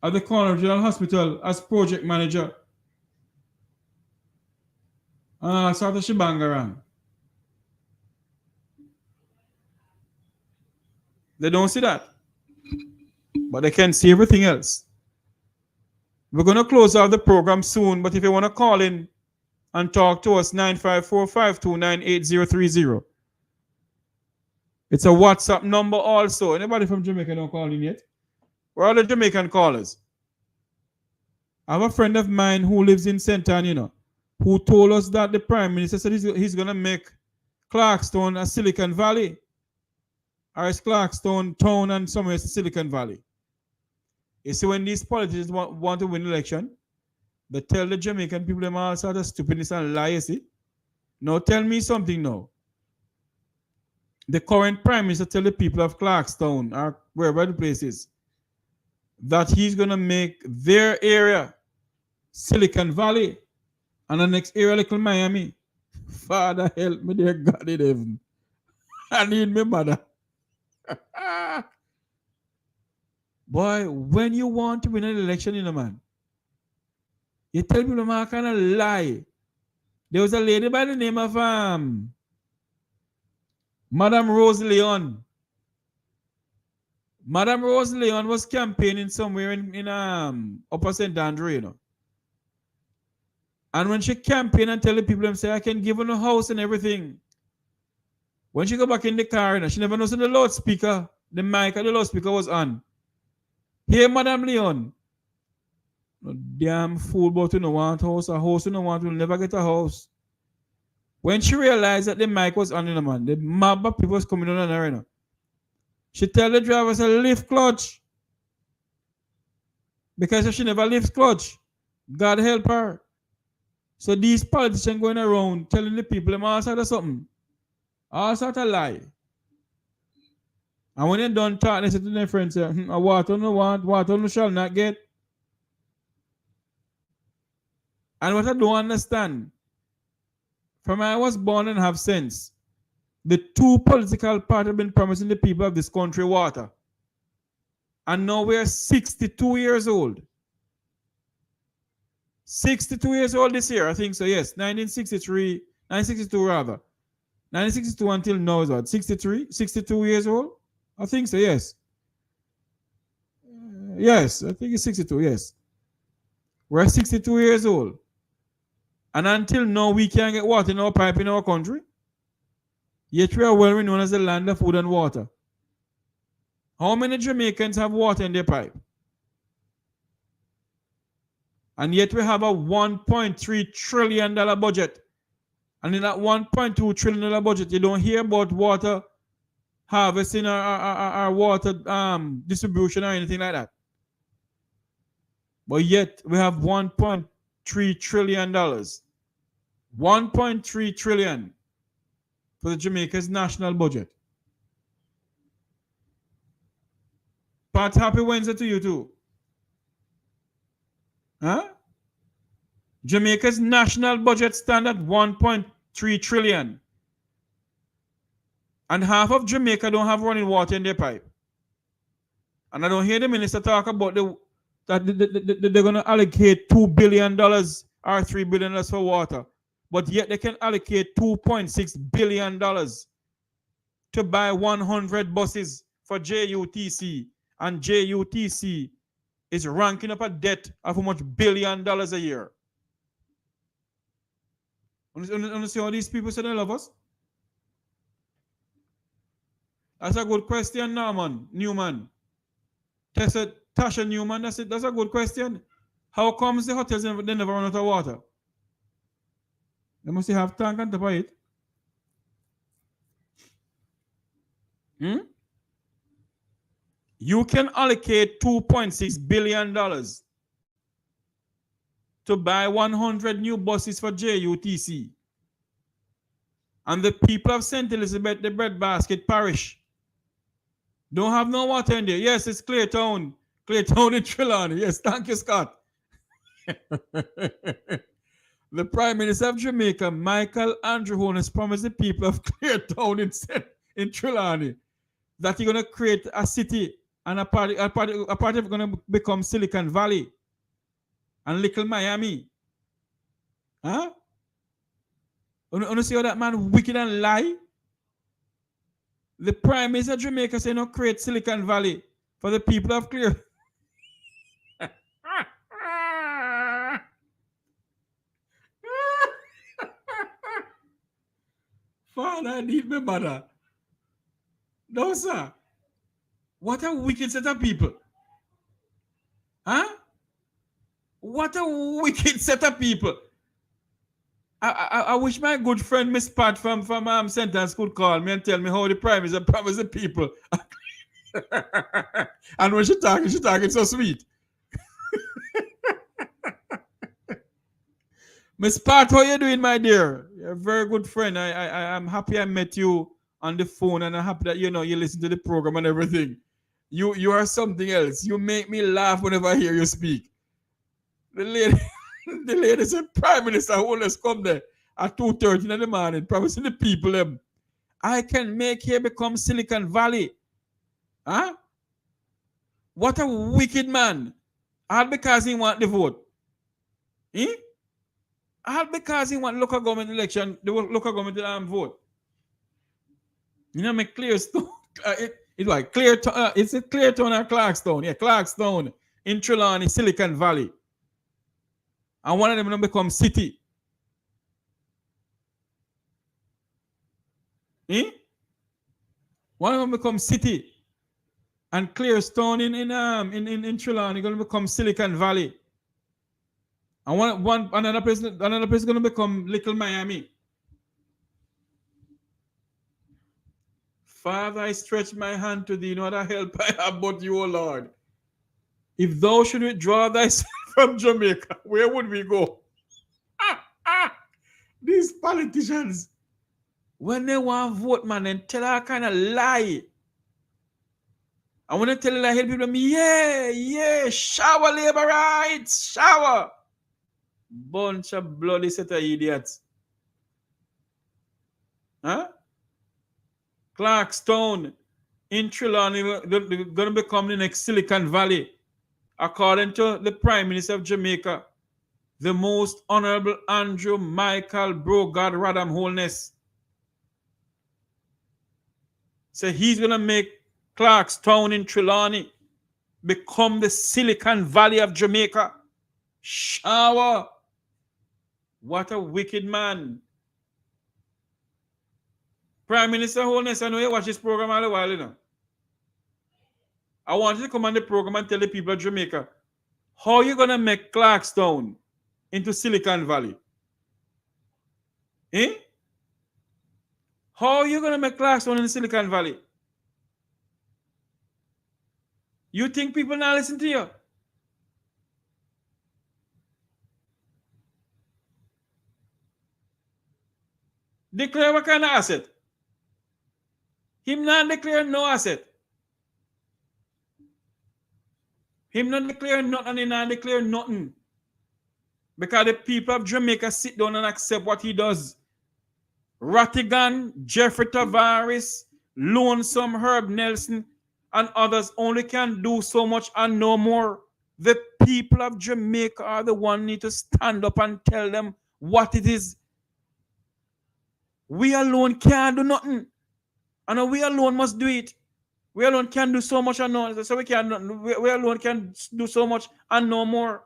at the Corner General Hospital as project manager. Sort of shebang around. They don't see that. But they can see everything else. We're going to close out the program soon, but if you want to call in and talk to us, 954-529-8030. It's a WhatsApp number also. Anybody from Jamaica don't call in yet? Where are the Jamaican callers? I have a friend of mine who lives in St. Ann, who told us that the Prime Minister said he's going to make Clarkstone a Silicon Valley. Or is Clarkstone town and somewhere is Silicon Valley. You see, when these politicians want to win election, they tell the Jamaican people them all sort of stupidness and lie, you see. Now tell me something now. The current Prime Minister tell the people of Clarkstone or wherever the place is that he's going to make their area Silicon Valley and the next area Little Miami. Father help me, dear God in heaven. I need my mother. Boy, when you want to win an election, man, you tell people man kind of lie. There was a lady by the name of Madame Rose Leon. Madame Rose Leon was campaigning somewhere in Upper St. Andrew, And when she campaigned and tell the people them say, I can give her a house and everything. When she go back in the car, she never knows the loudspeaker, the mic and the loudspeaker was on. Here, Madame Leon. No damn fool, but you don't want a house. A house you don't want, you'll never get a house. When she realized that the mic was on, man, the mob of people was coming on her, you know. She tell the driver to lift clutch. Because if she never lifts clutch, God help her. So these politicians going around telling the people them all sort of something. All sort of lie. And when they done talk, they say to their friends, water no want, water no shall not get. And what I don't understand, from when I was born and have sense, the two political parties have been promising the people of this country water. And now we're 62 years old. 62 years old this year, I think so, yes. 1962 rather. 1962 until now is what? 63? 62 years old? I think so, yes. Yes, I think it's 62, yes. We're 62 years old. And until now, we can't get water in our pipe in our country. Yet we are well known as the land of food and water. How many Jamaicans have water in their pipe? And yet we have a $1.3 trillion budget. And in that $1.2 trillion budget, you don't hear about water harvesting or water distribution or anything like that. But yet we have $1.3 trillion. $1.3 trillion for the Jamaica's national budget. Pat, happy Wednesday to you too. Huh? Jamaica's national budget stands at $1.3 trillion. And half of Jamaica don't have running water in their pipe. And I don't hear the minister talk about that they're going to allocate $2 billion or $3 billion for water. But yet they can allocate $2.6 billion to buy 100 buses for JUTC. And JUTC is ranking up a debt of how much $1 billion a year. You see how these people say they love us? That's a good question, Newman. Tasha Newman, that's a good question. How comes the hotels they never run out of water? They must have tank on top of it. You can allocate $2.6 billion to buy 100 new buses for JUTC. And the people of St. Elizabeth, the Breadbasket Parish, don't have no water in there. Yes, it's Cleartown. Cleartown in Trelawney. Yes, thank you, Scott. The Prime Minister of Jamaica, Michael Andrew Hone, has promised the people of Cleartown in Trelawney that he's going to create a city and a part of it going to become Silicon Valley and Little Miami. Huh? You see how that man wicked and lie? The Prime Minister of Jamaica said no create Silicon Valley for the people of Clear. Father, I need my mother. No, sir. What a wicked set of people. Huh? What a wicked set of people. I wish my good friend Miss Pat from Sentence could call me and tell me how the Prime Minister promised the people. And when she's talking so sweet. Miss Pat, how you doing, my dear? You're a very good friend. I'm happy I met you on the phone, and I'm happy that you listen to the program and everything. You are something else. You make me laugh whenever I hear you speak. The lady said, Prime Minister, who let's come there at 2:30 in the morning, promising the people them, I can make here become Silicon Valley. Huh? What a wicked man. All because he want the vote. All because he want local government election, the local government vote. Make Clearstone. It's like Cleartown. It's a Cleartown or Clarkstone. Yeah, Clarkstone in Trelawney, Silicon Valley. And one of them will become city. One of them become city. And Clearstone in Trelawney going to become Silicon Valley. And another place going to become Little Miami. Father, I stretch my hand to thee, no other help I have but you, O Lord. If thou should withdraw thyself from Jamaica, where would we go? These politicians, when they want to vote, man, and tell her kind of lie. I want to tell her, help people, yeah, shower labor rights, shower. Bunch of bloody set of idiots. Huh? Clarkstown in Trelawney going to become the next Silicon Valley. According to the Prime Minister of Jamaica, the most Honorable Andrew Michael Brogard Radham Holness. So he's going to make Clarkstown in Trelawney become the Silicon Valley of Jamaica. Shower. What a wicked man. Prime Minister Holness, I know you watch this program all the while, you know. I want you to come on the program and tell the people of Jamaica, how are you going to make Clarkstown into Silicon Valley? Eh? How are you going to make Clarkstown in Silicon Valley? You think people not listen to you? Declare what kind of asset? Him not declare no asset. Him not declare nothing and he not declare nothing. Because the people of Jamaica sit down and accept what he does. Rattigan, Jeffrey Tavares, Lonesome Herb Nelson, and others only can do so much and no more. The people of Jamaica are the one need to stand up and tell them what it is. We alone can't do nothing. And we alone must do it. We alone can do so much and no, so we alone can do so much and no more.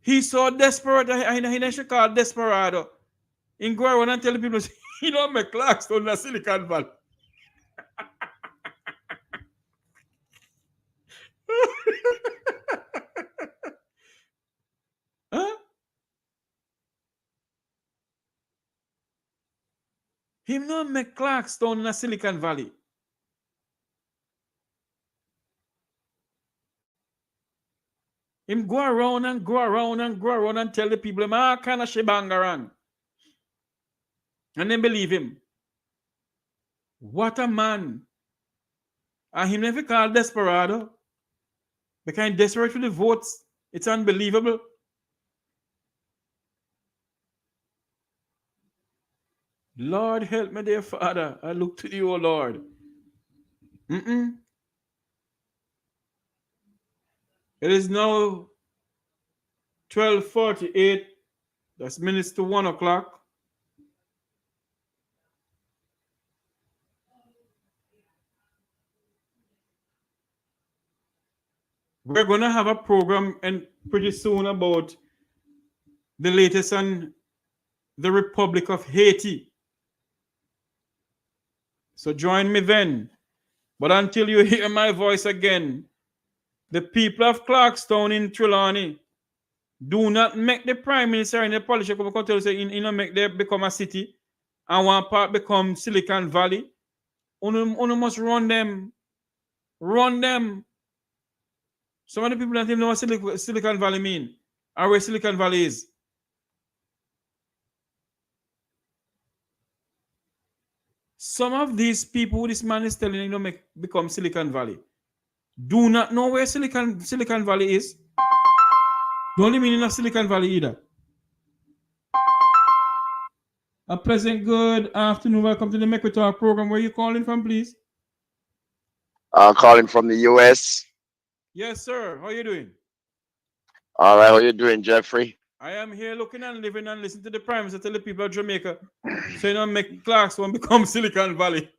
He's so desperate. He should call desperado. In go around and tell the people, he don't make Clarkstown in the Silicon Valley. Huh? Him not make Clarkstown in the Silicon Valley. Him go around and go around and go around and tell the people him all kind of shebangaran. And then believe him. What a man. And him never called desperado. Because he's desperate for the votes. It's unbelievable. Lord help me, dear Father. I look to you, O Lord. It is now 12:48. That's minutes to 1 o'clock. We're going to have a program and pretty soon about the latest on the Republic of Haiti. So join me then. But until you hear my voice again, the people of Clarkstown in Trelawney, do not make the Prime Minister and the politician come tell you, you know, make them become a city and one part become Silicon Valley. You must run them. Run them. Some of the people don't even know what Silicon Valley mean or where Silicon Valley is. Some of these people who this man is telling you know become Silicon Valley do not know where Silicon Valley is. The only meaning of Silicon Valley either. A pleasant good afternoon. Welcome to the Make We Talk program. Where are you calling from, please? Calling from the US. Yes, sir. How are you doing? All right, how you doing, Jeffrey? I am here looking and living and listening to the Prime Minister tell the people of Jamaica, so you don't make Clarkstown become Silicon Valley.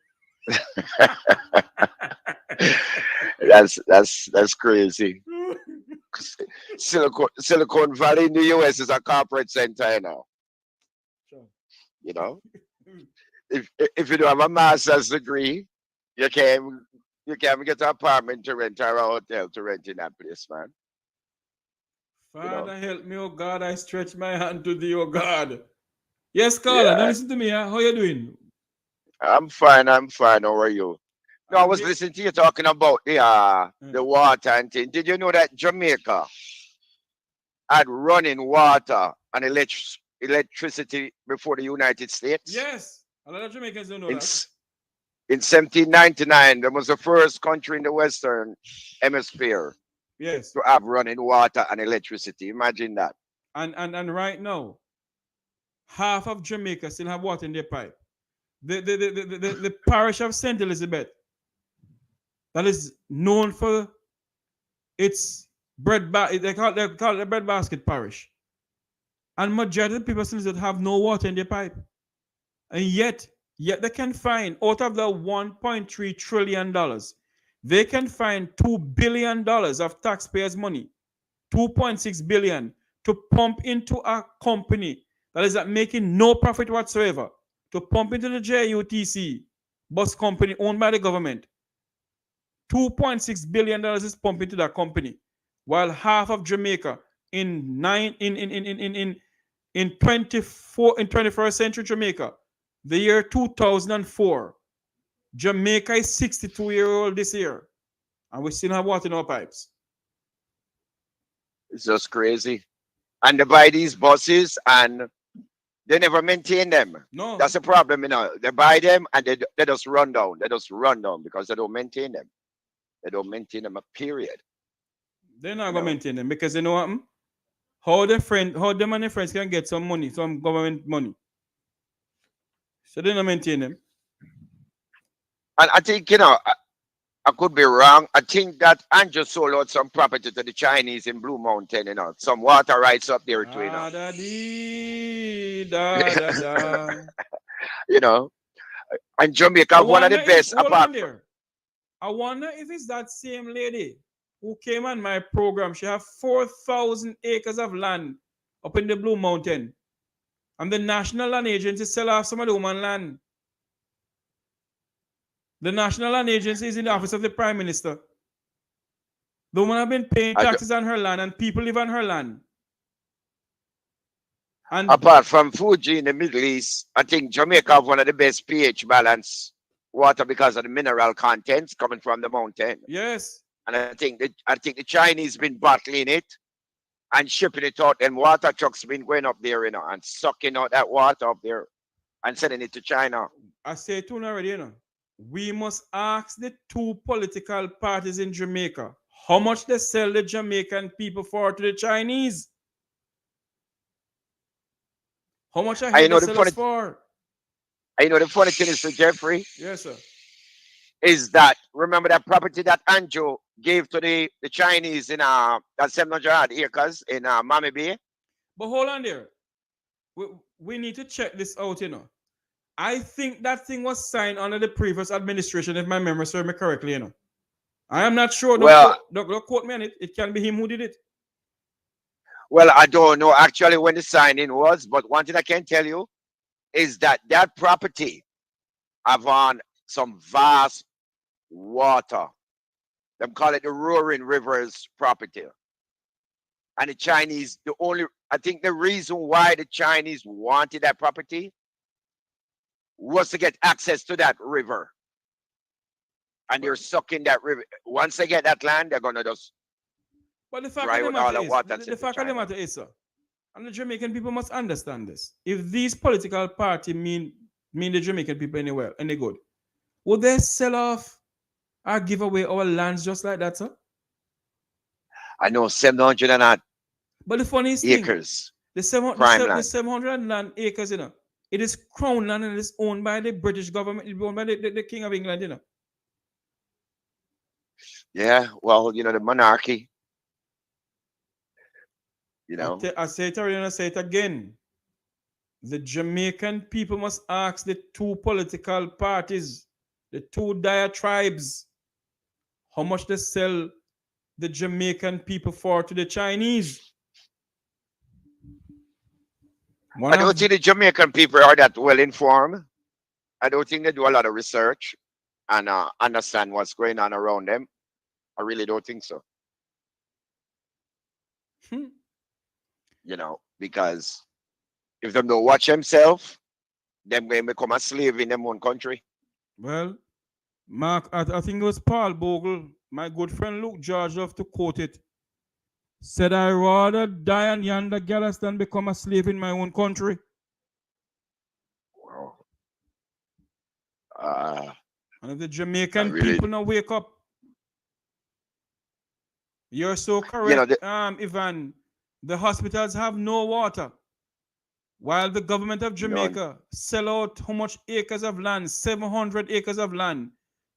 That's crazy. Silicon Valley in the US is a corporate center, you know. Sure. You know, if you don't have a master's degree, you can't get an apartment to rent or a hotel to rent in that place, man. Father, help me, oh God. I stretch my hand to thee, oh God. Yes, Carla, now Yeah, listen to me. How you doing? I'm fine. I'm fine. How are you? No, I I'm was here. listening to you talking about the Mm. water and thing. Did you know that Jamaica had running water and electricity before the United States? Yes, a lot of Jamaicans don't know In that. s- in 1799, that was the first country in the Western Hemisphere Yes, to have running water and electricity. Imagine that. and right now, half of Jamaica still have water in their pipe. The parish of Saint Elizabeth, that is known for its they call it the bread basket parish, and majority of the people still have no water in their pipe, and yet they can find out of the 1.3 trillion dollars, they can find $2 billion of taxpayers' money, 2.6 billion to pump into a company that is making no profit whatsoever, to pump into the JUTC bus company owned by the government. $2.6 billion is pumped into that company, while half of Jamaica in nine in 24 in 21st century Jamaica, the year 2004, Jamaica is 62-year-old this year, and we still have water in our pipes. It's just crazy. And they buy these buses and they never maintain them. No, That's the problem, you know. They buy them and they just run down. They just run down because they don't maintain them. They don't maintain them, a period. they're not You gonna know. maintain them because you know what? How them and their friends can get some money, some government money. So they don't maintain them. And I think, I could be wrong. I think that Andrew sold out some property to the Chinese in Blue Mountain, some water rights up there too. Ah da dee da da da. You know. And Jamaica I have one of the wonder if best hold on apart from there. I wonder if it's that same lady who came on my program. She have 4,000 acres of land up in the Blue Mountain. And the National Land Agency sell off some of the woman land. The National Land Agency is in the office of the Prime Minister. The woman have been paying I do- taxes on her land and people live on her land. And apart from Fuji in the Middle East. I think Jamaica have one of the best pH balance water because of the mineral contents coming from the mountain. yes, And I think the Chinese been bottling it and shipping it out. And water trucks been going up there, and sucking out that water up there and sending it to China. I say to you already, we must ask the two political parties in Jamaica how much they sell the Jamaican people for to the Chinese. How much I And hear you they know the sell us funny, for? thing is, to Jeffrey, Yes, sir. is that, remember that property that Andrew gave to the Chinese in that 700 acres in Miami Bay? But hold on there. We need to check this out. I think that thing was signed under the previous administration, if my memory serves me correctly. I am not sure. Well, Don't quote me on it. It can be him who did it. well, I don't know actually when the signing was, but one thing I can tell you is that that property have on some vast water. Them call it the Roaring Rivers property. And the Chinese, I think the reason why the Chinese wanted that property was to get access to that river. And But they're sucking that river. Once they get that land, they're gonna just but the fact of dry the out all matter that is, water the, and the send to fact of the China. matter is, sir, and the Jamaican people must understand this. If these political party mean the Jamaican people anywhere, any good, would they sell off or give away our lands just like that, sir? I know 700 and odd But the funniest thing, acres, the seven prime the land. 700 land acres, it is crown land and it is owned by the British government. It's owned by the King of England. Yeah, well, the monarchy, you know. I say it already and I say it again. The Jamaican people must ask the two political parties, the two diatribes, how much they sell the Jamaican people for to the Chinese. One I don't of think the Jamaican people are that well informed. I don't think they do a lot of research and understand what's going on around them. I really don't think so. hmm, Because If them don't watch themselves, them going to become a slave in them own country. Well, Mark, I think it was Paul Bogle, my good friend Luke George, loved to quote it. Said, I rather die on yonder gallows than become a slave in my own country. Wow. And if the Jamaican really, people now wake up, you're so you know, correct, Ivan. The hospitals have no water. While the government of Jamaica sell out how much acres of land, 700 acres of land,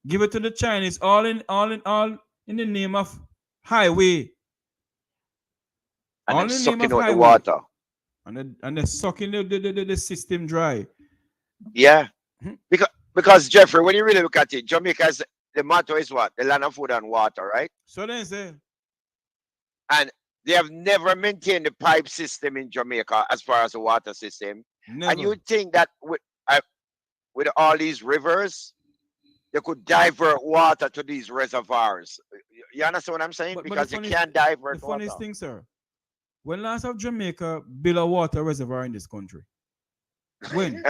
give it to the Chinese, all in the name of highway. and All them in the name of sucking out the highway. water. And they're sucking the system dry. Yeah. Because Jeffrey, when you really look at it, Jamaica's the motto is what? The land of food and water, right? So then say, And they have never maintained the pipe system in Jamaica as far as the water system. never. And you think that with all these rivers, they could divert water to these reservoirs. You understand what I'm saying? But Because the you can't divert the water. funniest thing, sir, when last have Jamaica built a water reservoir in this country? When?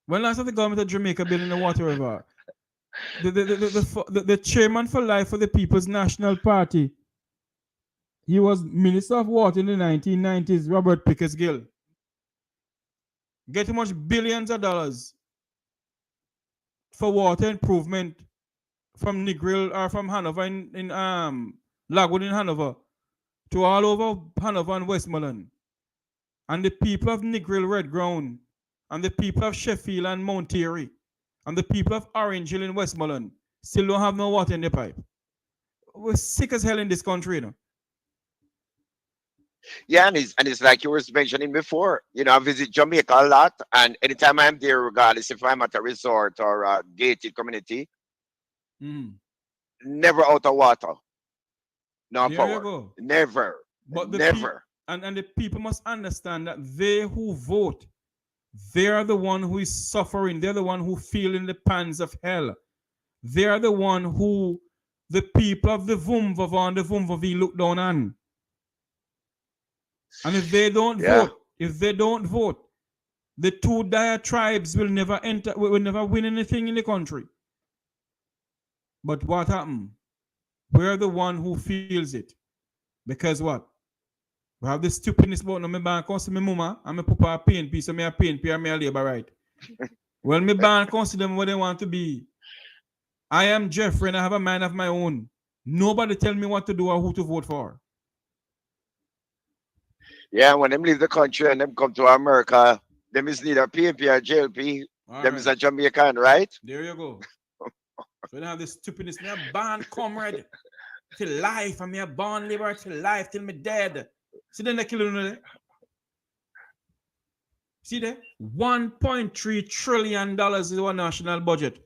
When last have the government of Jamaica building a water reservoir? The chairman for life for the People's National Party, he was Minister of Water in the 1990s, Robert Pickersgill. Getting much billions of dollars for water improvement from Negril or from Hanover in Lagwood in Hanover to all over Hanover and Westmoreland. And the people of Negril Red Ground and the people of Sheffield and Mount Airy and the people of Orange Hill in Westmoreland still don't have no water in the pipe. We're sick as hell in this country, you know. Yeah, and it's like you were mentioning before. You know, I visit Jamaica a lot, and anytime I'm there, regardless if I'm at a resort or a gated community, never out of water, no There power, you go. never, But never. And the people must understand that they who vote, they are the one who is suffering. They're the one who feel in the pans of hell. They are the one who the people of the Vumvava and the Vumvavi look down on. And if they don't vote, the two dire tribes will never win anything in the country. But what happened? We're the one who feels it. Because what? We have the stupidness about my bank comes to my mama and my papa a PNP, so me a PNP and me a labor right. Well, my bank comes to them what they want to be. I am Jeffrey and I have a mind of my own. Nobody tell me what to do or who to vote for. Yeah, when them leave the country and them come to America, them is neither PNP or JLP. Them is a Jamaican, right? There you go. So they have this stupidness. Me a born comrade till life, and me a born labor till life till me dead. See then they kill you. See there? $1.3 trillion is our national budget.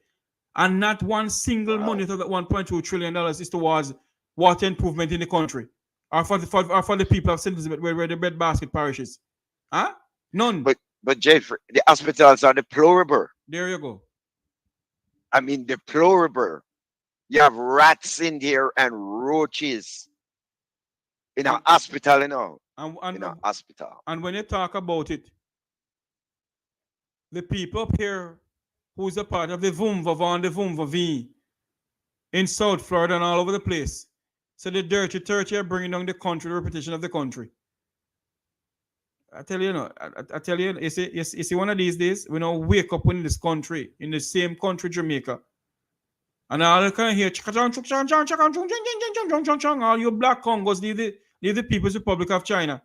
And not one single money of that $1.2 trillion is towards water improvement in the country. Or for the people of St. Elizabeth where the breadbasket parishes. Huh? None. But Jeffrey, the hospitals are deplorable. There you go. I mean, deplorable. You have rats in there and roaches in a hospital, you know. In a hospital. And when you talk about it, the people up here who's a part of the Vumvava and the Vumvavi in South Florida and all over the place, so the dirty 30 are bringing down the country, the reputation of the country. I tell you, you see, one of these days, we now wake up in this country, in the same country, Jamaica, and all you can hear, all you black Congos leave the People's Republic of China.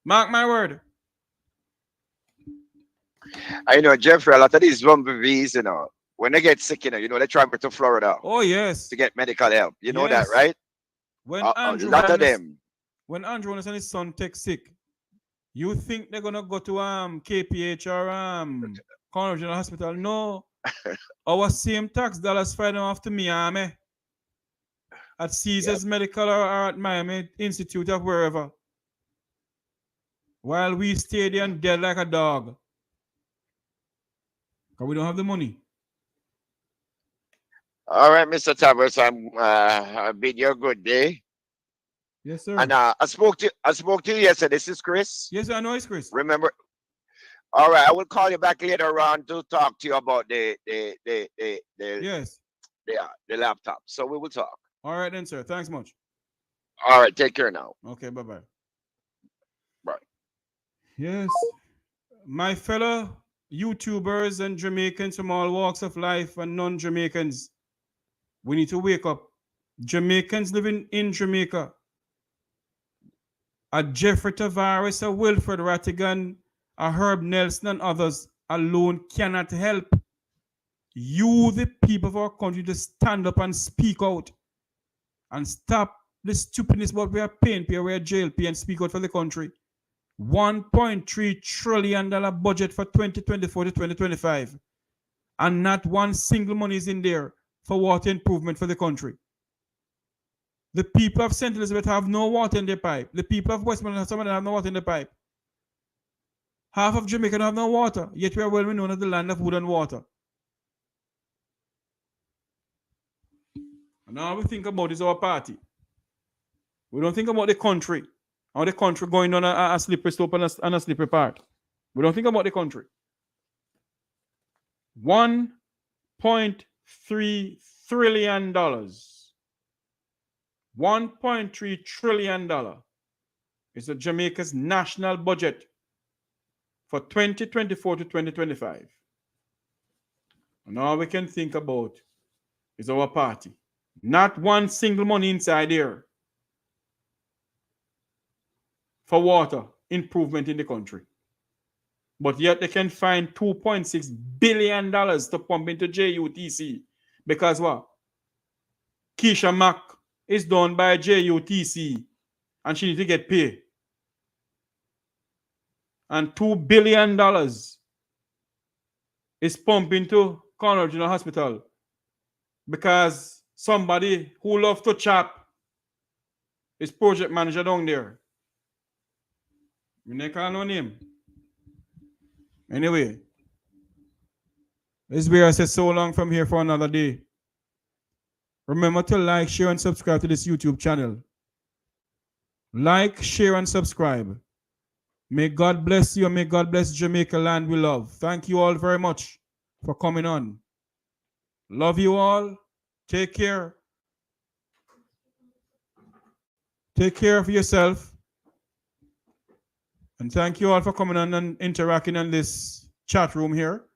Mark my word. I know, Jeffrey, a lot of these Bumblebees, you know, when they get sick, you know, they travel to Florida. Oh, yes. To get medical help. You know that, right? When a lot of them. When Andrew and his son take sick, you think they're gonna go to KPH or Conroe General Hospital? No. Our same tax dollars fly them off to Miami at Caesars Medical or at Miami Institute of wherever. While we stay there and dead like a dog. Because we don't have the money. All right, Mr. Tavares, I bid you a good day. Yes, sir. And I spoke to you yesterday. This is Chris. Yes, I know it's Chris. Remember? All right, I will call you back later on to talk to you about the Yes. the laptop. So we will talk. All right then, sir. Thanks much. All right, take care now. Okay, bye-bye. Bye. Yes. My fellow YouTubers and Jamaicans from all walks of life and non-Jamaicans, we need to wake up. Jamaicans living in Jamaica, a Jeffrey Tavares, a Wilfred Rattigan, a Herb Nelson and others alone cannot help you, the people of our country, to stand up and speak out and stop the stupidness about we are paying, we are jail pay, and speak out for the country. $1.3 trillion budget for 2024 to 2025. And not one single money is in there for water improvement for the country. The people of St. Elizabeth have no water in their pipe. The people of Westmoreland, some of them have no water in their pipe. Half of Jamaica don't have no water, yet we are well known as the land of wood and water. And all we think about is our party. We don't think about the country. How the country going on a slippery slope and a slippery part. We don't think about the country. $1.3 trillion. $1.3 trillion is the Jamaica's national budget for 2024 to 2025. And all we can think about is our party. Not one single money inside there for water improvement in the country. But yet they can find $2.6 billion to pump into JUTC. Because what? Keisha Mack is done by JUTC and she needs to get paid. And $2 billion is pumped into Conroe General Hospital because somebody who loves to chop is project manager down there. You can't know name. Anyway, this is where I said so long from here for another day. Remember to like, share, and subscribe to this YouTube channel. Like, share, and subscribe. May God bless you and may God bless Jamaica land we love. Thank you all very much for coming on. Love you all. Take care. Take care of yourself. And thank you all for coming on and interacting in this chat room here.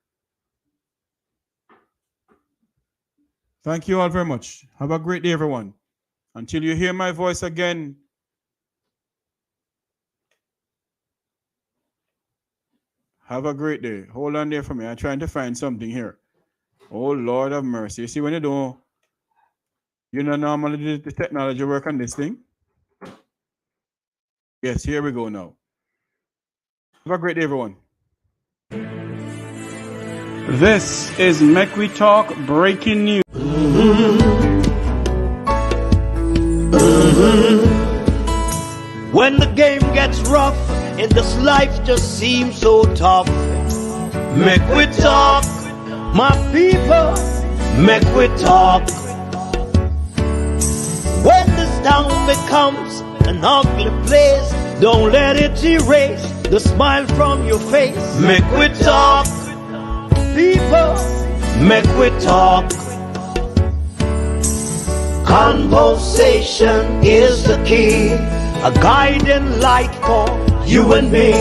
Thank you all very much. Have a great day, everyone. Until you hear my voice again, have a great day. Hold on there for me. I'm trying to find something here. Oh, Lord of mercy. You see, when you don't, you know, normally the technology work on this thing. Yes, here we go now. Have a great day, everyone. This is Make We Talk Breaking News. When the game gets rough and this life just seems so tough, make we talk, my people, make we talk. When this town becomes an ugly place, don't let it erase the smile from your face. Make we talk, people, make we talk. Conversation is the key, a guiding light for you and me.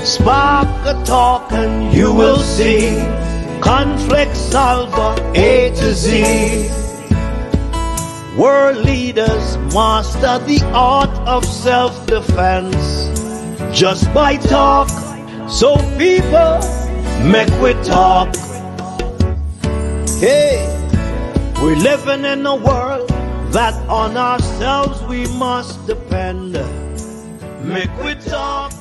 Spark a talk and you will see. Conflict solver A to Z. World leaders master the art of self-defense just by talk. So people, make we talk. Hey, we're living in a world that on ourselves we must depend. Make we talk.